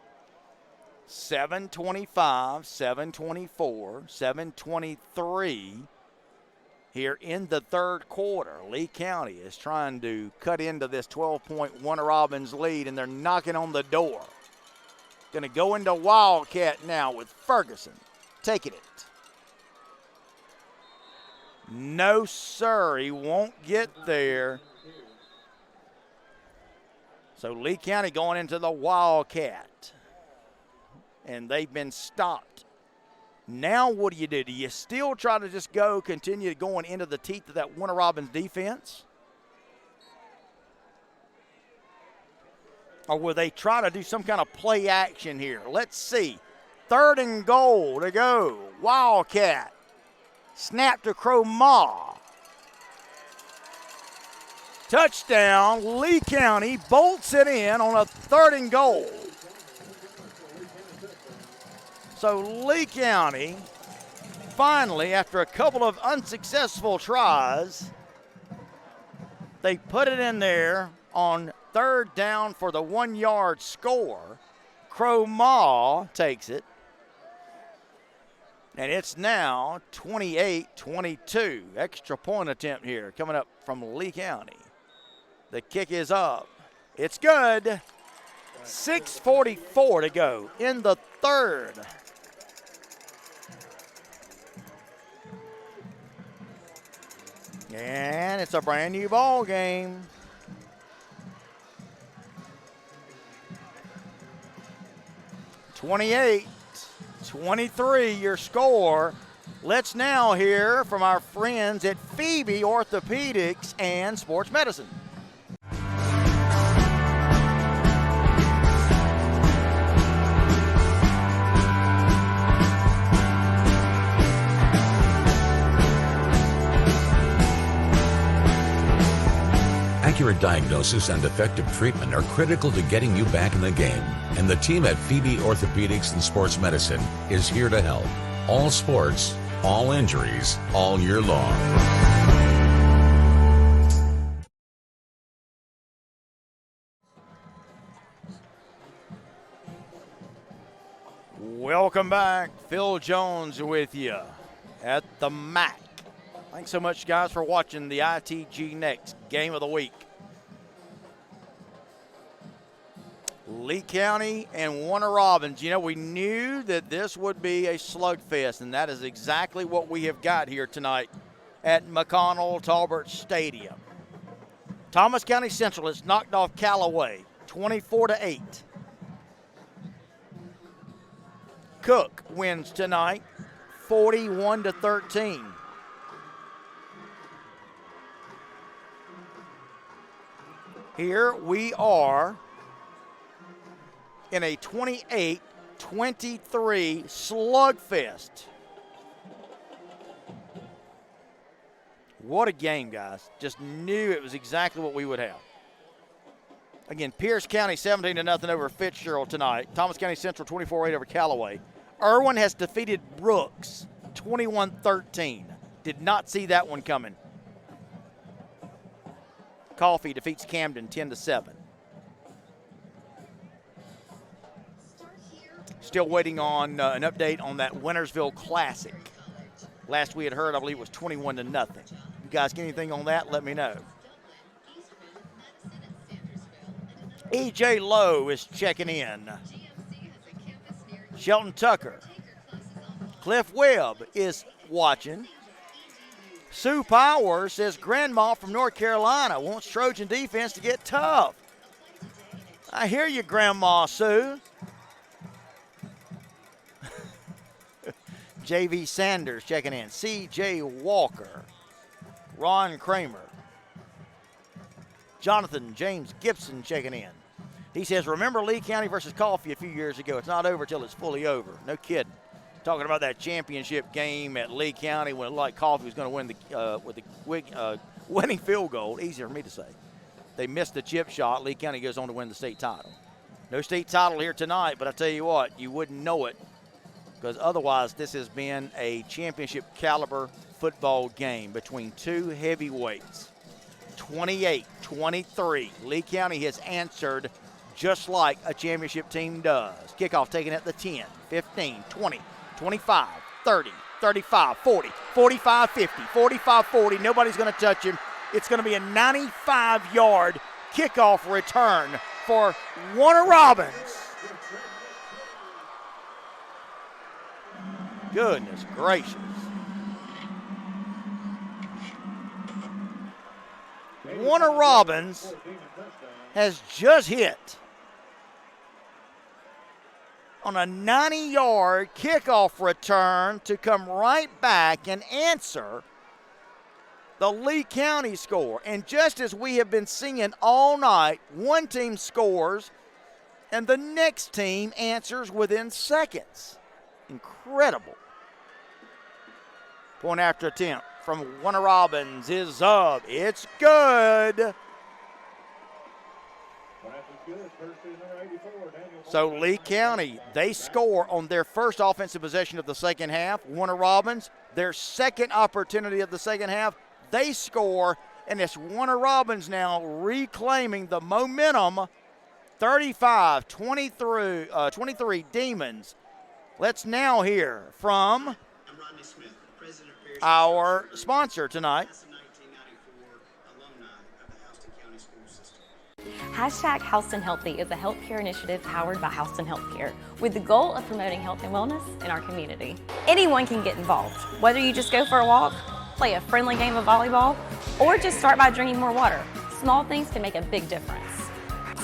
7:25, 7:24, 7:23 here in the 3rd quarter. Lee County is trying to cut into this 12-point Warner Robins lead, and they're knocking on the door. Going to go into Wildcat now with Ferguson taking it. No, sir, he won't get there. So Lee County going into the Wildcat. And they've been stopped. Now what do? Do you still try to just continue going into the teeth of that Warner Robins defense? Or will they try to do some kind of play action here? Let's see. 3rd and goal to go. Wildcat. Snap to Crow Ma. Touchdown. Lee County bolts it in on a 3rd and goal. So Lee County finally, after a couple of unsuccessful tries, they put it in there on 3rd down for the 1-yard score. Crow Ma takes it. And it's now 28-22. Extra point attempt here coming up from Lee County. The kick is up. It's good. 6:44 to go in the 3rd. And it's a brand new ball game. (28-23) your score. Let's now hear from our friends at Phoebe Orthopedics and Sports Medicine. Accurate diagnosis and effective treatment are critical to getting you back in the game. And the team at Phoebe Orthopedics and Sports Medicine is here to help. All sports, all injuries, all year long. Welcome back. Phil Jones with you at the MAC. Thanks so much, guys, for watching the ITG Next Game of the Week. Lee County and Warner Robins. You know, we knew that this would be a slugfest, and that is exactly what we have got here tonight at McConnell Talbert Stadium. Thomas County Central has knocked off Callaway 24-8. Cook wins tonight 41-13. Here we are in a 28-23 slugfest. What a game, guys. Just knew it was exactly what we would have. Again, Pierce County 17-0 over Fitzgerald tonight. Thomas County Central 24-8 over Callaway. Irwin has defeated Brooks 21-13. Did not see that one coming. Coffee defeats Camden 10-7. Still waiting on an update on that Wintersville Classic. Last we had heard, I believe it was 21-0. You guys get anything on that? Let me know. E.J. Lowe is checking in. Shelton Tucker. Cliff Webb is watching. Sue Powers says Grandma from North Carolina wants Trojan defense to get tough. I hear you, Grandma Sue. J.V. Sanders checking in. C.J. Walker. Ron Kramer. Jonathan James Gibson checking in. He says, remember Lee County versus Coffee a few years ago. It's not over till it's fully over. No kidding. Talking about that championship game at Lee County when like Coffee was going to win with the winning field goal. Easier for me to say. They missed the chip shot. Lee County goes on to win the state title. No state title here tonight, but I tell you what, you wouldn't know it because otherwise this has been a championship caliber football game between two heavyweights. 28-23. Lee County has answered just like a championship team does. Kickoff taken at the 10, 15, 20, 25, 30, 35, 40, 45, 50, 45, 40. Nobody's going to touch him. It's going to be a 95-yard kickoff return for Warner Robins. Goodness gracious. Warner Robins has just hit on a 90-yard kickoff return to come right back and answer the Lee County score. And just as we have been seeing all night, one team scores, and the next team answers within seconds. Incredible. Point after attempt from Warner Robins is up. It's good. So Lee County, they score on their first offensive possession of the second half. Warner Robins, their second opportunity of the second half, they score, and it's Warner Robins now reclaiming the momentum. 35-23 Demons. Let's now hear from I'm Rodney Smith, president of Pearson our sponsor tonight. Class of 1994 alumni of the Houston County School System. Hashtag Houston Healthy is a healthcare initiative powered by Houston Healthcare with the goal of promoting health and wellness in our community. Anyone can get involved, whether you just go for a walk, play a friendly game of volleyball, or just start by drinking more water. Small things can make a big difference.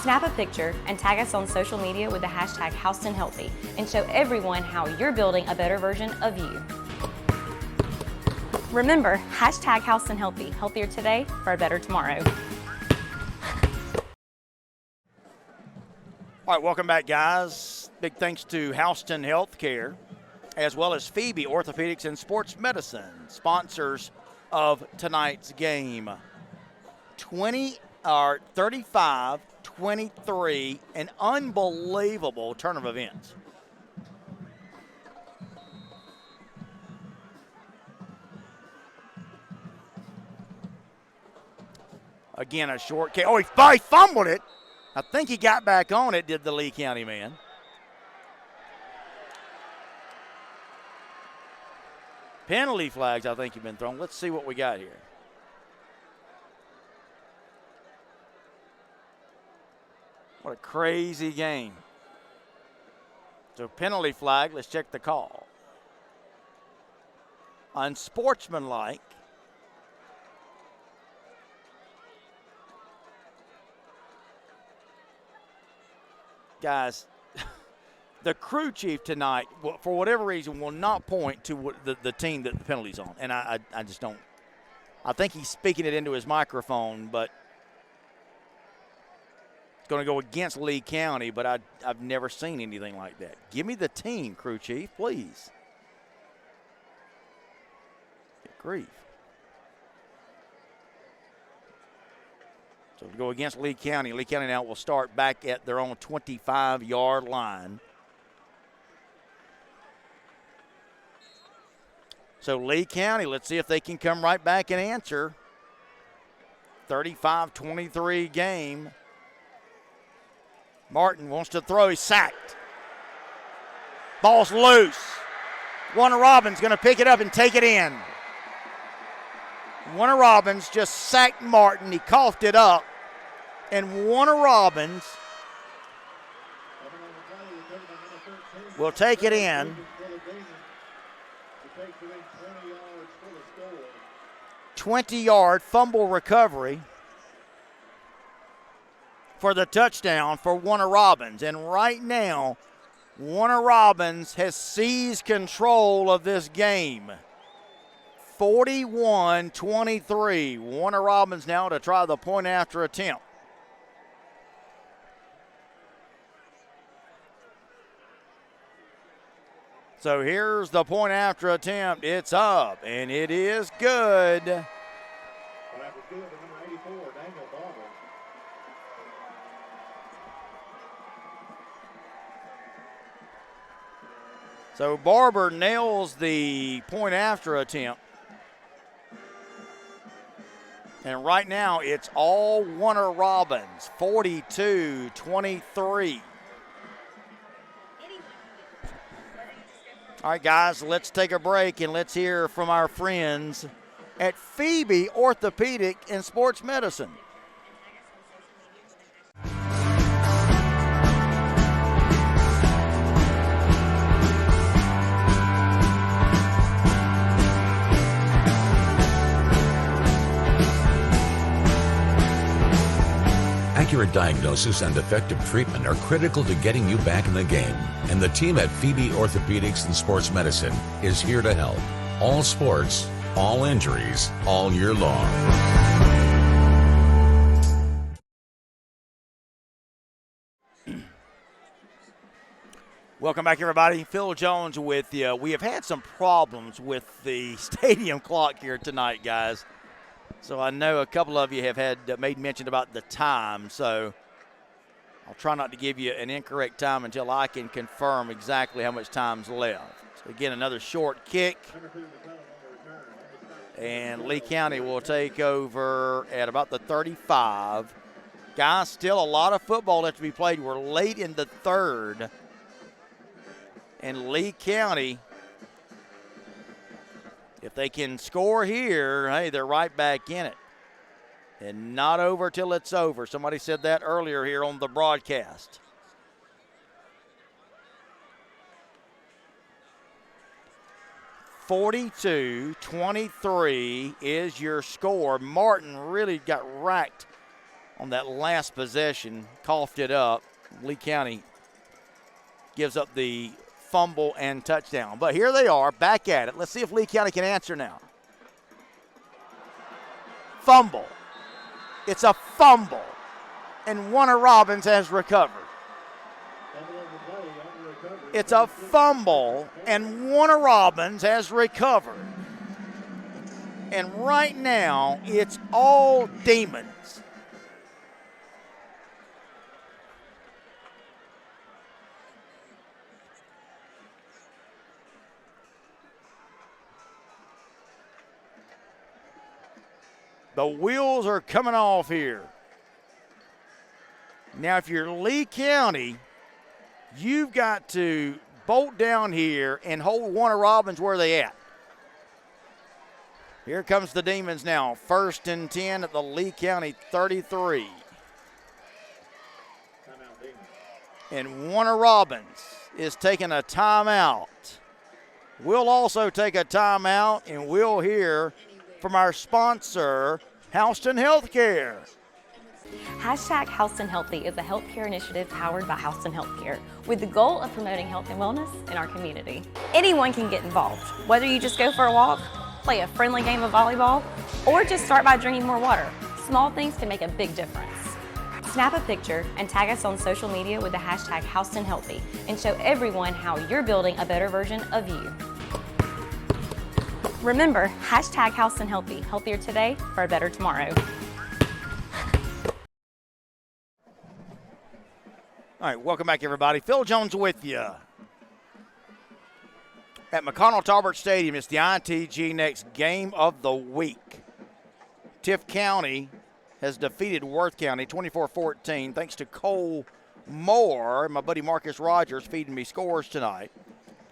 Snap a picture and tag us on social media with the hashtag Houston Healthy and show everyone how you're building a better version of you. Remember, hashtag Houston Healthy, healthier today for a better tomorrow. All right, welcome back, guys. Big thanks to Houston Healthcare, as well as Phoebe Orthopedics and Sports Medicine, sponsors of tonight's game. 35-23, an unbelievable turn of events. Again, a short kick. Oh, he fumbled it. I think he got back on it, did the Lee County man. Penalty flags, I think, have been thrown. Let's see what we got here. What a crazy game. So penalty flag, let's check the call. Unsportsmanlike. Guys, the crew chief tonight, for whatever reason, will not point to the team that the penalty's on. And I just don't. I think he's speaking it into his microphone, but it's going to go against Lee County, but I've never seen anything like that. Give me the team, crew chief, please. Good grief. So to go against Lee County. Lee County now will start back at their own 25-yard line. So Lee County, let's see if they can come right back and answer. 35-23 game. Martin wants to throw. He's sacked. Ball's loose. Warner Robins going to pick it up and take it in. Warner Robins just sacked Martin. He coughed it up. And Warner Robins will take it in. 20-yard fumble recovery for the touchdown for Warner Robins. And right now, Warner Robins has seized control of this game. 41-23. Warner Robins now to try the point after attempt. So here's the point after attempt. It's up, and it is good. Well, that was good. Number 84, Daniel Barber. So Barber nails the point after attempt. And right now, it's all Warner Robins, 42-23. All right, guys, let's take a break and let's hear from our friends at Phoebe Orthopedic and Sports Medicine. Accurate diagnosis and effective treatment are critical to getting you back in the game. And the team at Phoebe Orthopedics and Sports Medicine is here to help. All sports, all injuries, all year long. Welcome back, everybody. Phil Jones with you. We have had some problems with the stadium clock here tonight, guys. So I know a couple of you have made mention about the time. So I'll try not to give you an incorrect time until I can confirm exactly how much time's left. So again, another short kick. And Lee County will take over at about the 35. Guys, still a lot of football left to be played. We're late in the third. And Lee County, if they can score here, hey, they're right back in it. And not over till it's over. Somebody said that earlier here on the broadcast. (42-23) is your score. Martin really got racked on that last possession, coughed it up. Lee County gives up the fumble and touchdown. But here they are, back at it. Let's see if Lee County can answer now. Fumble. It's a fumble. And Warner Robins has recovered. It's a fumble, and Warner Robins has recovered. And right now, it's all Demons. The wheels are coming off here. Now, if you're Lee County, you've got to bolt down here and hold Warner Robins where they at. Here comes the Demons now. 1st and 10 at the Lee County 33. And Warner Robins is taking a timeout. We'll also take a timeout, and we'll hear from our sponsor, Houston Healthcare. Hashtag Houston Healthy is a healthcare initiative powered by Houston Healthcare with the goal of promoting health and wellness in our community. Anyone can get involved, whether you just go for a walk, play a friendly game of volleyball, or just start by drinking more water. Small things can make a big difference. Snap a picture and tag us on social media with the hashtag Houston Healthy and show everyone how you're building a better version of you. Remember, hashtag Houston Healthy, healthier today for a better tomorrow. All right, welcome back, everybody. Phil Jones with you. At McConnell-Tarbert Stadium, it's the ITG Next Game of the Week. Tift County has defeated Worth County 24-14 thanks to Cole Moore and my buddy Marcus Rogers feeding me scores tonight.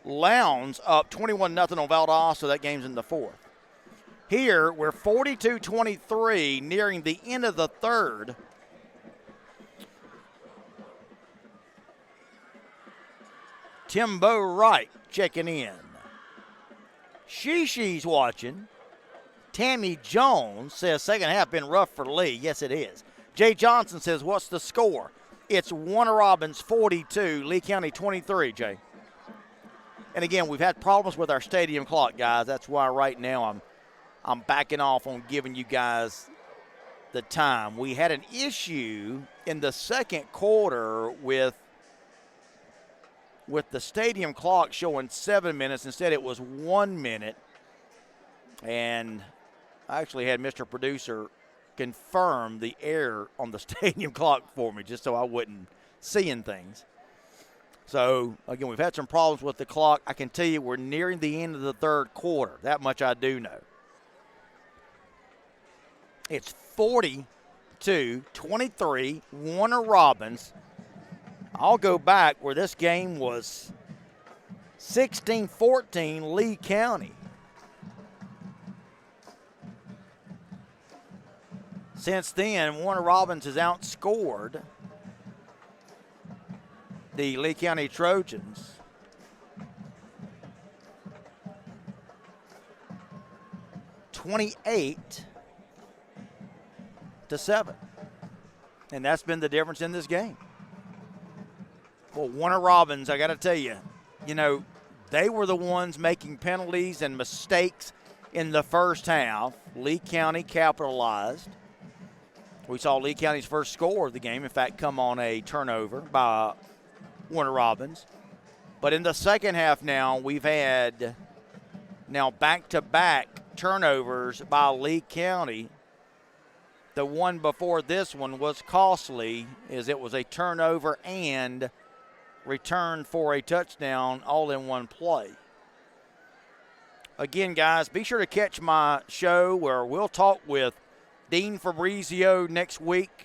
Lowndes up 21-0 on Valdosta. That game's in the fourth. Here, we're 42-23, nearing the end of the third. Timbo Wright checking in. Shishi's watching. Tammy Jones says second half been rough for Lee. Yes, it is. Jay Johnson says, what's the score? It's Warner Robins 42, Lee County 23, Jay. And again, we've had problems with our stadium clock, guys. That's why right now I'm backing off on giving you guys the time. We had an issue in the second quarter with the stadium clock showing 7 minutes. Instead, it was 1 minute. And I actually had Mr. Producer confirm the error on the stadium clock for me just so I wasn't seeing things. So, again, we've had some problems with the clock. I can tell you we're nearing the end of the third quarter. That much I do know. It's 42-23, Warner Robins. I'll go back where this game was 16-14, Lee County. Since then, Warner Robins has outscored the Lee County Trojans 28-7. And that's been the difference in this game. Well, Warner Robins, I got to tell you, they were the ones making penalties and mistakes in the first half. Lee County capitalized. We saw Lee County's first score of the game, in fact, come on a turnover by Warner Robins. But in the second half now, we've had back-to-back turnovers by Lee County. The one before this one was costly, as it was a turnover and return for a touchdown all in one play. Again, guys, be sure to catch my show where we'll talk with Dean Fabrizio next week.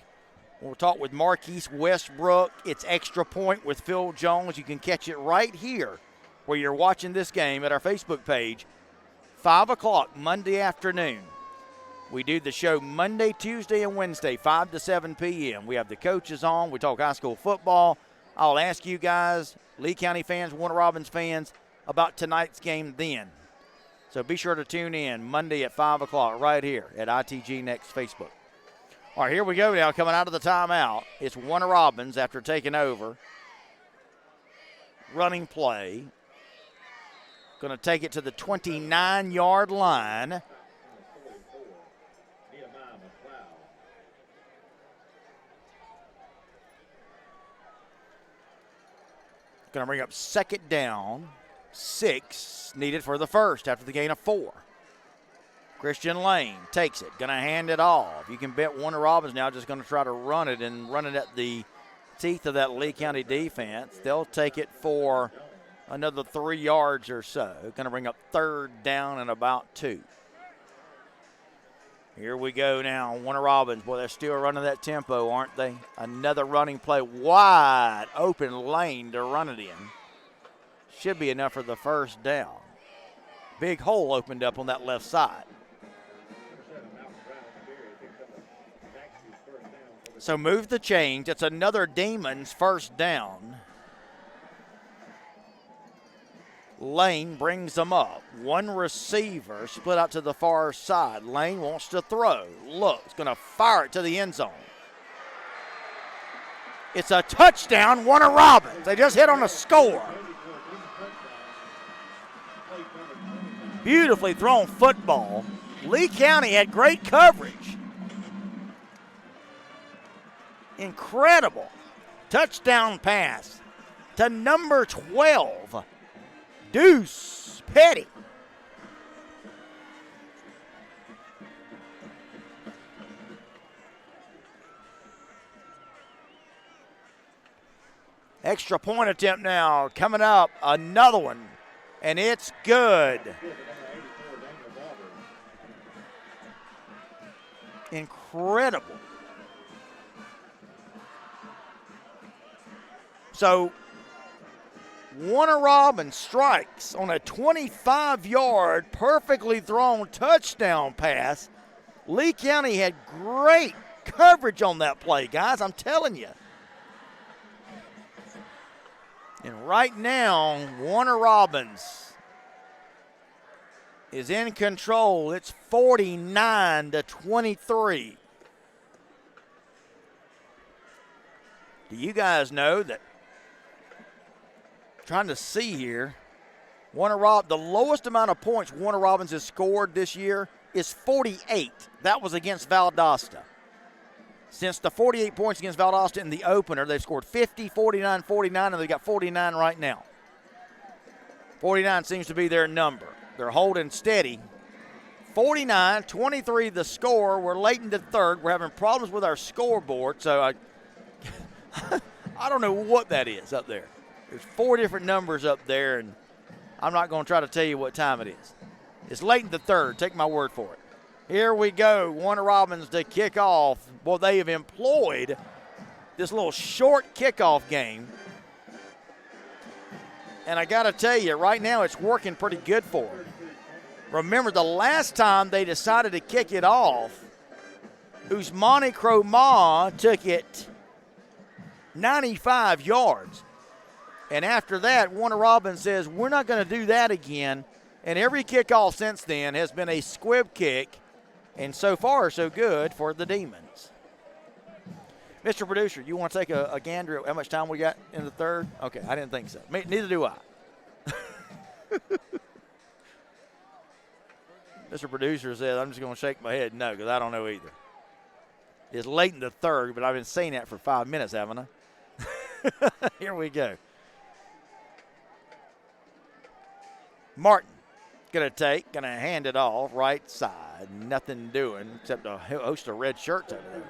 We'll talk with Marquise Westbrook. It's Extra Point with Phil Jones. You can catch it right here where you're watching this game at our Facebook page, 5 o'clock Monday afternoon. We do the show Monday, Tuesday, and Wednesday, 5 to 7 p.m. We have the coaches on. We talk high school football. I'll ask you guys, Lee County fans, Warner Robins fans, about tonight's game then. So be sure to tune in Monday at 5 o'clock right here at ITG Next Facebook. All right, here we go now. Coming out of the timeout, it's Warner Robins after taking over. Running play. Going to take it to the 29-yard line. Going to bring up second down. 6 needed for the first after the gain of 4. Christian Lane takes it, going to hand it off. You can bet Warner Robins now just going to try to run it at the teeth of that Lee County defense. They'll take it for another 3 yards or so. Going to bring up third down and about 2. Here we go now. Warner Robins, boy, they're still running that tempo, aren't they? Another running play, wide open lane to run it in. Should be enough for the first down. Big hole opened up on that left side. So move the change. It's another Demons first down. Lane brings them up. One receiver split out to the far side. Lane wants to throw. Looks, going to fire it to the end zone. It's a touchdown, Warner Robins. They just hit on a score. Beautifully thrown football. Lee County had great coverage. Incredible. Touchdown pass to number 12, Deuce Petty. Extra point attempt now coming up. Another one, and it's good. Incredible. So Warner Robins strikes on a 25-yard, perfectly thrown touchdown pass. Lee County had great coverage on that play, guys. I'm telling you. And right now, Warner Robins is in control. It's 49-23. Do you guys know that? Trying to see here. The lowest amount of points Warner Robins has scored this year is 48. That was against Valdosta. Since the 48 points against Valdosta in the opener, they've scored 50, 49, 49, and they've got 49 right now. 49 seems to be their number. They're holding steady. 49-23 the score. We're late into third. We're having problems with our scoreboard, so I don't know what that is up there. There's 4 different numbers up there, and I'm not going to try to tell you what time it is. It's late in the third. Take my word for it. Here we go. Warner Robins to kick off. Well, they have employed this little short kickoff game. And I got to tell you, right now it's working pretty good for them. Remember, the last time they decided to kick it off, Usmani Cromah took it 95 yards. And after that, Warner Robins says, we're not going to do that again. And every kickoff since then has been a squib kick. And so far, so good for the Demons. Mr. Producer, you want to take a gander at how much time we got in the third? Okay, I didn't think so. Neither do I. Mr. Producer said, I'm just going to shake my head no, because I don't know either. It's late in the third, but I've been saying that for 5 minutes, haven't I? Here we go. Martin going to hand it off right side. Nothing doing except a host of red shirts over there.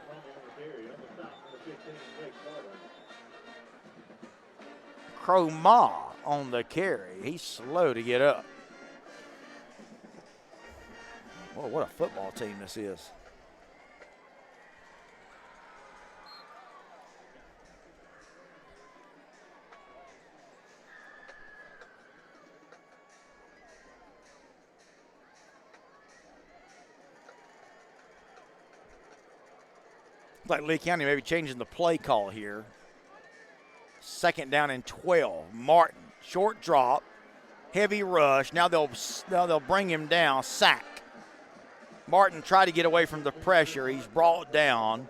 Croma on the carry. He's slow to get up. Whoa, what a football team this is. Looks like Lee County may be changing the play call here. 2nd down and 12. Martin, short drop, heavy rush. Now they'll bring him down. Sack. Martin tried to get away from the pressure. He's brought down.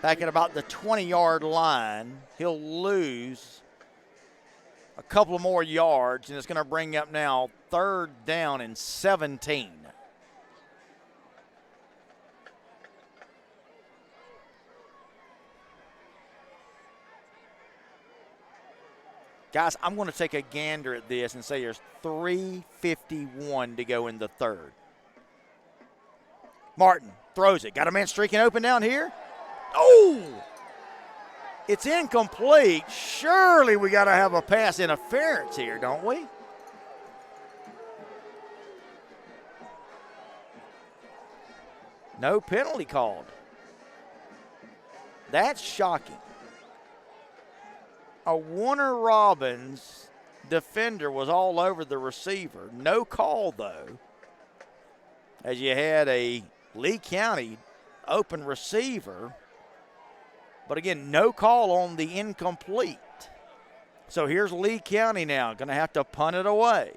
Back at about the 20-yard line. He'll lose a couple of more yards, and it's going to bring up now 3rd down and 17. Guys, I'm going to take a gander at this and say there's 3:51 to go in the 3rd. Martin throws it. Got a man streaking open down here. Oh! It's incomplete. Surely we got to have a pass interference here, don't we? No penalty called. That's shocking. A Warner Robins defender was all over the receiver. No call, though, as you had a Lee County open receiver. But again, no call on the incomplete. So here's Lee County now, going to have to punt it away.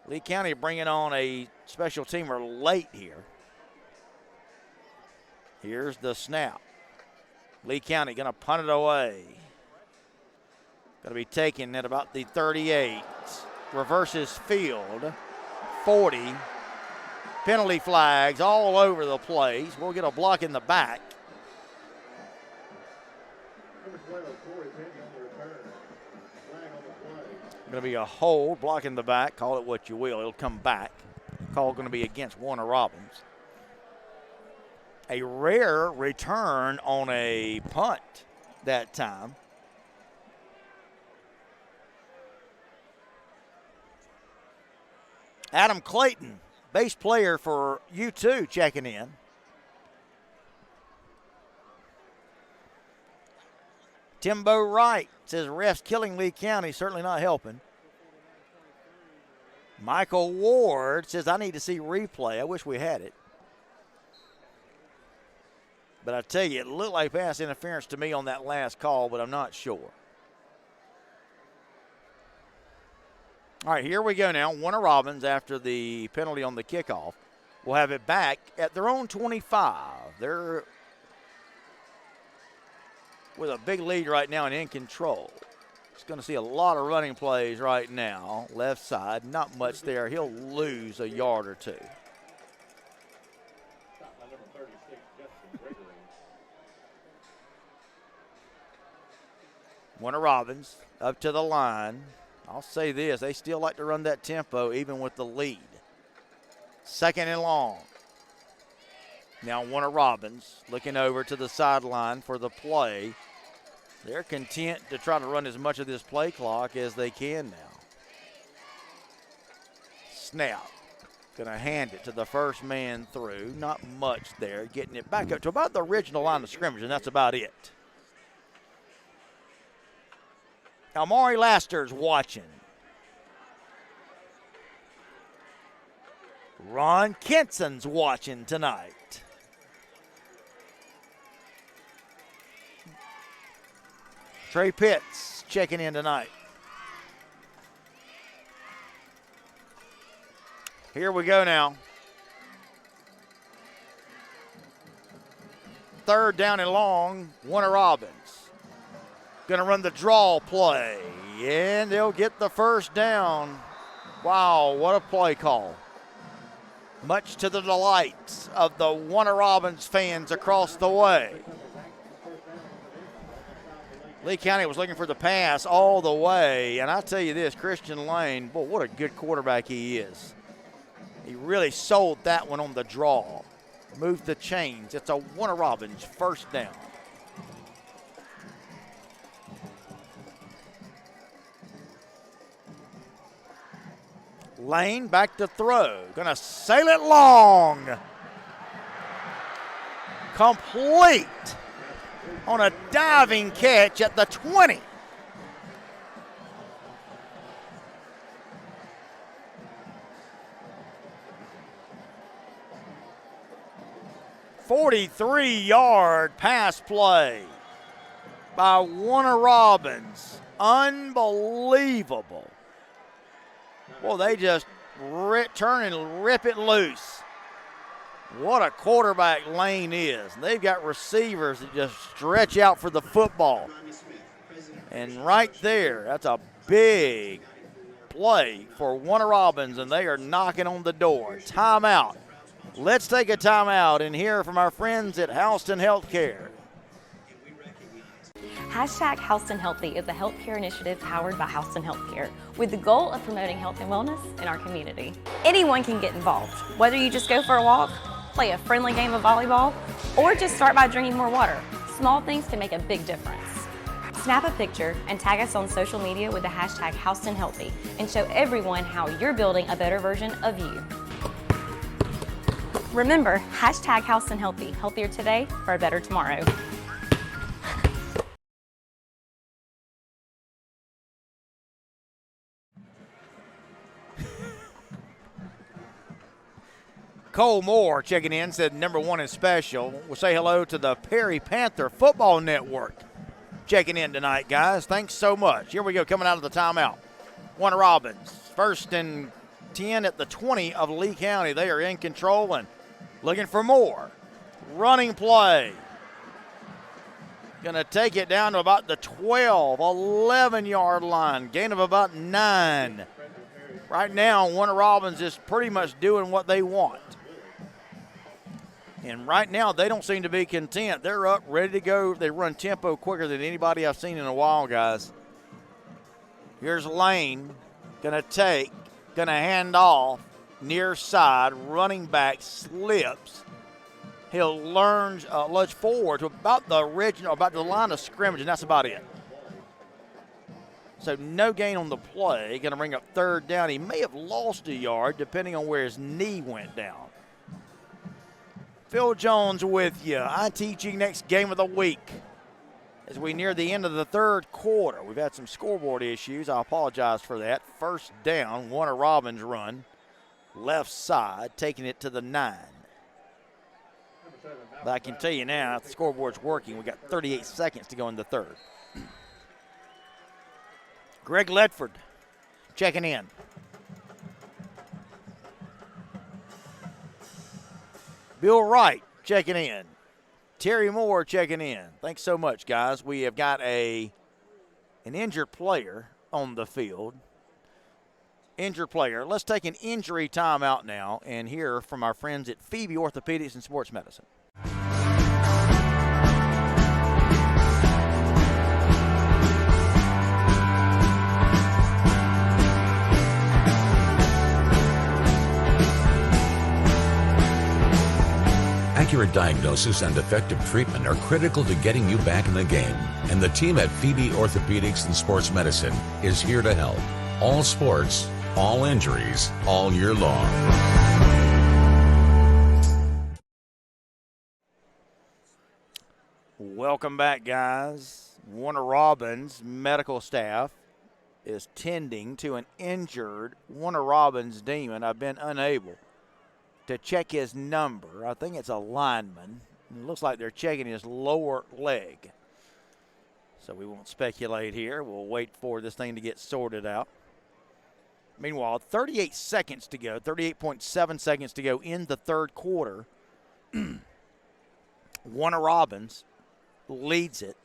Lee County bringing on a special teamer late here. Here's the snap. Lee County going to punt it away. Going to be taken at about the 38. Reverses field. 40. Penalty flags all over the place. We'll get a block in the back. Going to be a hold, block in the back. Call it what you will. It'll come back. Call going to be against Warner Robins. A rare return on a punt that time. Adam Clayton, base player for U2, checking in. Timbo Wright says refs killing Lee County, certainly not helping. Michael Ward says I need to see replay. I wish we had it. But I tell you, it looked like pass interference to me on that last call, but I'm not sure. All right, here we go now. Warner Robins, after the penalty on the kickoff, will have it back at their own 25. They're with a big lead right now and in control. It's going to see a lot of running plays right now. Left side, not much there. He'll lose a yard or two. Warner Robins up to the line. I'll say this, they still like to run that tempo even with the lead. 2nd and long. Now Warner Robins looking over to the sideline for the play. They're content to try to run as much of this play clock as they can now. Snap. Going to hand it to the first man through. Not much there. Getting it back up to about the original line of scrimmage, and that's about it. Amari Laster's watching. Ron Kinson's watching tonight. Trey Pitts checking in tonight. Here we go now. 3rd down and long, Warner Robins. Going to run the draw play, and they'll get the first down. Wow, what a play call. Much to the delight of the Warner Robins fans across the way. Lee County was looking for the pass all the way, and I tell you this, Christian Lane, boy, what a good quarterback he is. He really sold that one on the draw. Moved the chains. It's a Warner Robins first down. Lane back to throw. Gonna sail it long. Complete on a diving catch at the 20. "43-yard pass play by Warner Robins. Unbelievable. Well, they just turn and rip it loose. What a quarterback Lane is. They've got receivers that just stretch out for the football. And right there, that's a big play for Warner Robins, and they are knocking on the door. Timeout. Let's take a timeout and hear from our friends at Houston Healthcare. Hashtag Houston Healthy is a healthcare initiative powered by Houston Healthcare with the goal of promoting health and wellness in our community. Anyone can get involved, whether you just go for a walk, play a friendly game of volleyball, or just start by drinking more water. Small things can make a big difference. Snap a picture and tag us on social media with the hashtag Houston Healthy and show everyone how you're building a better version of you. Remember, hashtag Houston Healthy, healthier today for a better tomorrow. Cole Moore checking in, said number one is special. We'll say hello to the Perry Panther Football Network checking in tonight, guys. Thanks so much. Here we go, coming out of the timeout. Warner Robins, 1st and 10 at the 20 of Lee County. They are in control and looking for more. Running play. Going to take it down to about the 12, 11-yard line. Gain of about 9. Right now, Warner Robins is pretty much doing what they want. And right now, they don't seem to be content. They're up, ready to go. They run tempo quicker than anybody I've seen in a while, guys. Here's Lane. Going to hand off. Near side, running back slips. He'll lunge forward to about the line of scrimmage, and that's about it. So no gain on the play. Going to bring up 3rd down. He may have lost a yard depending on where his knee went down. Phil Jones with you. ITG next game of the week. As we near the end of the 3rd quarter, we've had some scoreboard issues. I apologize for that. 1st down, Warner Robins run. Left side, taking it to the 9. But I can tell you now, the scoreboard's working. We've got 38 seconds to go in the 3rd. Greg Ledford checking in. Bill Wright checking in. Terry Moore checking in. Thanks so much, guys. We have got an injured player on the field. Injured player. Let's take an injury timeout now and hear from our friends at Phoebe Orthopedics and Sports Medicine. Accurate diagnosis and effective treatment are critical to getting you back in the game, and the team at Phoebe Orthopedics and Sports Medicine is here to help. All sports, all injuries, all year long. Welcome back, guys. Warner Robins medical staff is tending to an injured Warner Robins demon. I've been unable to check his number. I think it's a lineman. It looks like they're checking his lower leg. So we won't speculate here. We'll wait for this thing to get sorted out. Meanwhile, 38 seconds to go, 38.7 seconds to go in the 3rd quarter. Warner Robins leads it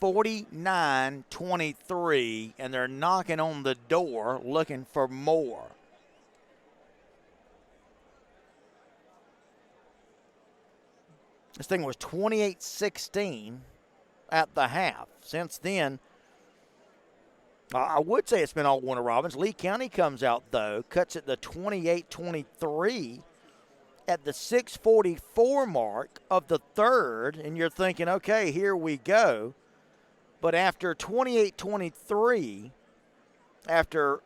49-23, and they're knocking on the door looking for more. This thing was 28-16 at the half. Since then, I would say it's been all Warner Robins. Lee County comes out, though, cuts it to 28-23 at the 6:44 mark of the third, and you're thinking, okay, here we go. But after 28-23, after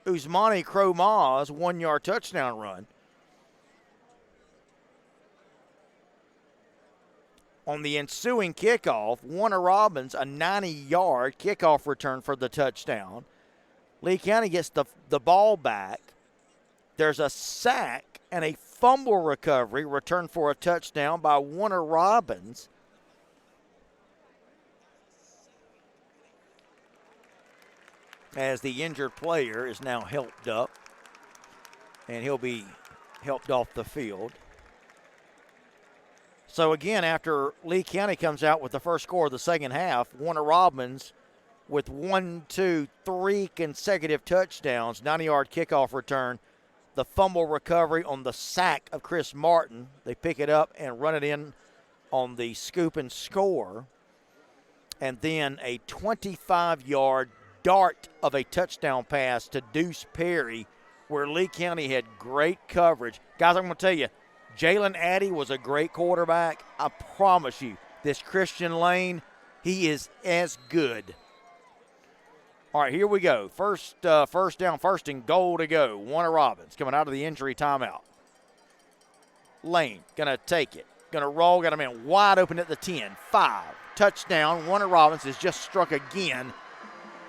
Usmani Crow-Ma's 1-yard touchdown run, on the ensuing kickoff, Warner Robins, a 90-yard kickoff return for the touchdown. Lee County gets the ball back. There's a sack and a fumble recovery, return for a touchdown by Warner Robins. As the injured player is now helped up, and he'll be helped off the field. So again, after Lee County comes out with the first score of the second half, Warner Robins with 3 consecutive touchdowns, 90-yard kickoff return, the fumble recovery on the sack of Chris Martin. They pick it up and run it in on the scoop and score. And then a 25-yard dart of a touchdown pass to Deuce Perry, where Lee County had great coverage. Guys, I'm going to tell you, Jalen Addy was a great quarterback. I promise you, this Christian Lane, he is as good. All right, here we go. First down, first and goal to go. Warner Robins coming out of the injury timeout. Lane going to take it. Going to roll. Got a man wide open at the 10. 5. Touchdown. Warner Robins is just struck again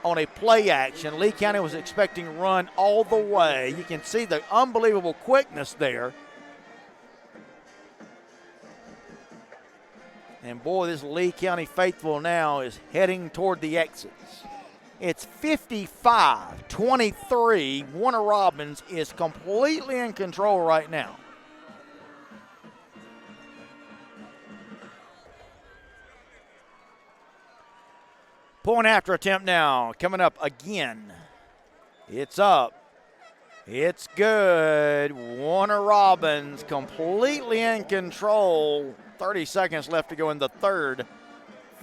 on a play action. Lee County was expecting run all the way. You can see the unbelievable quickness there. And boy, this Lee County faithful now is heading toward the exits. It's 55-23. Warner Robins is completely in control right now. Point after attempt now coming up again. It's up. It's good. Warner Robins completely in control. 30 seconds left to go in the third.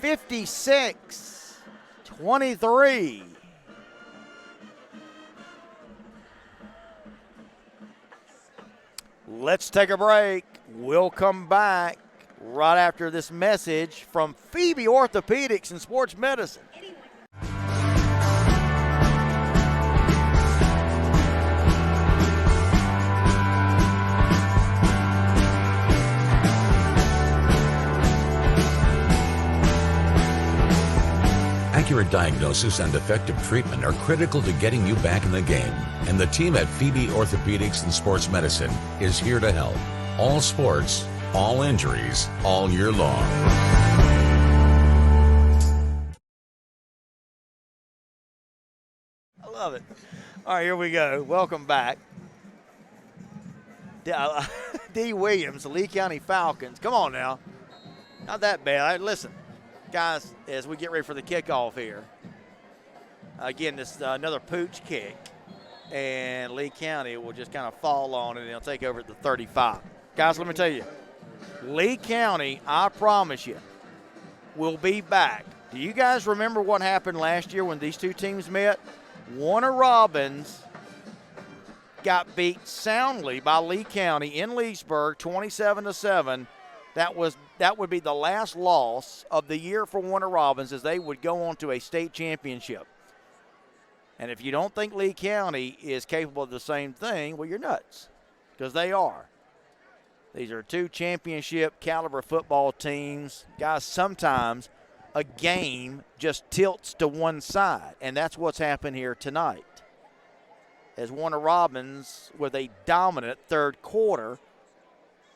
56-23. Let's take a break. We'll come back right after this message from Phoebe Orthopedics and Sports Medicine. Accurate diagnosis and effective treatment are critical to getting you back in the game. And the team at Phoebe Orthopedics and Sports Medicine is here to help. All sports, all injuries, all year long. I love it. All right, here we go. Welcome back. D. Williams, the Lee County Falcons. Come on now. Not that bad. Listen, guys, as we get ready for the kickoff here, again, this is another pooch kick, and Lee County will just kind of fall on it, and they'll take over at the 35. Guys, let me tell you, Lee County, I promise you, will be back. Do you guys remember what happened last year when these two teams met? Warner Robins got beat soundly by Lee County in Leesburg, 27-7. That would be the last loss of the year for Warner Robins, as they would go on to a state championship. And if you don't think Lee County is capable of the same thing, well, you're nuts, because they are. These are two championship caliber football teams. Guys, sometimes a game just tilts to one side, and that's what's happened here tonight. As Warner Robins, with a dominant third quarter,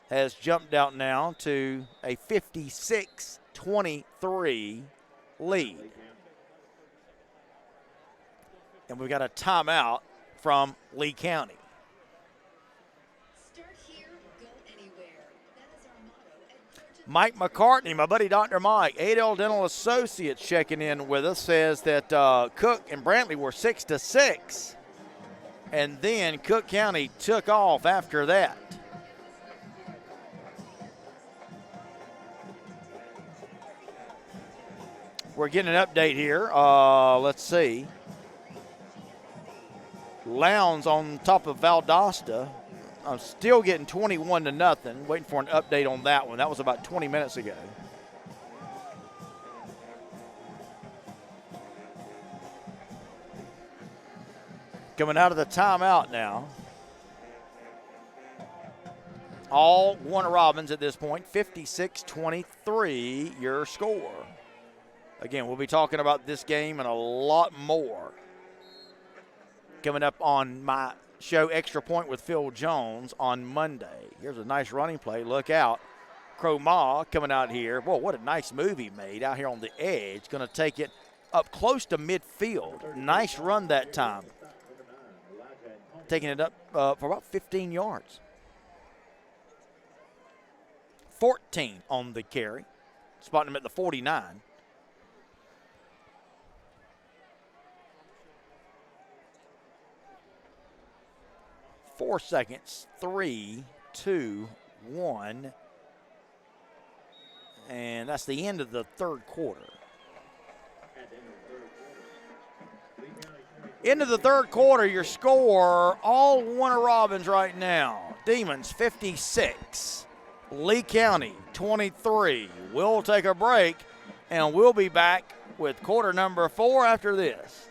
has jumped out now to a 56-23 lead. And we've got a timeout from Lee County. Mike McCartney, my buddy Dr. Mike, Adel Dental Associates checking in with us, says that Cook and Brantley were 6-6, and then Cook County took off after that. We're getting an update here. Let's see. Lowndes on top of Valdosta. I'm still getting 21-0. Waiting for an update on that one. That was about 20 minutes ago. Coming out of the timeout now. All Warner Robins at this point, 56-23, your score. Again, we'll be talking about this game and a lot more coming up on my show Extra Point with Phil Jones on Monday. Here's a nice running play. Look out. Cromah coming out here. Boy, what a nice move he made out here on the edge. Going to take it up close to midfield. Nice run that time. Taking it up for about 15 yards. 14 on the carry. Spotting him at the 49. Four seconds. 3, 2, 1. And that's the end of the third quarter. End of the third quarter, your score, all Warner Robins right now. Demons 56. Lee County 23. We'll take a break, and we'll be back with quarter number 4 after this.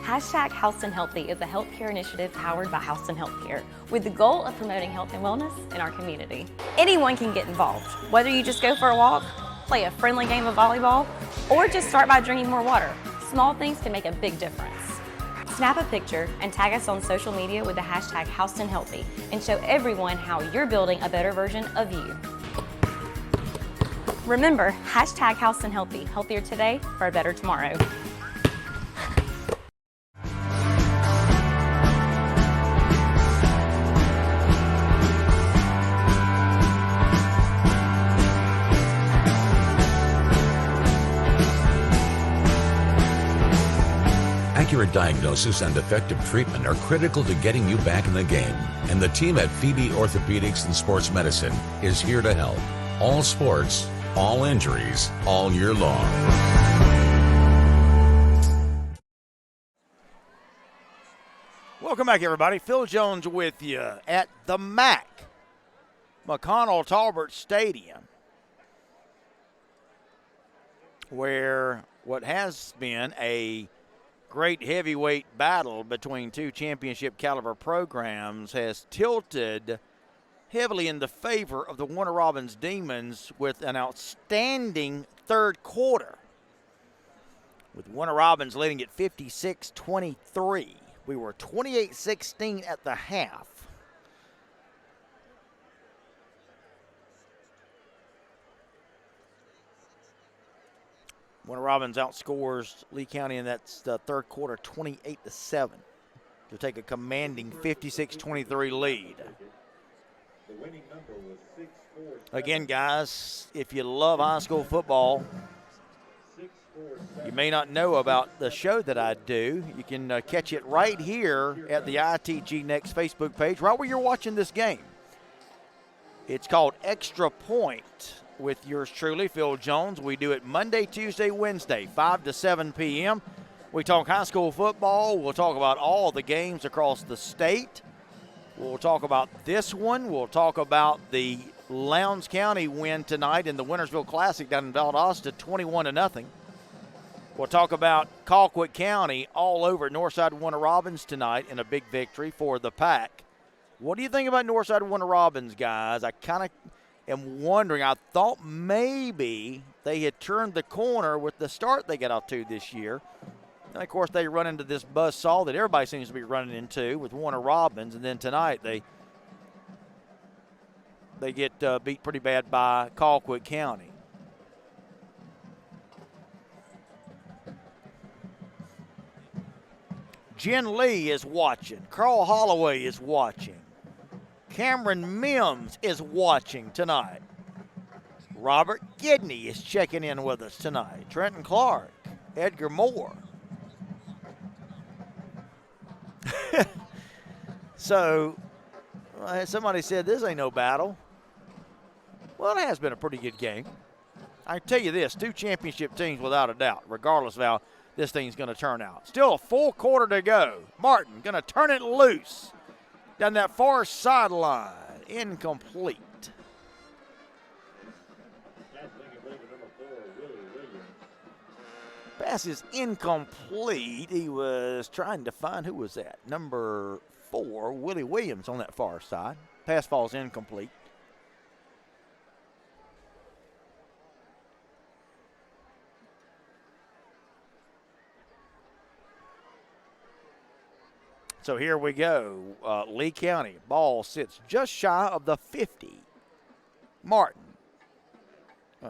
Hashtag Houston Healthy is a healthcare initiative powered by Houston Healthcare with the goal of promoting health and wellness in our community. Anyone can get involved, whether you just go for a walk, play a friendly game of volleyball, or just start by drinking more water. Small things can make a big difference. Snap a picture and tag us on social media with the hashtag Houston Healthy and show everyone how you're building a better version of you. Remember, hashtag Houston Healthy, healthier today for a better tomorrow. Accurate diagnosis and effective treatment are critical to getting you back in the game, and the team at Phoebe Orthopedics and Sports Medicine is here to help. All sports, all injuries, all year long. Welcome back, everybody. Phil Jones with you at the MAC, McConnell Talbert Stadium, where what has been a great heavyweight battle between two championship caliber programs has tilted heavily in the favor of the Warner Robins Demons with an outstanding third quarter, with Warner Robins leading at 56-23. We were 28-16 at the half. Warner Robins outscores Lee County in that third quarter 28-7 to take a commanding 56-23 lead. Again, guys, if you love high school football, you may not know about the show that I do. You can catch it right here at the ITG Next Facebook page, right where you're watching this game. It's called Extra Point with yours truly, Phil Jones. We do it Monday, Tuesday, Wednesday, 5 to 7 p.m. We talk high school football. We'll talk about all the games across the state. We'll talk about this one. We'll talk about the Lowndes County win tonight in the Wintersville Classic down in Valdosta, 21-0. We'll talk about Colquitt County all over Northside Warner Robins tonight in a big victory for the Pack. What do you think about Northside Warner Robins, guys? I kind of am wondering. I thought maybe they had turned the corner with the start they got out to this year. And, of course, they run into this buzzsaw that everybody seems to be running into with Warner Robins. And then tonight they get beat pretty bad by Colquitt County. Jen Lee is watching. Carl Holloway is watching. Cameron Mims is watching tonight. Robert Gidney is checking in with us tonight. Trenton Clark, Edgar Moore. So, somebody said this ain't no battle. Well, it has been a pretty good game. I tell you this, 2 championship teams without a doubt, regardless of how this thing's going to turn out. Still a full quarter to go. Martin going to turn it loose down that far sideline. Incomplete. Pass is incomplete. He was trying to find, who was that? Number 4, Willie Williams on that far side. Pass falls incomplete. So here we go. Lee County, ball sits just shy of the 50. Martin,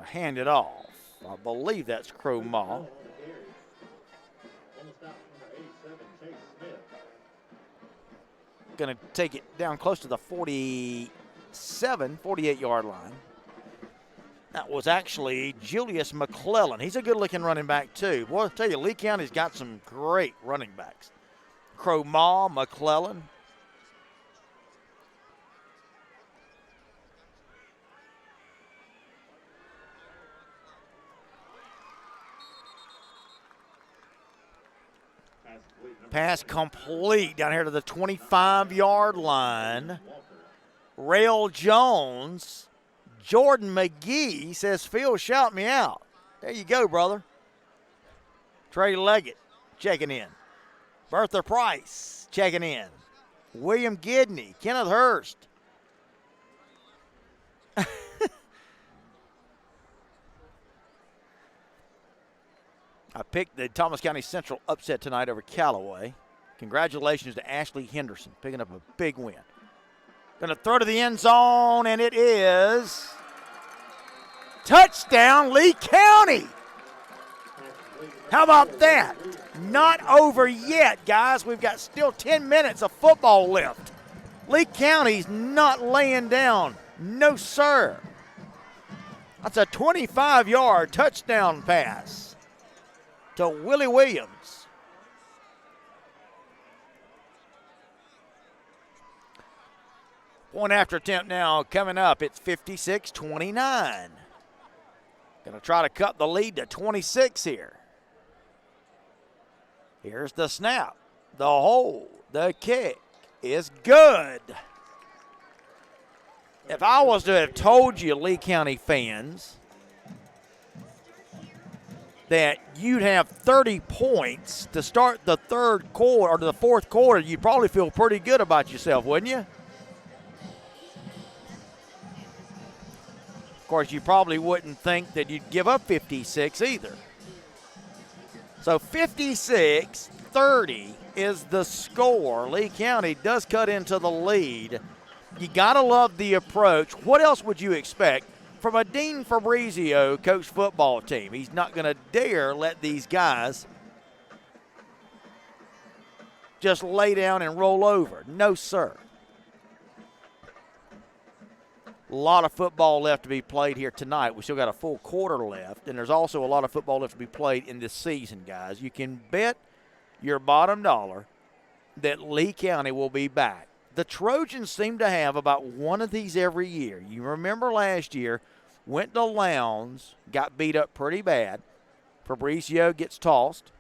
hand it off. I believe that's Crow Mall. Going to take it down close to the 48-yard line. That was actually Julius McClellan. He's a good-looking running back, too. Boy, I'll tell you, Lee County's got some great running backs. Crow Mall, McClellan. Pass complete down here to the 25-yard line. Rail Jones. Jordan McGee says, Phil, shout me out. There you go, brother. Trey Leggett checking in. Bertha Price checking in. William Gidney. Kenneth Hurst. I picked the Thomas County Central upset tonight over Callaway. Congratulations to Ashley Henderson picking up a big win. Going to throw to the end zone, and it is touchdown, Lee County. How about that? Not over yet, guys. We've got still 10 minutes of football left. Lee County's not laying down. No, sir. That's a 25-yard touchdown pass to Willie Williams. Point after attempt now coming up. It's 56-29. Going to try to cut the lead to 26 here. Here's the snap, the hold, the kick is good. If I was to have told you, Lee County fans, that you'd have 30 points to start the third quarter or the fourth quarter, you'd probably feel pretty good about yourself, wouldn't you? Of course, you probably wouldn't think that you'd give up 56 either. So 56-30 is the score. Lee County does cut into the lead. You got to love the approach. What else would you expect from a Dean Fabrizio coached football team? He's not going to dare let these guys just lay down and roll over. No, sir. A lot of football left to be played here tonight. We still got a full quarter left, and there's also a lot of football left to be played in this season, guys. You can bet your bottom dollar that Lee County will be back. The Trojans seem to have about one of these every year. You remember last year, went to Lowndes, got beat up pretty bad. Fabrizio gets tossed,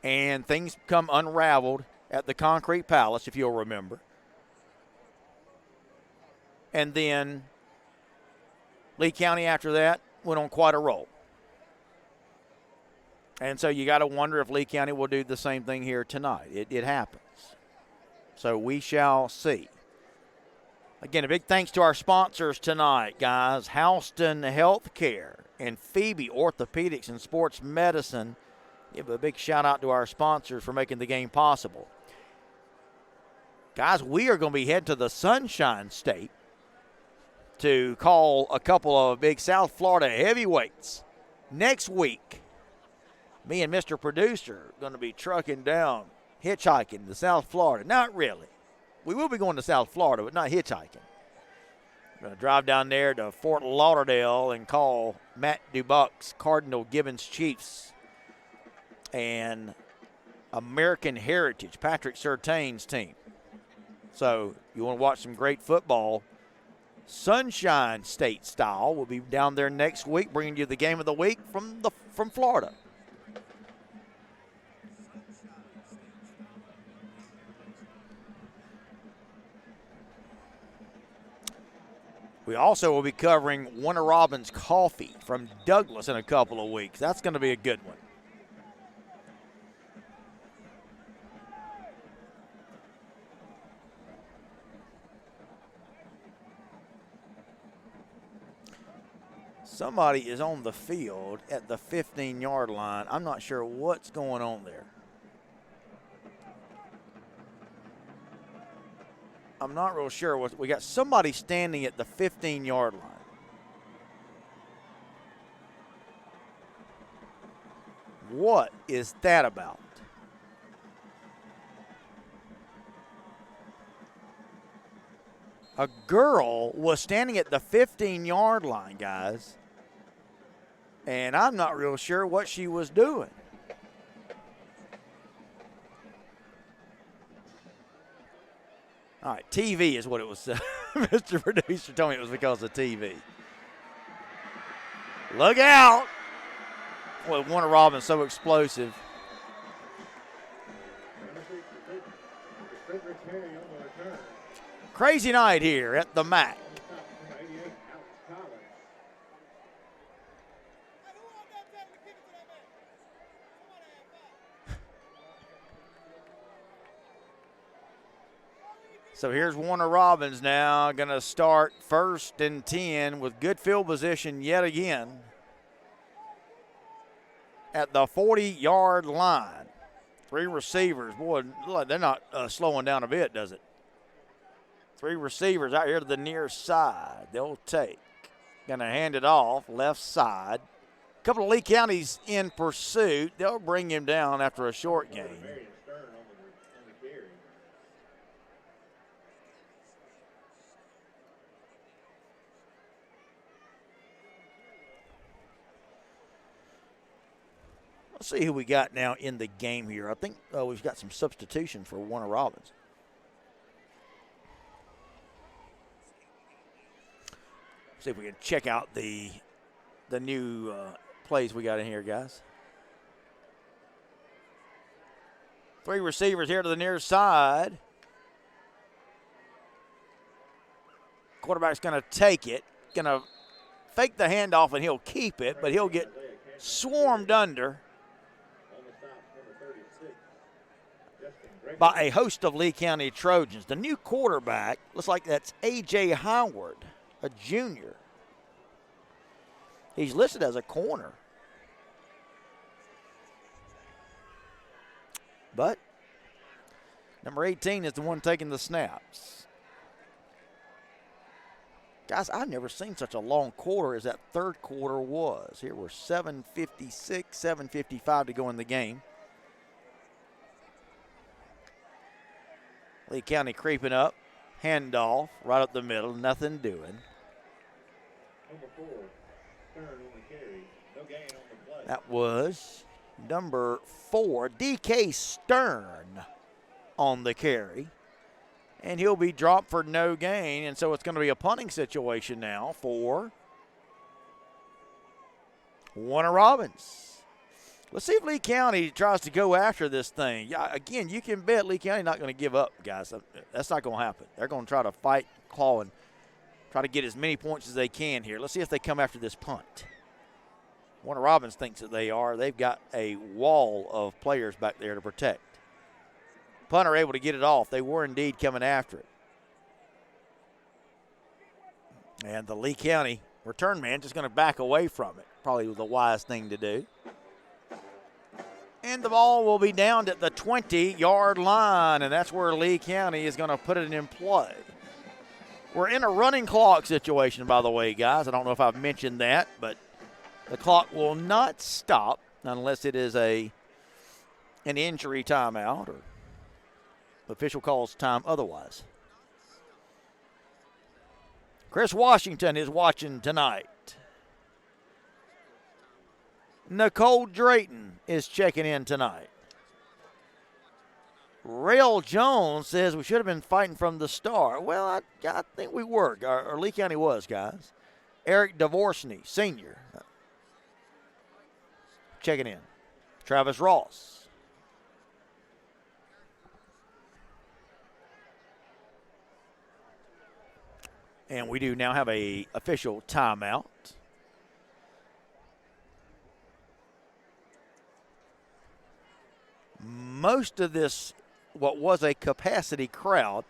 and things come unraveled at the Concrete Palace, if you'll remember. And then Lee County after that went on quite a roll. And so you got to wonder if Lee County will do the same thing here tonight. It happens. So we shall see. Again, a big thanks to our sponsors tonight, guys. Houston Healthcare and Phoebe Orthopedics and Sports Medicine. Give a big shout out to our sponsors for making the game possible. Guys, we are going to be heading to the Sunshine State to call a couple of big South Florida heavyweights. Next week, me and Mr. Producer are going to be trucking down, hitchhiking to South Florida. Not really. We will be going to South Florida, but not hitchhiking. We're going to drive down there to Fort Lauderdale and call Matt Dubuck's Cardinal Gibbons Chiefs and American Heritage, Patrick Surtain's team. So you want to watch some great football, Sunshine State style. We'll be down there next week bringing you the game of the week from Florida. We also will be covering Warner Robins Coffee from Douglas in a couple of weeks. That's going to be a good one. Somebody is on the field at the 15-yard line. I'm not sure what's going on there. I'm not real sure. We got somebody standing at the 15-yard line. What is that about? A girl was standing at the 15-yard line, guys, and I'm not real sure what she was doing. All right, TV is what it was. Mr. Producer told me it was because of TV. Look out. Boy, Warner Robins so explosive. Crazy night here at the MAC. So here's Warner Robins now going to start 1st and 10 with good field position yet again at the 40-yard line. 3 receivers. Boy, they're not slowing down a bit, does it? 3 receivers out here to the near side. They'll take. Going to hand it off left side. A couple of Lee County's in pursuit. They'll bring him down after a short gain. Let's see who we got now in the game here. I think we've got some substitutions for Warner Robins. See if we can check out the new plays we got in here, guys. 3 receivers here to the near side. Quarterback's going to take it, going to fake the handoff, and he'll keep it, but he'll get swarmed under by a host of Lee County Trojans. The new quarterback looks like that's A.J. Howard, a junior. He's listed as a corner. But number 18 is the one taking the snaps. Guys, I've never seen such a long quarter as that third quarter was. Here we're 7:56, 7:55 to go in the game. Lee County creeping up. Handoff right up the middle. Nothing doing. Number 4, Stern on the carry. No gain on the play. That was number 4, D.K. Stern on the carry. And he'll be dropped for no gain. And so it's going to be a punting situation now for Warner Robins. Let's see if Lee County tries to go after this thing. Yeah, again, you can bet Lee County not going to give up, guys. That's not going to happen. They're going to try to fight, claw, and try to get as many points as they can here. Let's see if they come after this punt. Warner Robins thinks that they are. They've got a wall of players back there to protect. Punter able to get it off. They were indeed coming after it. And the Lee County return man just going to back away from it. Probably the wise thing to do. And the ball will be down at the 20-yard line, and that's where Lee County is going to put it in play. We're in a running clock situation, by the way, guys. I don't know if I've mentioned that, but the clock will not stop unless it is an injury timeout or the official calls time otherwise. Chris Washington is watching tonight. Nicole Drayton is checking in tonight. Rail Jones says we should have been fighting from the start. Well, I think we were, or Lee County was, guys. Eric Dvorsny, senior, checking in. Travis Ross. And we do now have a official timeout. Most of this, what was a capacity crowd,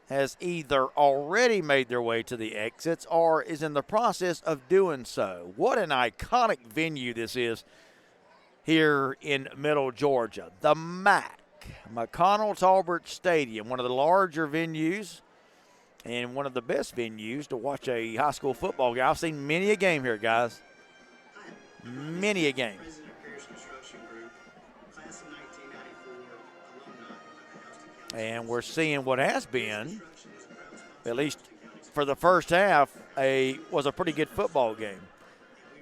has either already made their way to the exits or is in the process of doing so. What an iconic venue this is here in Middle Georgia. The MAC, McConnell Talbert Stadium, one of the larger venues and one of the best venues to watch a high school football game. I've seen many a game here, guys. Many a game. And we're seeing what has been, at least for the first half, was a pretty good football game.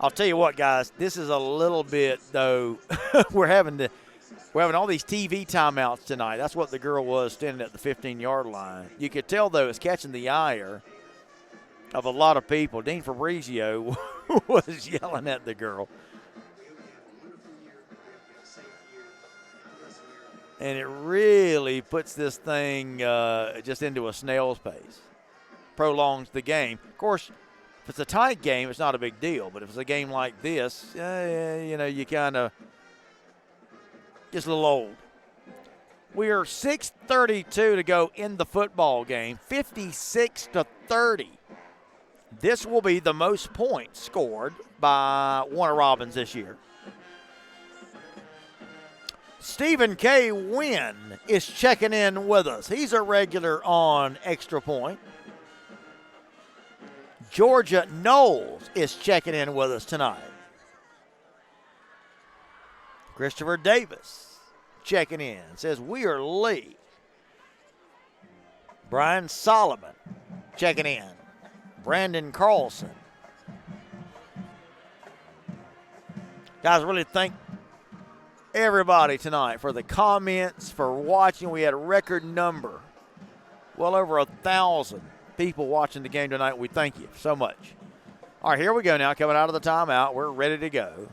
I'll tell you what, guys, this is a little bit, though, we're having all these TV timeouts tonight. That's what the girl was standing at the 15-yard line. You could tell, though, it's catching the ire of a lot of people. Dean Fabrizio was yelling at the girl. And it really puts this thing just into a snail's pace. Prolongs the game. Of course, if it's a tight game, it's not a big deal. But if it's a game like this, you kind of just a little old. We are 6:32 to go in the football game, 56-30. This will be the most points scored by Warner Robins this year. Stephen K. Wynn is checking in with us. He's a regular on Extra Point. Georgia Knowles is checking in with us tonight. Christopher Davis checking in. Says, we are Lee. Brian Solomon checking in. Brandon Carlson. Guys, really thank everybody tonight for the comments, for watching. We had a record number, well over 1,000 people watching the game tonight. We thank you so much. All right, here we go now. Coming out of the timeout, we're ready to go.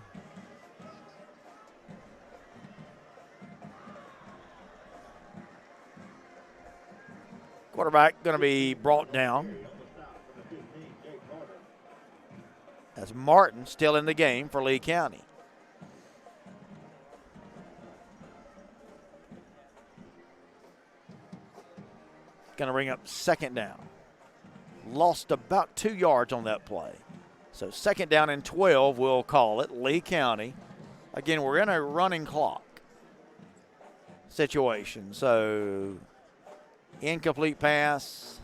Quarterback going to be brought down. That's Martin still in the game for Lee County. Going to bring up second down. Lost about 2 yards on that play. So second down and 12, we'll call it. Lee County. Again, we're in a running clock situation. So incomplete pass.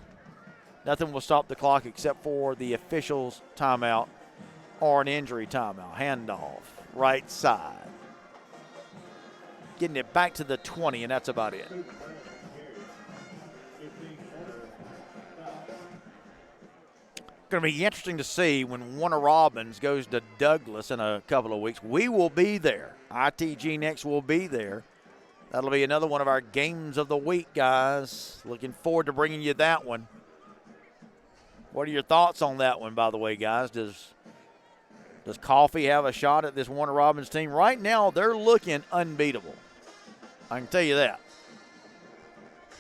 Nothing will stop the clock except for the official's timeout or an injury timeout. Handoff, right side. Getting it back to the 20, and that's about it. Going to be interesting to see when Warner Robins goes to Douglas in a couple of weeks. We will be there. ITG Next will be there. That'll be another one of our games of the week, guys. Looking forward to bringing you that one. What are your thoughts on that one, by the way, guys? Does Coffee have a shot at this Warner Robins team? Right now, they're looking unbeatable. I can tell you that.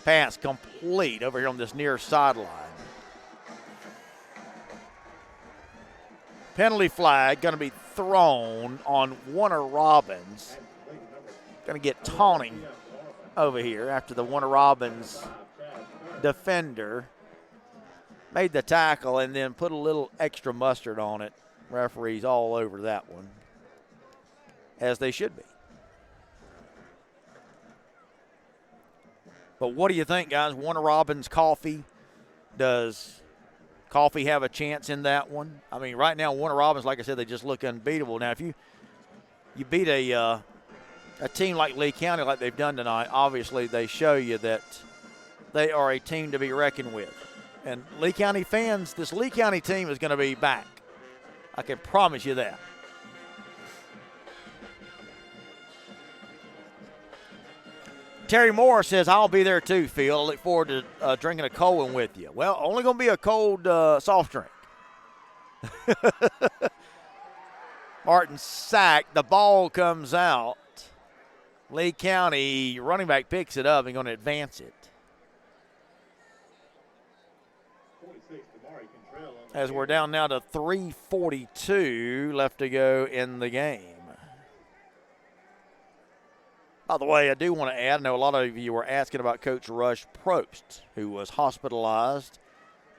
Pass complete over here on this near sideline. Penalty flag going to be thrown on Warner Robins. Going to get taunting over here after the Warner Robins defender made the tackle and then put a little extra mustard on it. Referees all over that one, as they should be. But what do you think, guys? Warner Robins, Coffee. Does Coffee have a chance in that one? I mean, right now, Warner Robins, like I said, they just look unbeatable. Now, if you beat a team like Lee County like they've done tonight, obviously they show you that they are a team to be reckoned with. And Lee County fans, this Lee County team is going to be back. I can promise you that. Terry Moore says, I'll be there too, Phil. I look forward to drinking a cold one with you. Well, only going to be a cold soft drink. Martin sacked. The ball comes out. Lee County running back picks it up and going to advance it. 46, Damari Cantrell. As we're down now to 3:42 left to go in the game. By the way, I do want to add, I know a lot of you were asking about Coach Rush Probst, who was hospitalized.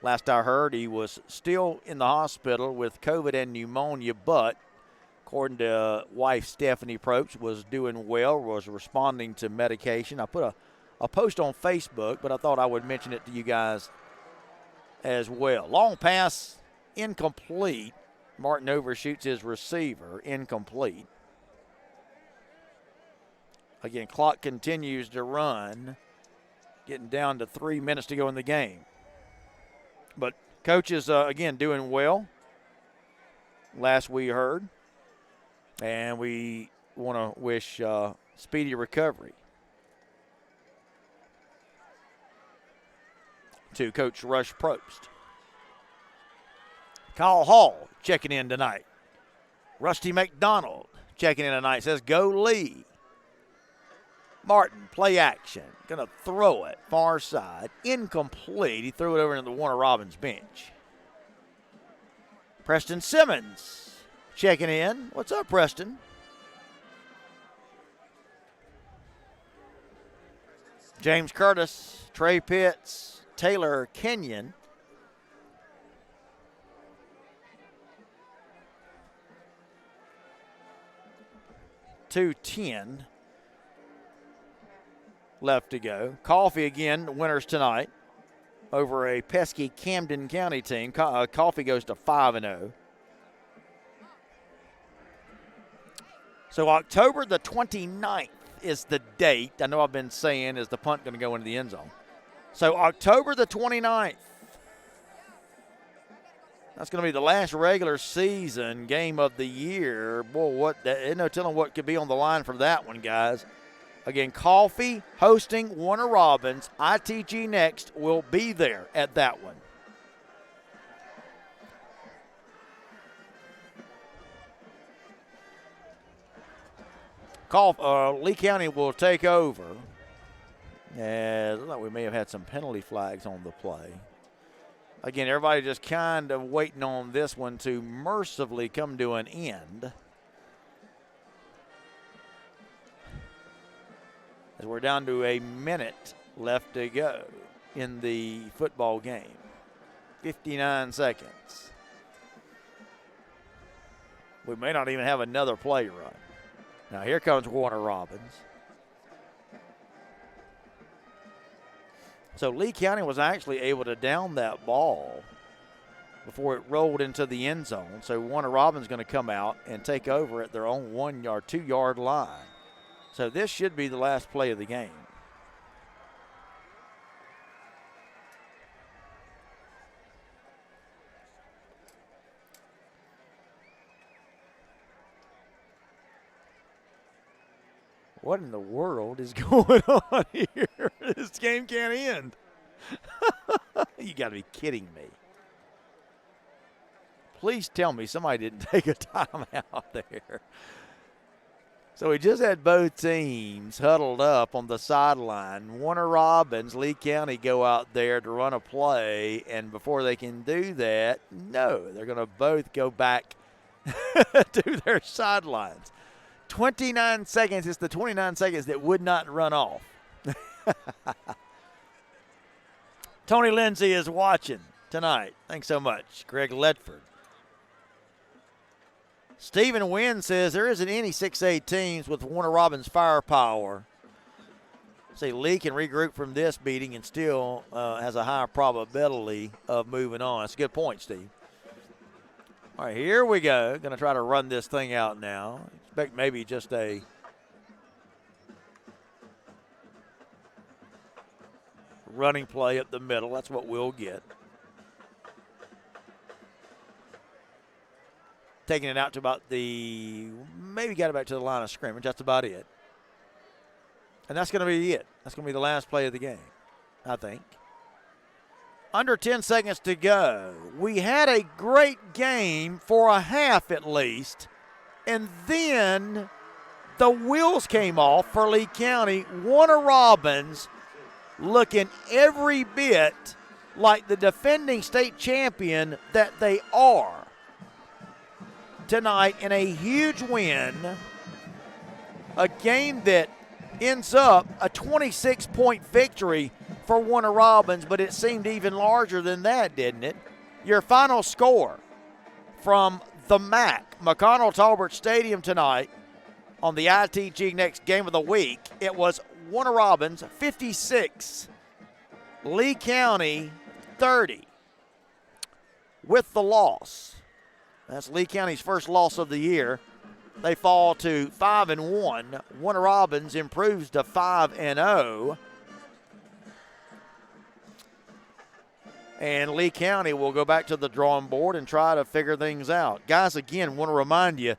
Last I heard, he was still in the hospital with COVID and pneumonia, but according to wife Stephanie Probst, was doing well, was responding to medication. I put a post on Facebook, but I thought I would mention it to you guys as well. Long pass, incomplete. Martin overshoots his receiver, incomplete. Again, clock continues to run, getting down to 3 minutes to go in the game. But coach is, again, doing well, last we heard. And we want to wish speedy recovery to Coach Rush Probst. Kyle Hall checking in tonight. Rusty McDonald checking in tonight. Says, go Lee. Martin, play action. Going to throw it far side. Incomplete. He threw it over into the Warner Robins bench. Preston Simmons checking in. What's up, Preston? James Curtis, Trey Pitts, Taylor Kenyon. .210 left to go. Coffee again, winners tonight over a pesky Camden County team. Coffee goes to 5-0. So October the 29th is the date. I know I've been saying, is the punt going to go into the end zone? So October the 29th. That's going to be the last regular season game of the year. Boy, there's no telling what could be on the line for that one, guys. Again, Coffee hosting Warner Robins. ITG Next will be there at that one. Lee County will take over. And it looks like we may have had some penalty flags on the play. Again, everybody just kind of waiting on this one to mercifully come to an end. As we're down to a minute left to go in the football game. 59 seconds. We may not even have another play run. Now here comes Warner Robins. So Lee County was actually able to down that ball before it rolled into the end zone. So Warner Robins going to come out and take over at their own 1 yard, 2 yard line. So this should be the last play of the game. What in the world is going on here? This game can't end. You got to be kidding me. Please tell me somebody didn't take a timeout there. So we just had both teams huddled up on the sideline. Warner Robins, Lee County go out there to run a play, and before they can do that, no, they're going to both go back to their sidelines. 29 seconds. It's the 29 seconds that would not run off. Tony Lindsay is watching tonight. Thanks so much, Greg Ledford. Stephen Wynn says there isn't any 6A teams with Warner Robins firepower. Say Lee can regroup from this beating and still has a higher probability of moving on. That's a good point, Steve. All right, here we go. Going to try to run this thing out now. Expect maybe just a running play up the middle. That's what we'll get. Taking it out to about maybe got it back to the line of scrimmage. That's about it. And that's going to be it. That's going to be the last play of the game, I think. Under 10 seconds to go. We had a great game for a half at least. And then the wheels came off for Lee County. Warner Robins looking every bit like the defending state champion that they are tonight in a huge win. A game that ends up a 26-point victory for Warner Robins, but it seemed even larger than that, didn't it? Your final score from the MAC, McConnell Talbert Stadium tonight on the ITG Next Game of the Week, it was Warner Robins 56, Lee County 30. With the loss, that's Lee County's first loss of the year. They fall to 5-1. Warner Robins improves to 5-0. And Lee County will go back to the drawing board and try to figure things out. Guys, again, want to remind you,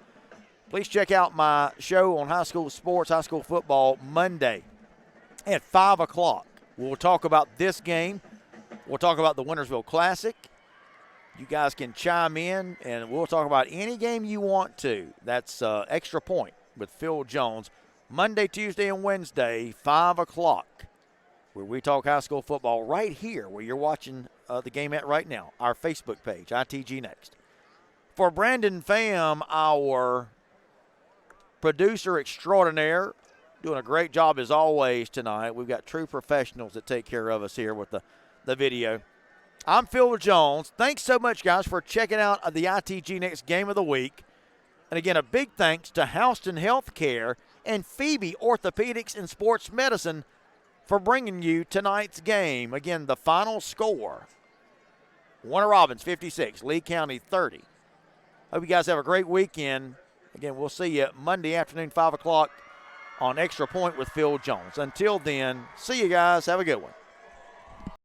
please check out my show on high school sports, high school football, Monday at 5 o'clock. We'll talk about this game. We'll talk about the Wintersville Classic. You guys can chime in, and we'll talk about any game you want to. That's Extra Point with Phil Jones. Monday, Tuesday, and Wednesday, 5 o'clock, where we talk high school football right here where you're watching the game at right now, our Facebook page, ITG Next. For Brandon Pham, our producer extraordinaire, doing a great job as always tonight. We've got true professionals that take care of us here with the video. I'm Phil Jones. Thanks so much, guys, for checking out the ITG Next Game of the Week. And again, a big thanks to Houston Healthcare and Phoebe Orthopedics and Sports Medicine for bringing you tonight's game. Again, the final score, Warner Robins 56, Lee County 30. Hope you guys have a great weekend. Again, we'll see you Monday afternoon, 5 o'clock on Extra Point with Phil Jones. Until then, see you guys. Have a good one.